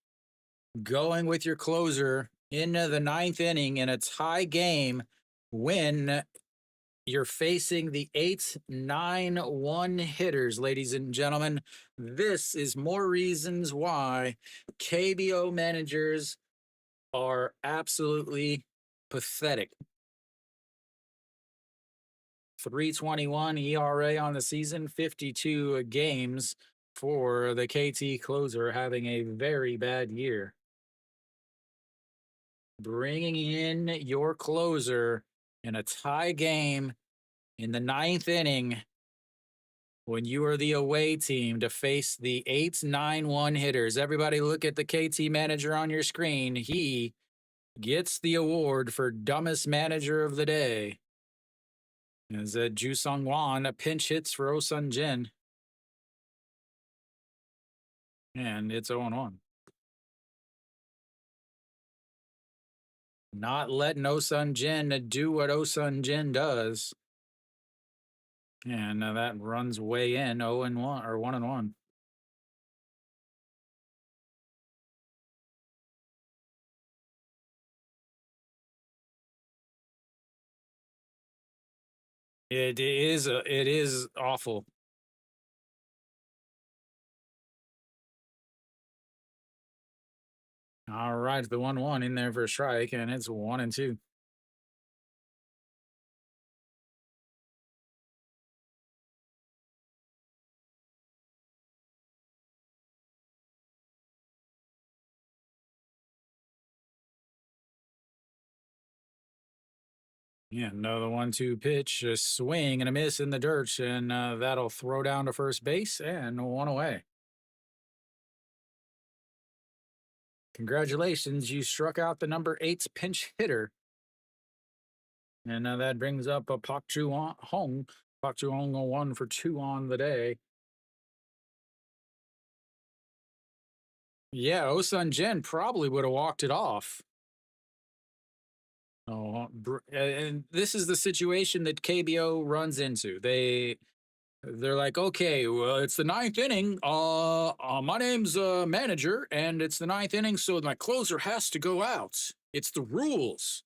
going with your closer into the 9th inning in a tie game when you're facing the 8-9-1 hitters, ladies and gentlemen. This is more reasons why KBO managers are absolutely pathetic. 3.21 ERA on the season, 52 games for the KT closer, having a very bad year. Bringing in your closer in a tie game in the 9th inning when you are the away team to face the 8-9-1 hitters. Everybody look at the KT manager on your screen. He gets the award for dumbest manager of the day. As Ju Sung Wan pinch hits for Osun Jin. And it's 0-1. Not letting Osun Jin do what Osun Jin does. And that runs way in 0-1 or 1-1. It is awful. All right, the 1-1 in there for a strike, and it's 1-2. Yeah, another 1-2 pitch, a swing and a miss in the dirt, and that'll throw down to first base and 1 away. Congratulations, you struck out the number 8's pinch hitter. And that brings up a Pak Ju Hong. Pak Ju Hong 1 for 2 on the day. Yeah, Osun Jin probably would have walked it off. Oh, and this is the situation that KBO runs into. They're like, okay, well, it's the ninth inning. My name's manager, and it's the ninth inning, so my closer has to go out. It's the rules.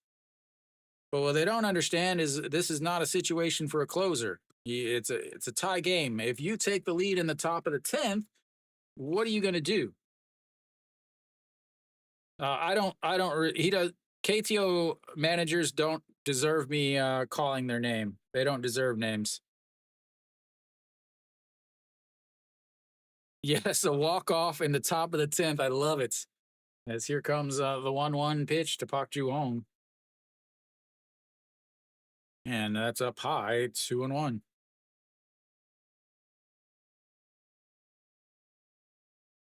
But what they don't understand is this is not a situation for a closer. It's a tie game. If you take the lead in the top of the 10th, what are you going to do? He does. KTO managers don't deserve me calling their name. They don't deserve names. Yes, a walk off in the top of the 10th. I love it. As here comes the 1-1 pitch to Pak Ju Hong. And that's up high, 2-1.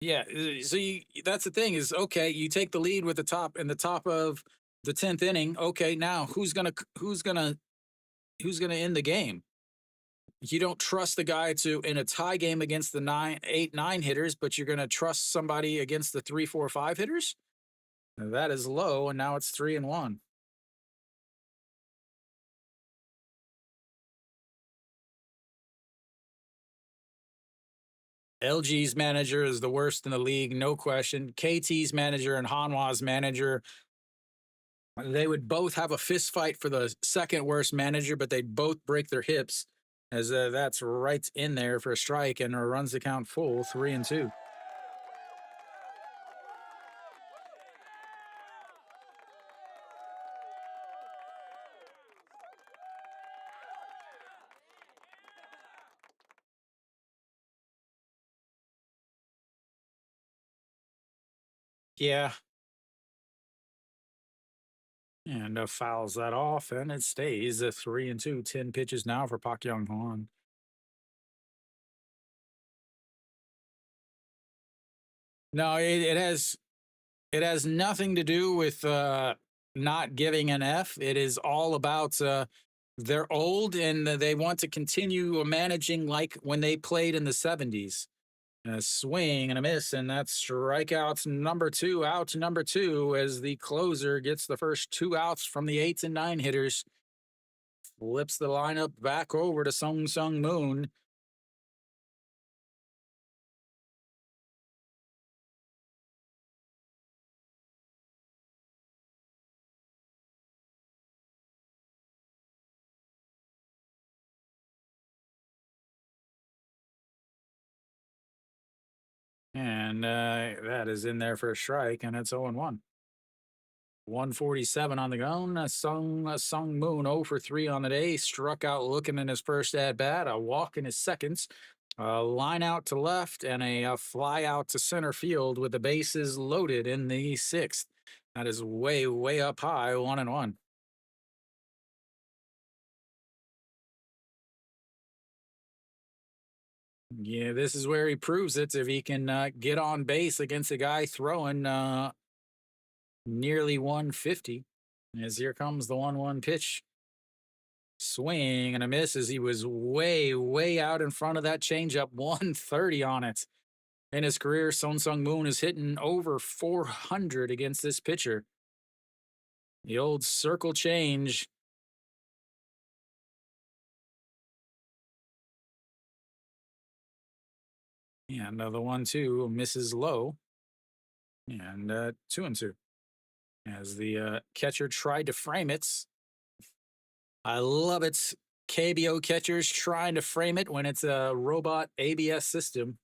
Yeah, so that's the thing is okay, you take the lead with the top in the top of the 10th inning. Okay, now who's gonna end the game? You don't trust the guy to in a tie game against the 9, 8, 9 hitters, but you're gonna trust somebody against the 3, 4, 5 hitters? That is low, and now it's 3-1. LG's manager is the worst in the league, no question. KT's manager and Hanwha's manager, they would both have a fist fight for the second worst manager, but they'd both break their hips, as that's right in there for a strike and runs the count full, 3-2. Yeah, and fouls that off, and it stays a 3-2. 10 pitches now for Pak Young Hwan. No, it has nothing to do with not giving an F. It is all about they're old and they want to continue managing like when they played in the 70s. A swing and a miss, and that's strikeouts number two, out number two, as the closer gets the first 2 outs from the 8 and 9 hitters. Flips the lineup back over to Sung Sung Moon. And that is in there for a strike, and it's 0-1. 147 on the gun. Sung Moon 0 for 3 on the day. Struck out looking in his first at bat. A walk in his seconds. A line out to left and a fly out to center field with the bases loaded in the sixth. That is way, way up high, 1-1. Yeah, this is where he proves it. If he can get on base against a guy throwing nearly 150. As here comes the 1-1 pitch. Swing and a miss as he was way, way out in front of that changeup. 130 on it. In his career, Son Sung Moon is hitting over 400 against this pitcher. The old circle change. And another 1-2 misses low. And 2-2. As the catcher tried to frame it. I love it. KBO catchers trying to frame it when it's a robot ABS system.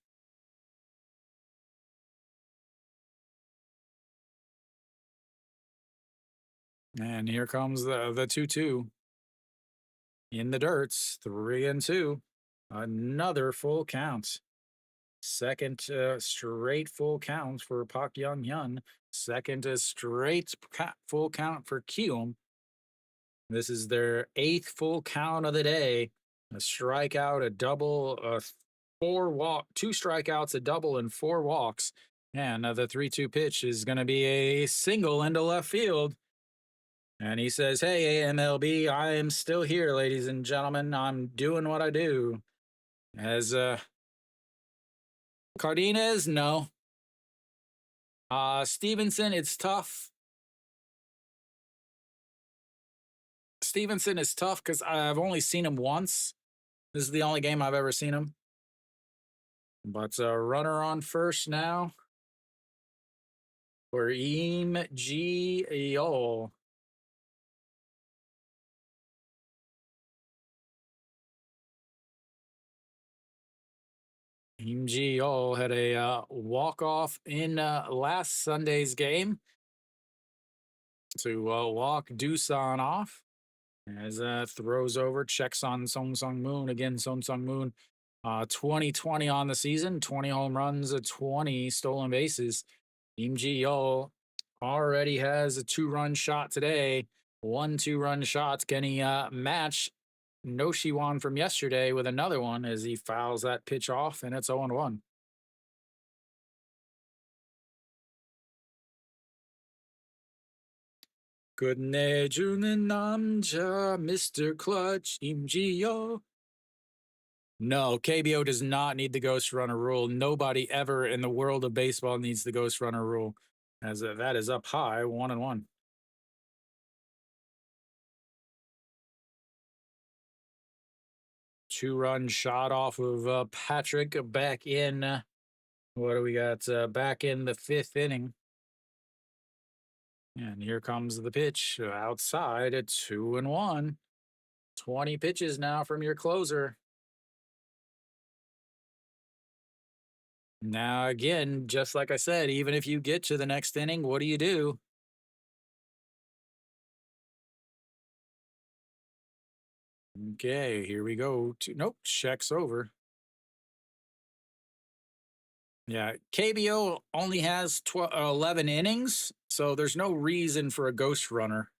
And here comes the 2-2 in the dirts, 3-2. Another full count. Second straight full count for Pak Young Hyun. Second straight full count for Kiwoom. This is their 8th full count of the day. A strikeout, a double, 2 strikeouts, a double, and 4 walks. And the 3-2 pitch is going to be a single into left field. And he says, "Hey, AMLB, I am still here, ladies and gentlemen. I'm doing what I do." As Cardenas, no. Stevenson, it's tough. Stevenson is tough because I've only seen him once. This is the only game I've ever seen him. But runner on first now for KBO. KBO had a walk-off in last Sunday's game to walk Doosan off. As throws over, checks on Song Sung Moon. Again, Song Sung Moon, 2020 on the season, 20 home runs, 20 stolen bases. KBO already has a 2-run shot today. 1 2-run shots. Can he match Noshiwan from yesterday with another one as he fouls that pitch off, and it's 0-1. 끝내주는 남자, Mr. Clutch, KBO. No, KBO does not need the ghost runner rule. Nobody ever in the world of baseball needs the ghost runner rule. As that is up high, 1-1. 2-run shot off of Patrick back in. What do we got? Back in the 5th inning. And here comes the pitch outside at 2-1. 20 pitches now from your closer. Now, again, just like I said, even if you get to the next inning, what do you do? Okay, here we go. Nope, checks over. Yeah, KBO only has 11 innings, so there's no reason for a ghost runner.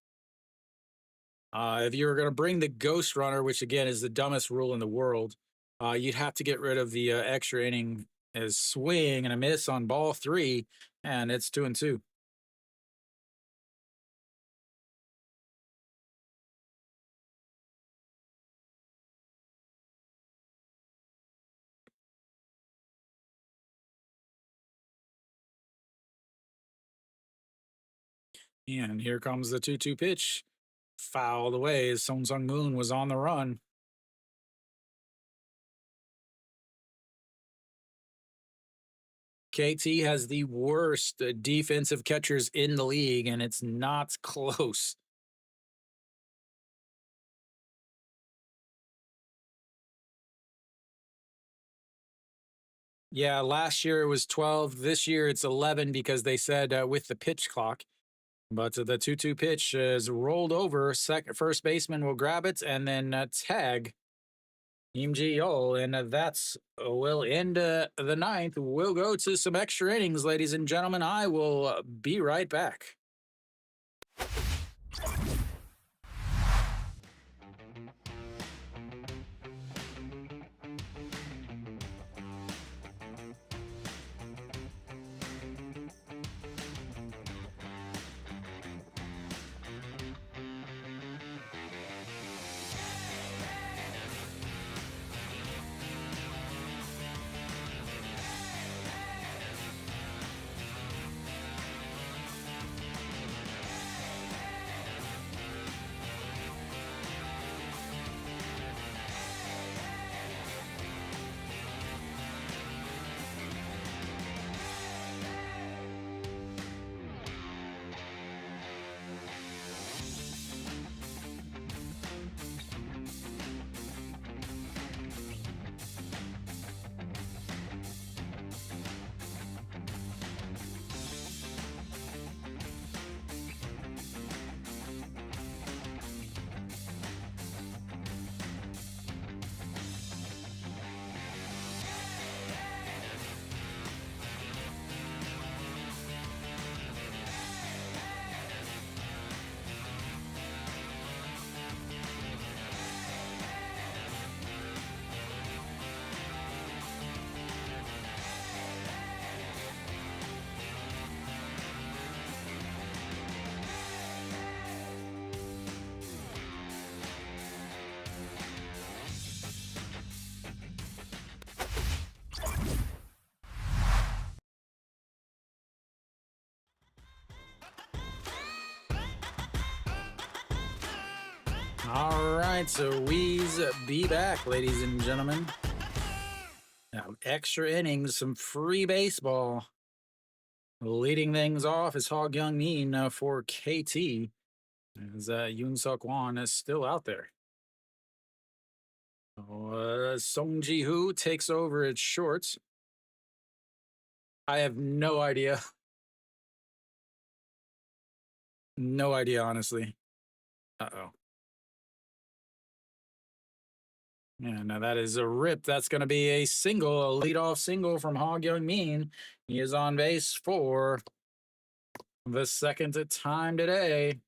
If you were going to bring the ghost runner, which again is the dumbest rule in the world, you'd have to get rid of the extra inning as swing and a miss on ball 3, and it's 2-2. And here comes the 2-2 pitch. Fouled away as Song Sung Moon was on the run. KT has the worst defensive catchers in the league, and it's not close. Yeah, last year it was 12. This year it's 11 because they said with the pitch clock. But the 2-2 pitch is rolled over. First baseman will grab it and then tag KBO, and that's will end the 9th. We'll go to some extra innings, ladies and gentlemen. I will be right back. right, so Wiz be back, ladies and gentlemen. Now, extra innings, some free baseball. Leading things off is Hog Young Min for KT, as Yoon Suk Won is still out there. Song Ji Hoo takes over at short. I have no idea. No idea, honestly. Uh-oh. Yeah, now that is a rip. That's going to be a single, a leadoff single from Hog Young Min. He is on base for the second time today.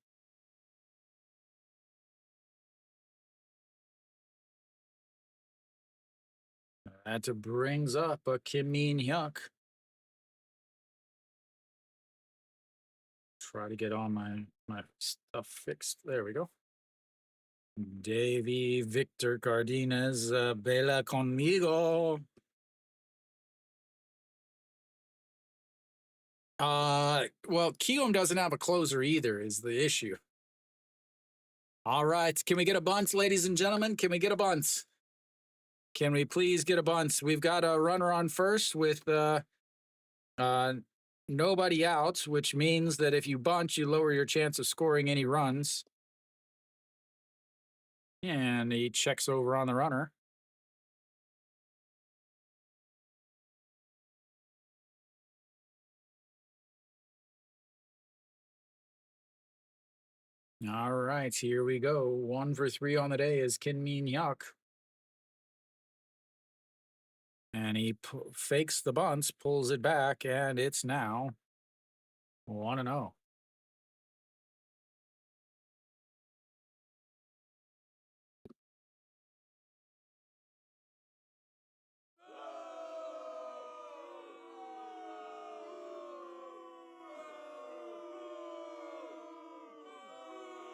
That brings up a Kim Min Hyuk. Try to get all my stuff fixed. There we go. Davy Victor Cardenas, Bella conmigo. Well, Kiwoom doesn't have a closer either, is the issue. All right, can we get a bunt, ladies and gentlemen? Can we get a bunt? Can we please get a bunt? We've got a runner on first with nobody out, which means that if you bunt, you lower your chance of scoring any runs. And he checks over on the runner. All right, here we go. 1 for 3 on the day is Kim Min Hyuk. And he fakes the bunts, pulls it back, and it's now 1-0.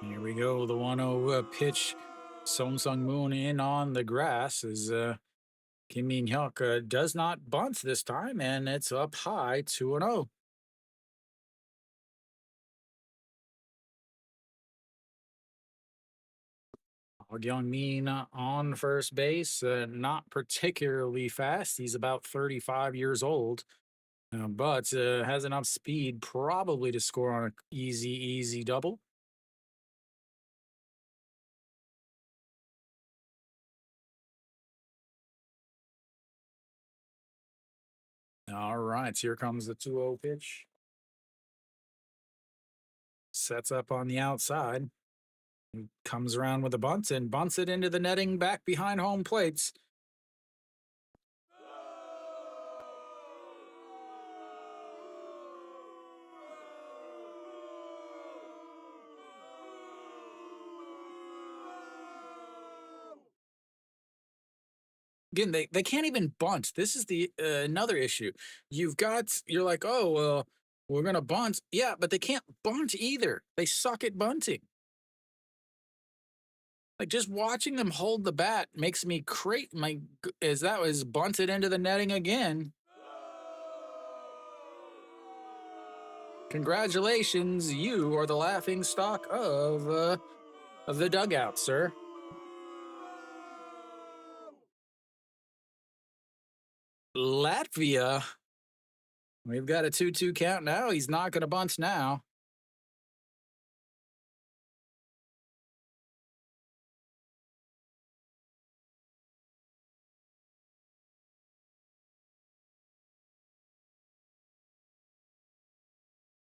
Here we go. The 1-0 pitch. Song Sung Moon in on the grass as Kim Min Hyuk does not bunt this time, and it's up high 2-0. Hog Young Min on first base, not particularly fast. He's about 35 years old, but has enough speed probably to score on an easy double. All right, here comes the 2-0 pitch. Sets up on the outside. Comes around with a bunt and bunts it into the netting back behind home plates. Again, they can't even bunt. This is the another issue. You're like, oh, well, we're going to bunt. Yeah, but they can't bunt either. They suck at bunting. Like, just watching them hold the bat makes me crazy. As that was bunted into the netting again. Congratulations, you are the laughing stock of the dugout, sir. Latvia. We've got a 2-2 count now. He's not going to bunt now.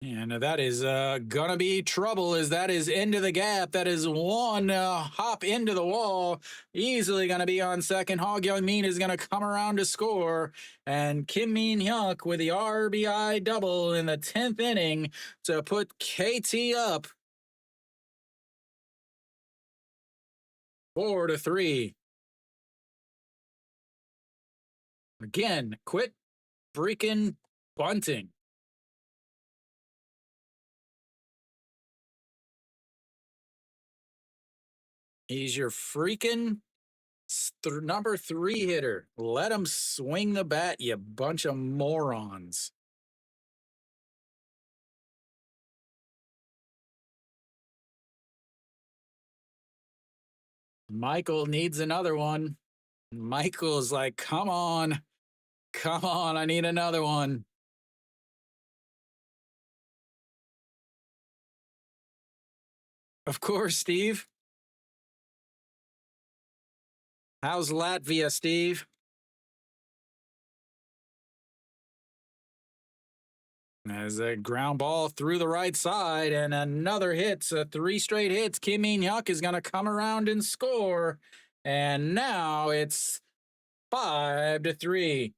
And that is gonna be trouble, as that is into the gap. That is one hop into the wall. Easily gonna be on second. Hog Young Min is gonna come around to score. And Kim Min Hyuk with the RBI double in the 10th inning to put KT up 4-3. Again, quit freaking bunting. He's your freaking number 3 hitter. Let him swing the bat, you bunch of morons. Michael needs another one. Michael's like, come on, I need another one. Of course, Steve. How's Latvia, Steve? As a ground ball through the right side and another hit. So 3 straight hits. Kim Min-hyuk is going to come around and score. And now it's 5-3.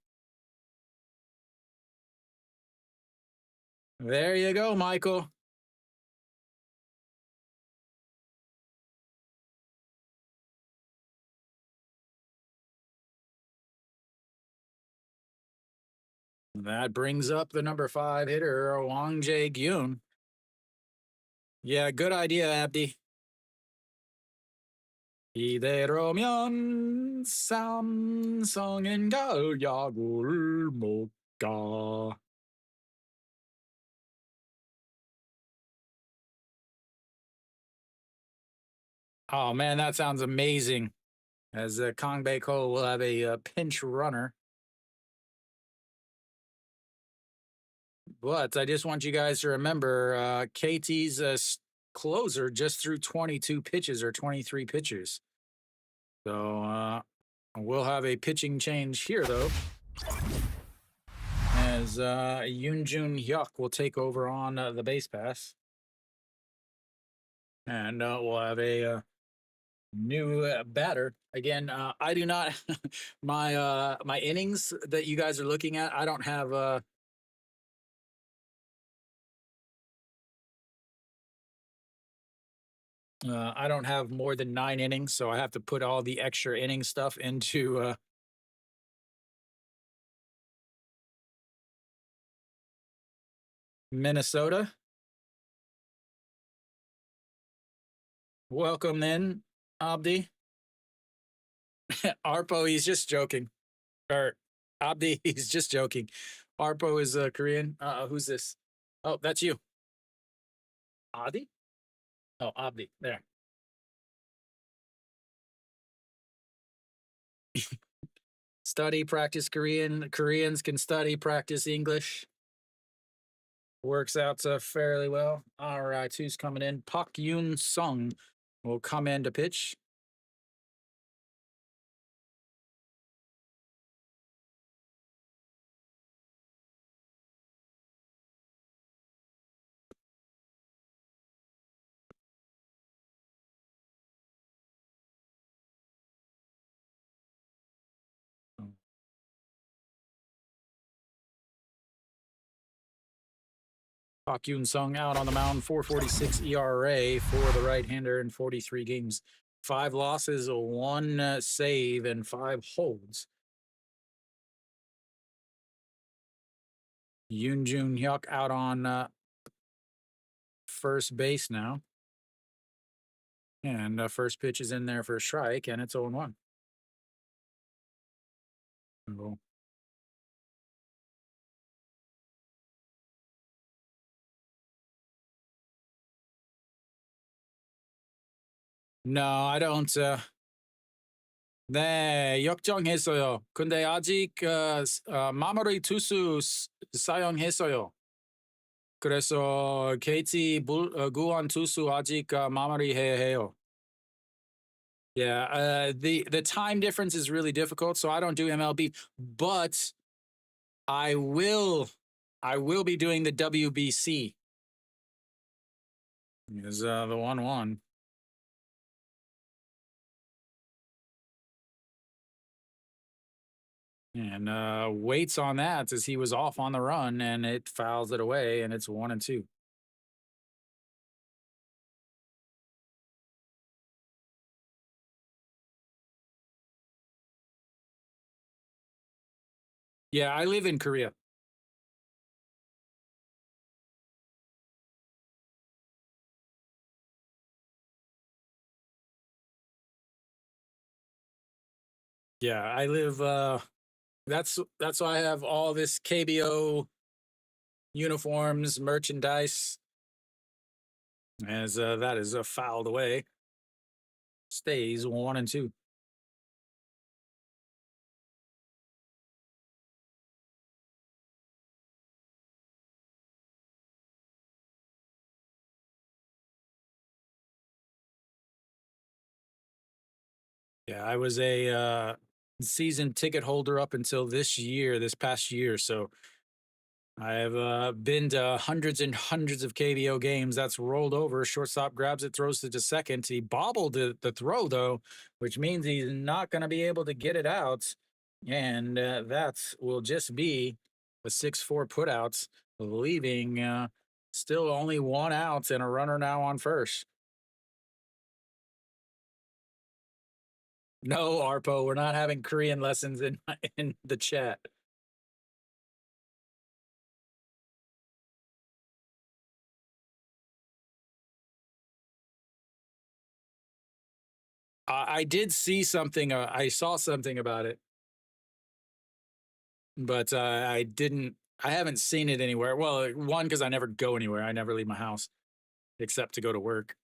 There you go, Michael. That brings up the number 5 hitter, Wang Jae-gyun. Yeah, good idea, Abdi. 이대로면 삼성은 가을 야구를 못 가. Oh man, that sounds amazing. As Kong Bae-ko will have a pinch runner. But I just want you guys to remember KT's closer just threw 22 pitches or 23 pitches. So we'll have a pitching change here, though, as Yoon Jun Hyuk will take over on the base pass. And we'll have a new batter. Again, I do not, my innings that you guys are looking at, I don't have I don't have more than 9 innings, so I have to put all the extra inning stuff into Minnesota. Welcome in, Abdi. Arpo, he's just joking. Or Abdi, he's just joking. Arpo is Korean. Who's this? Oh, that's you. Adi? Oh, Abdi. There. Study, practice Korean. Koreans can study, practice English. Works out fairly well. All right, who's coming in? Park Yoon Sung will come in to pitch. Park Yoon Sung out on the mound, 4.46 ERA for the right-hander in 43 games. 5 losses, 1 save, and 5 holds. Yoon Jun Hyuk out on first base now. And first pitch is in there for a strike, and it's 0-1. Oh. No, I don't. 네, 역정했어요. 근데 아직 마무리 투수 사용했어요. 그래서 KT 구원 투수 아직 마무리해야 해요. Yeah, the time difference is really difficult, so I don't do MLB, but I will be doing the WBC. Is the 1-1. And waits on that as he was off on the run, and it fouls it away, and it's 1-2. Yeah, I live in Korea. Yeah, I live that's why I have all this KBO uniforms, merchandise, as that is fouled away. Stays 1-2. Yeah, I was a season ticket holder up until this past year. So I have been to hundreds and hundreds of KBO games. That's rolled over. Shortstop grabs it, throws it to second. He bobbled the throw, though, which means he's not going to be able to get it out. And that will just be a 6-4 putouts, leaving still only one out and a runner now on first. No, Arpo, we're not having Korean lessons in the chat. I did see something. I saw something about it, but I didn't. I haven't seen it anywhere. Well, one, because I never go anywhere. I never leave my house except to go to work.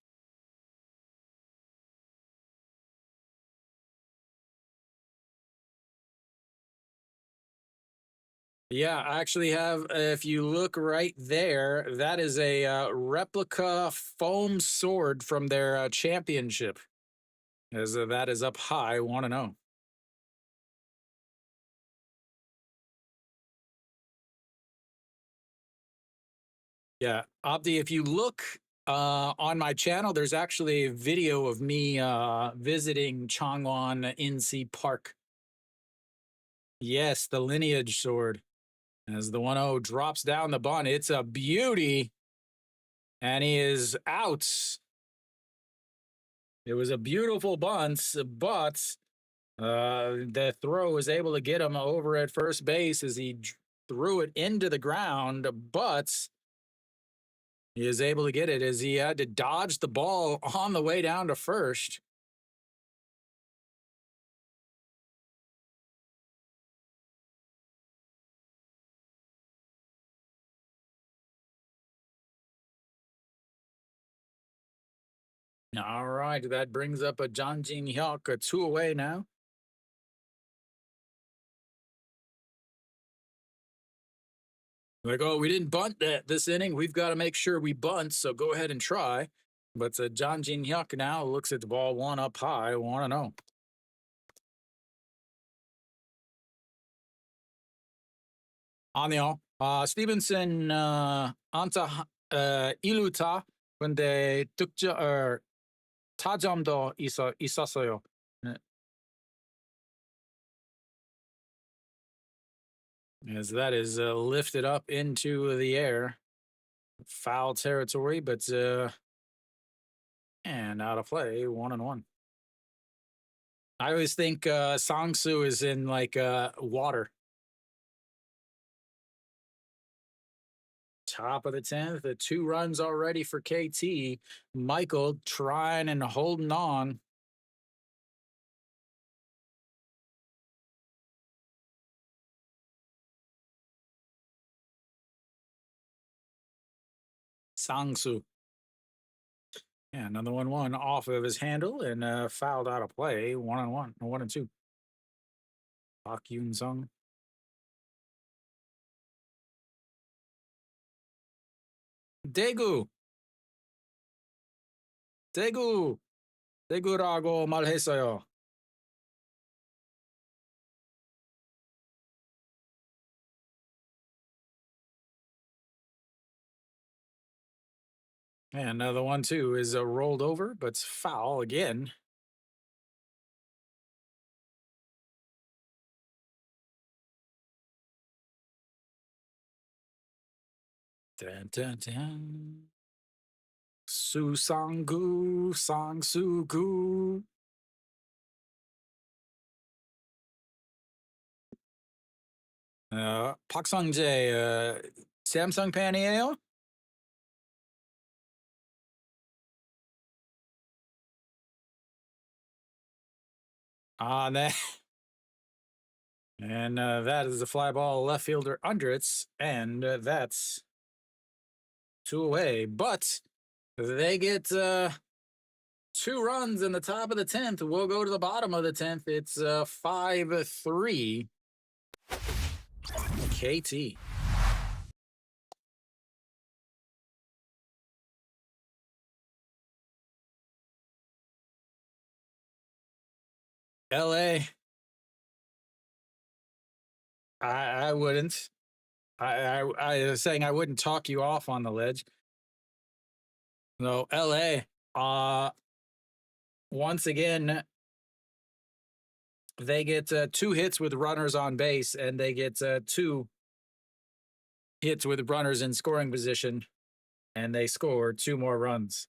Yeah, I actually have. If you look right there, that is a replica foam sword from their championship. As that is up high, 1-0. Yeah, Abdi, if you look on my channel, there's actually a video of me visiting Changwon Insi Park. Yes, the lineage sword. As the 1-0 drops down the bun, it's a beauty. And he is out. It was a beautiful bunt, but the throw was able to get him over at first base as he threw it into the ground, but he is able to get it as he had to dodge the ball on the way down to first. All right, that brings up a John Jin Hyuk, a 2 away now. Like, oh, we didn't bunt that this inning. We've got to make sure we bunt, so go ahead and try. But John Jin Hyuk now looks at the ball, one up high, 1-0. 아니요. 스티븐슨 안타 이루타 근데 득점 타점도 있었어요. 네. As that is lifted up into the air, foul territory, but and out of play, 1-1. I always think Sangsu is in like water. Top of the 10th, the 2 runs already for KT. Michael trying and holding on. Sangsu. Yeah, another 1-1 off of his handle and fouled out of play. 1-1, 1-2. Park Yoon Sung. 대구. 대구. 대구라고 말했어요. And another 1-2 is rolled over, but it's foul again. Dun, dun, dun. Susangu, Sangsugu. 박성재, 샘성 팬이에요? 네. And that is a fly ball left fielder under it, and that's 2 away. But they get 2 runs in the top of the 10th. We'll go to the bottom of the 10th. It's 5-3 KT. LA. I wouldn't. I was saying I wouldn't talk you off on the ledge. No, LA. Once again, they get 2 hits with runners on base, and they get 2 hits with runners in scoring position, and they score 2 more runs.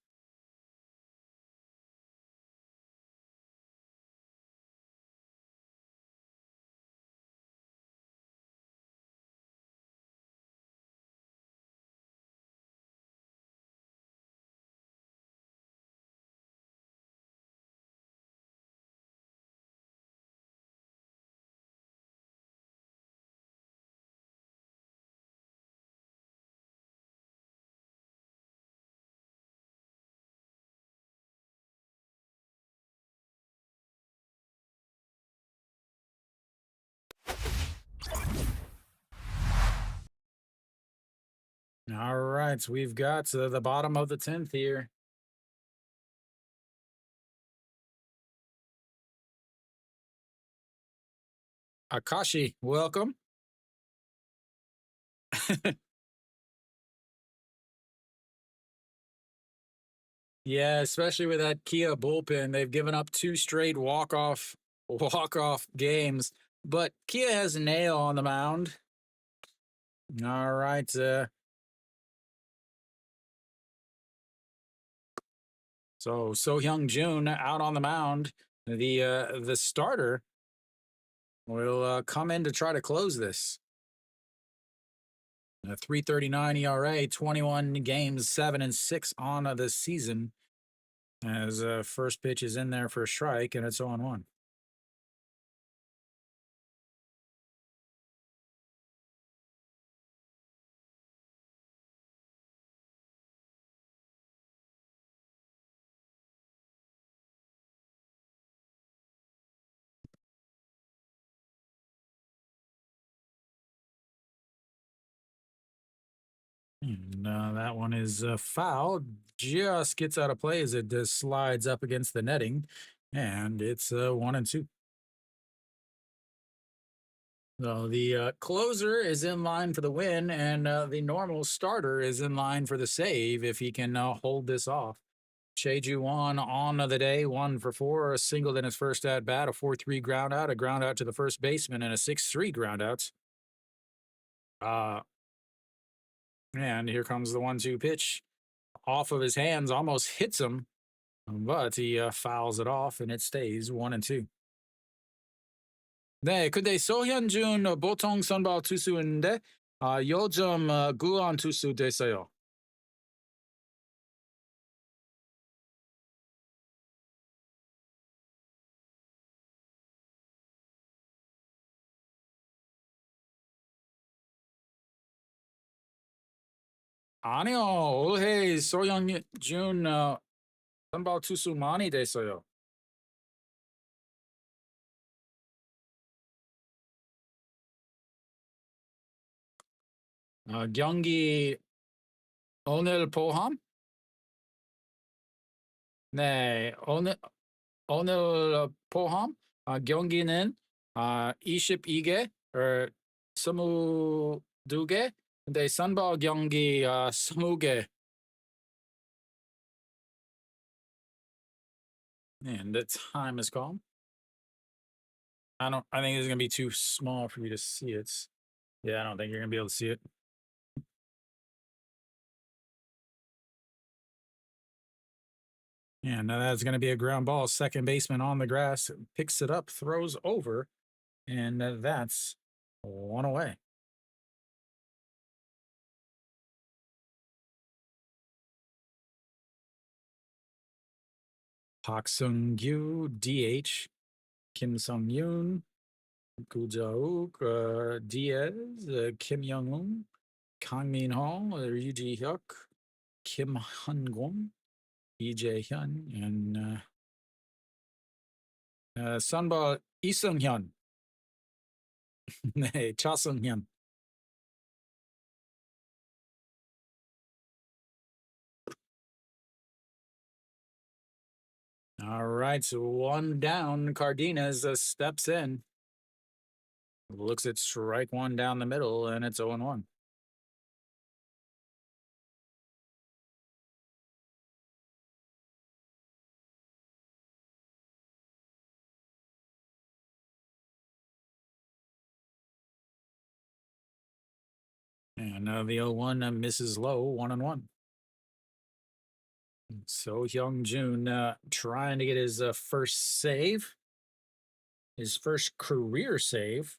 All right, so we've got the bottom of the 10th here. Akashi, welcome. Yeah, especially with that Kia bullpen, they've given up 2 straight walk-off games. But Kia has a nail on the mound. All right, so Hyung Jun out on the mound. The starter will come in to try to close this. A 3.39 ERA, 21 games, 7-6 on the season. As first pitch is in there for a strike, and it's 0-1. And that one is foul. Just gets out of play as it slides up against the netting, and it's 1-2. So the closer is in line for the win, and the normal starter is in line for the save if he can hold this off. Cheju Wan on the day, 1 for 4, a single in his first at bat, a 4-3 ground out, a ground out to the first baseman, and a 6-3 ground outs. And here comes the 1-2 pitch off of his hands, almost hits him, but he fouls it off, and it stays 1-2. 네, 근데 소현준 보통 선발 투수인데 요즘 구원 투수 됐어요. 아니요, 올해 소현준 선발 투수 많이 됐어요. 경기 오늘 포함? 네, 오늘 포함 경기는 22개, 22개, 근데 선발 경기 20개. And the time is gone. I think it's gonna be too small for you to see it. Yeah, I don't think you're gonna be able to see it. Yeah, now that's gonna be a ground ball. Second baseman on the grass picks it up, throws over, and that's 1 away. Park Sung-gyu, DH. Kim Sung-yoon, Gu Jauk, Diaz, Kim Young-un, Kang Min-ho, Ryu Ji-hyuk, Kim Han-gwon, EJ Hyun and Sunba Isung Hyun. 네, Chasung Hyun. All right, so one down. Cardenas steps in, looks at strike one down the middle, and it's 0-1. And the 0-1 misses low, 1-1. So Hyung Jun trying to get his first save, his first career save.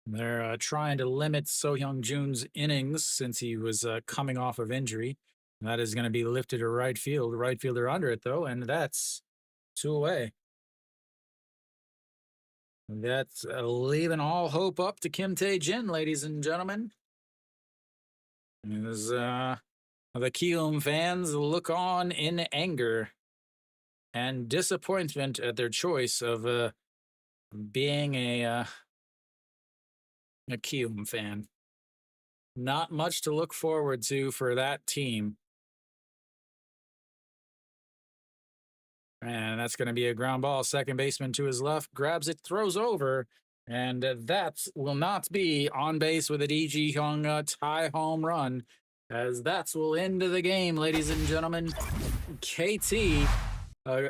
They're trying to limit So Hyung Jun's innings since he was coming off of injury. That is going to be lifted to right field. Right fielder under it, though, and that's 2 away. That's leaving all hope up to Kim Tae-jin, ladies and gentlemen. As the Kiwoom fans look on in anger and disappointment at their choice of being a Kiwoom fan. Not much to look forward to for that team. And that's going to be a ground ball. Second baseman to his left grabs it, throws over, and that will not be on base with a DG Hyung tie home run, as that will end the game, ladies and gentlemen. KT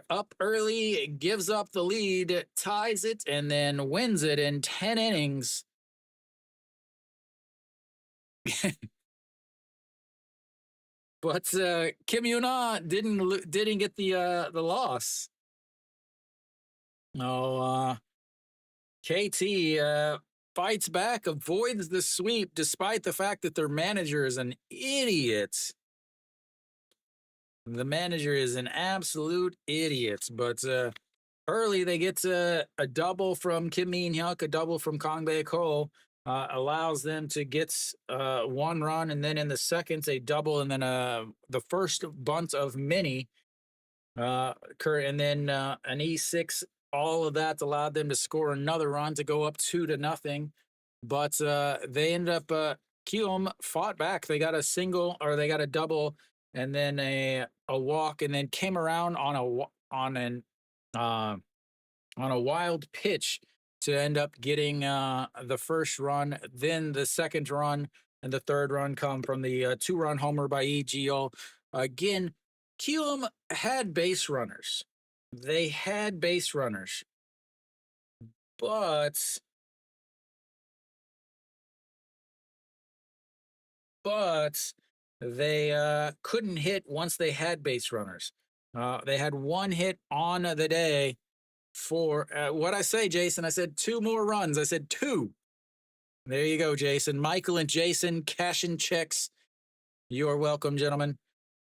up early, gives up the lead, ties it, and then wins it in 10 innings. But Kim Yuna didn't get the loss. Oh, KT fights back, avoids the sweep, despite the fact that their manager is an idiot. The manager is an absolute idiot. But early, they get a double from Kim Min-hyuk, a double from Kang Bae-ko, allows them to get 1 run, and then in the second, a double, and then the first bunt of many, and then an E6. All of that allowed them to score another run to go up 2-0. But they ended up, Kiwoom fought back. They got a single, or they got a double, and then a walk, and then came around on a wild pitch to end up getting the first run. Then the second run and the third run come from the 2-run homer by EGO. Again, Kiwoom had base runners. They had base runners, but they couldn't hit once they had base runners. They had 1 hit on the day for what I say, Jason. I said 2 more runs. I said 2. There you go, Jason. Michael and Jason cashing checks. You are welcome, gentlemen.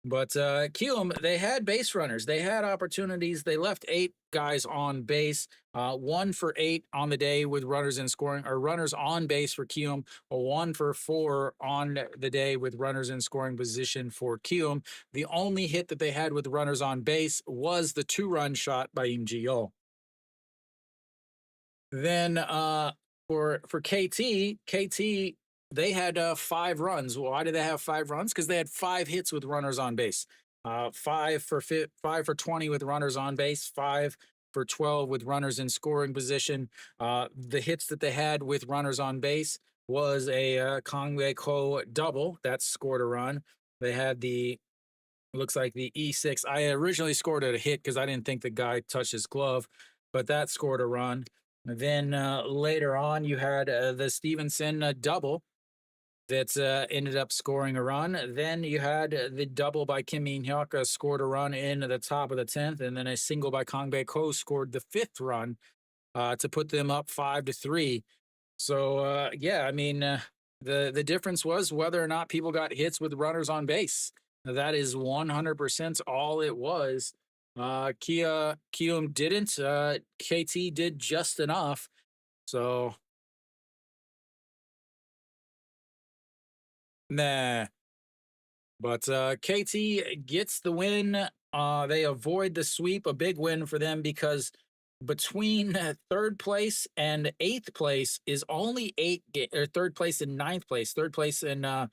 But Kiwoom, they had base runners. They had opportunities. They left 8 guys on base, 1 for 8 on the day with runners in scoring, or runners on base for Kiwoom, or 1 for 4 on the day with runners in scoring position for Kiwoom. The only hit that they had with runners on base was the 2-run shot by Im Ji-yeol. Then for KT, they had 5 runs. Why did they have 5 runs? Because they had 5 hits with runners on base. 5 for 20 with runners on base, 5 for 12 with runners in scoring position. The hits that they had with runners on base was a Kang Bae-ko double that scored a run. They had looks like the E6. I originally scored at a hit because I didn't think the guy touched his glove, but that scored a run. Then later on, you had the Stevenson double that ended up scoring a run. Then you had the double by Kim Min-hyuk scored a run in the top of the 10th, and then a single by Kang Bae-ko scored the 5th run to put them up 5-3. So yeah, I mean the difference was whether or not people got hits with runners on base. That is 100% all it was. Kiwoom didn't. KT did just enough. So, nah. But KT gets the win. They avoid the sweep, a big win for them because between third place and eighth place is only or third place and ninth place, third place and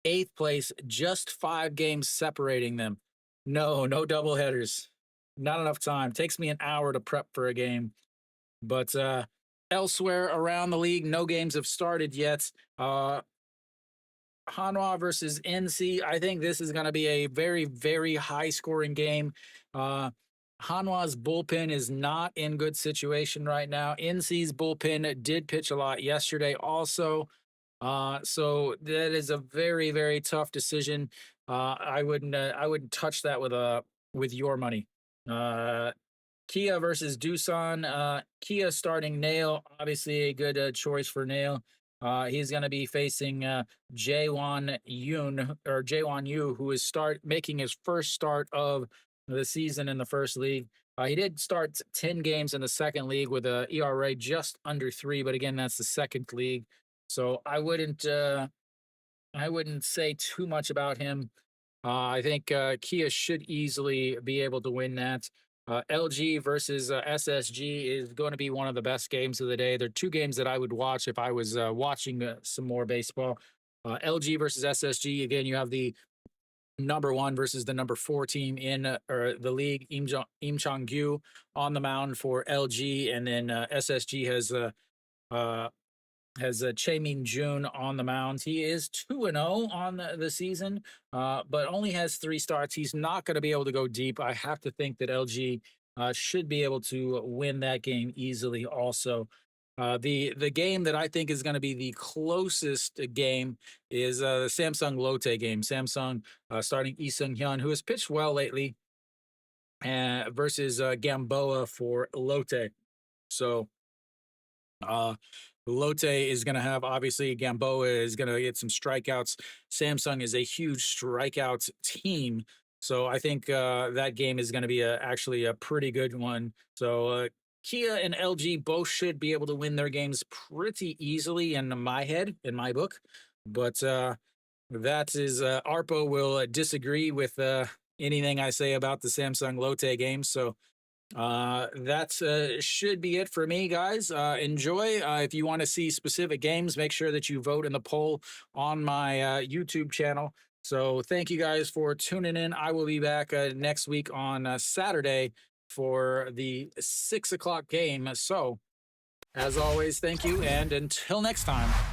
eighth place, just 5 games separating them. No double headers. Not enough time. Takes me an hour to prep for a game. But elsewhere around the league, no games have started yet. Hanwha versus NC. I think this is going to be a very, very high scoring game. Hanwha's bullpen is not in good situation right now. NC's bullpen did pitch a lot yesterday also. So that is a very, very tough decision. I wouldn't touch that with your money. Kia versus Doosan. Kia starting Nail, obviously a good choice for Nail. He's going to be facing Jaewon Yoon or Jaewon Yu, who is making his first start of the season in the first league. He did start 10 games in the second league with a ERA just under 3, but again, that's the second league. So I wouldn't say too much about him. I think Kia should easily be able to win that. LG versus SSG is going to be one of the best games of the day. They're 2 games that I would watch if I was watching some more baseball. LG versus SSG, again, you have the number 1 versus the number 4 team in the league, Im Chang-gyu on the mound for LG, and then SSG has Chae Min-jun on the mound. He is 2-0 on the season, but only has 3 starts. He's not going to be able to go deep. I have to think that LG should be able to win that game easily also. The game that I think is going to be the closest game is the Samsung Lotte game. Samsung starting Lee Seung-hyun, who has pitched well lately, versus Gamboa for Lotte. So Lotte is going to have, obviously, Gamboa is going to get some strikeouts. Samsung is a huge strikeout team. So I think that game is going to be actually a pretty good one. So Kia and LG both should be able to win their games pretty easily in my head, in my book. But that is, Arpo will disagree with anything I say about the Samsung Lotte game. So that should be it for me, guys. Enjoy. If you want to see specific games, make sure that you vote in the poll on my YouTube channel. So thank you guys for tuning in. I will be back next week on Saturday for the 6 o'clock game. So as always, thank you, and until next time.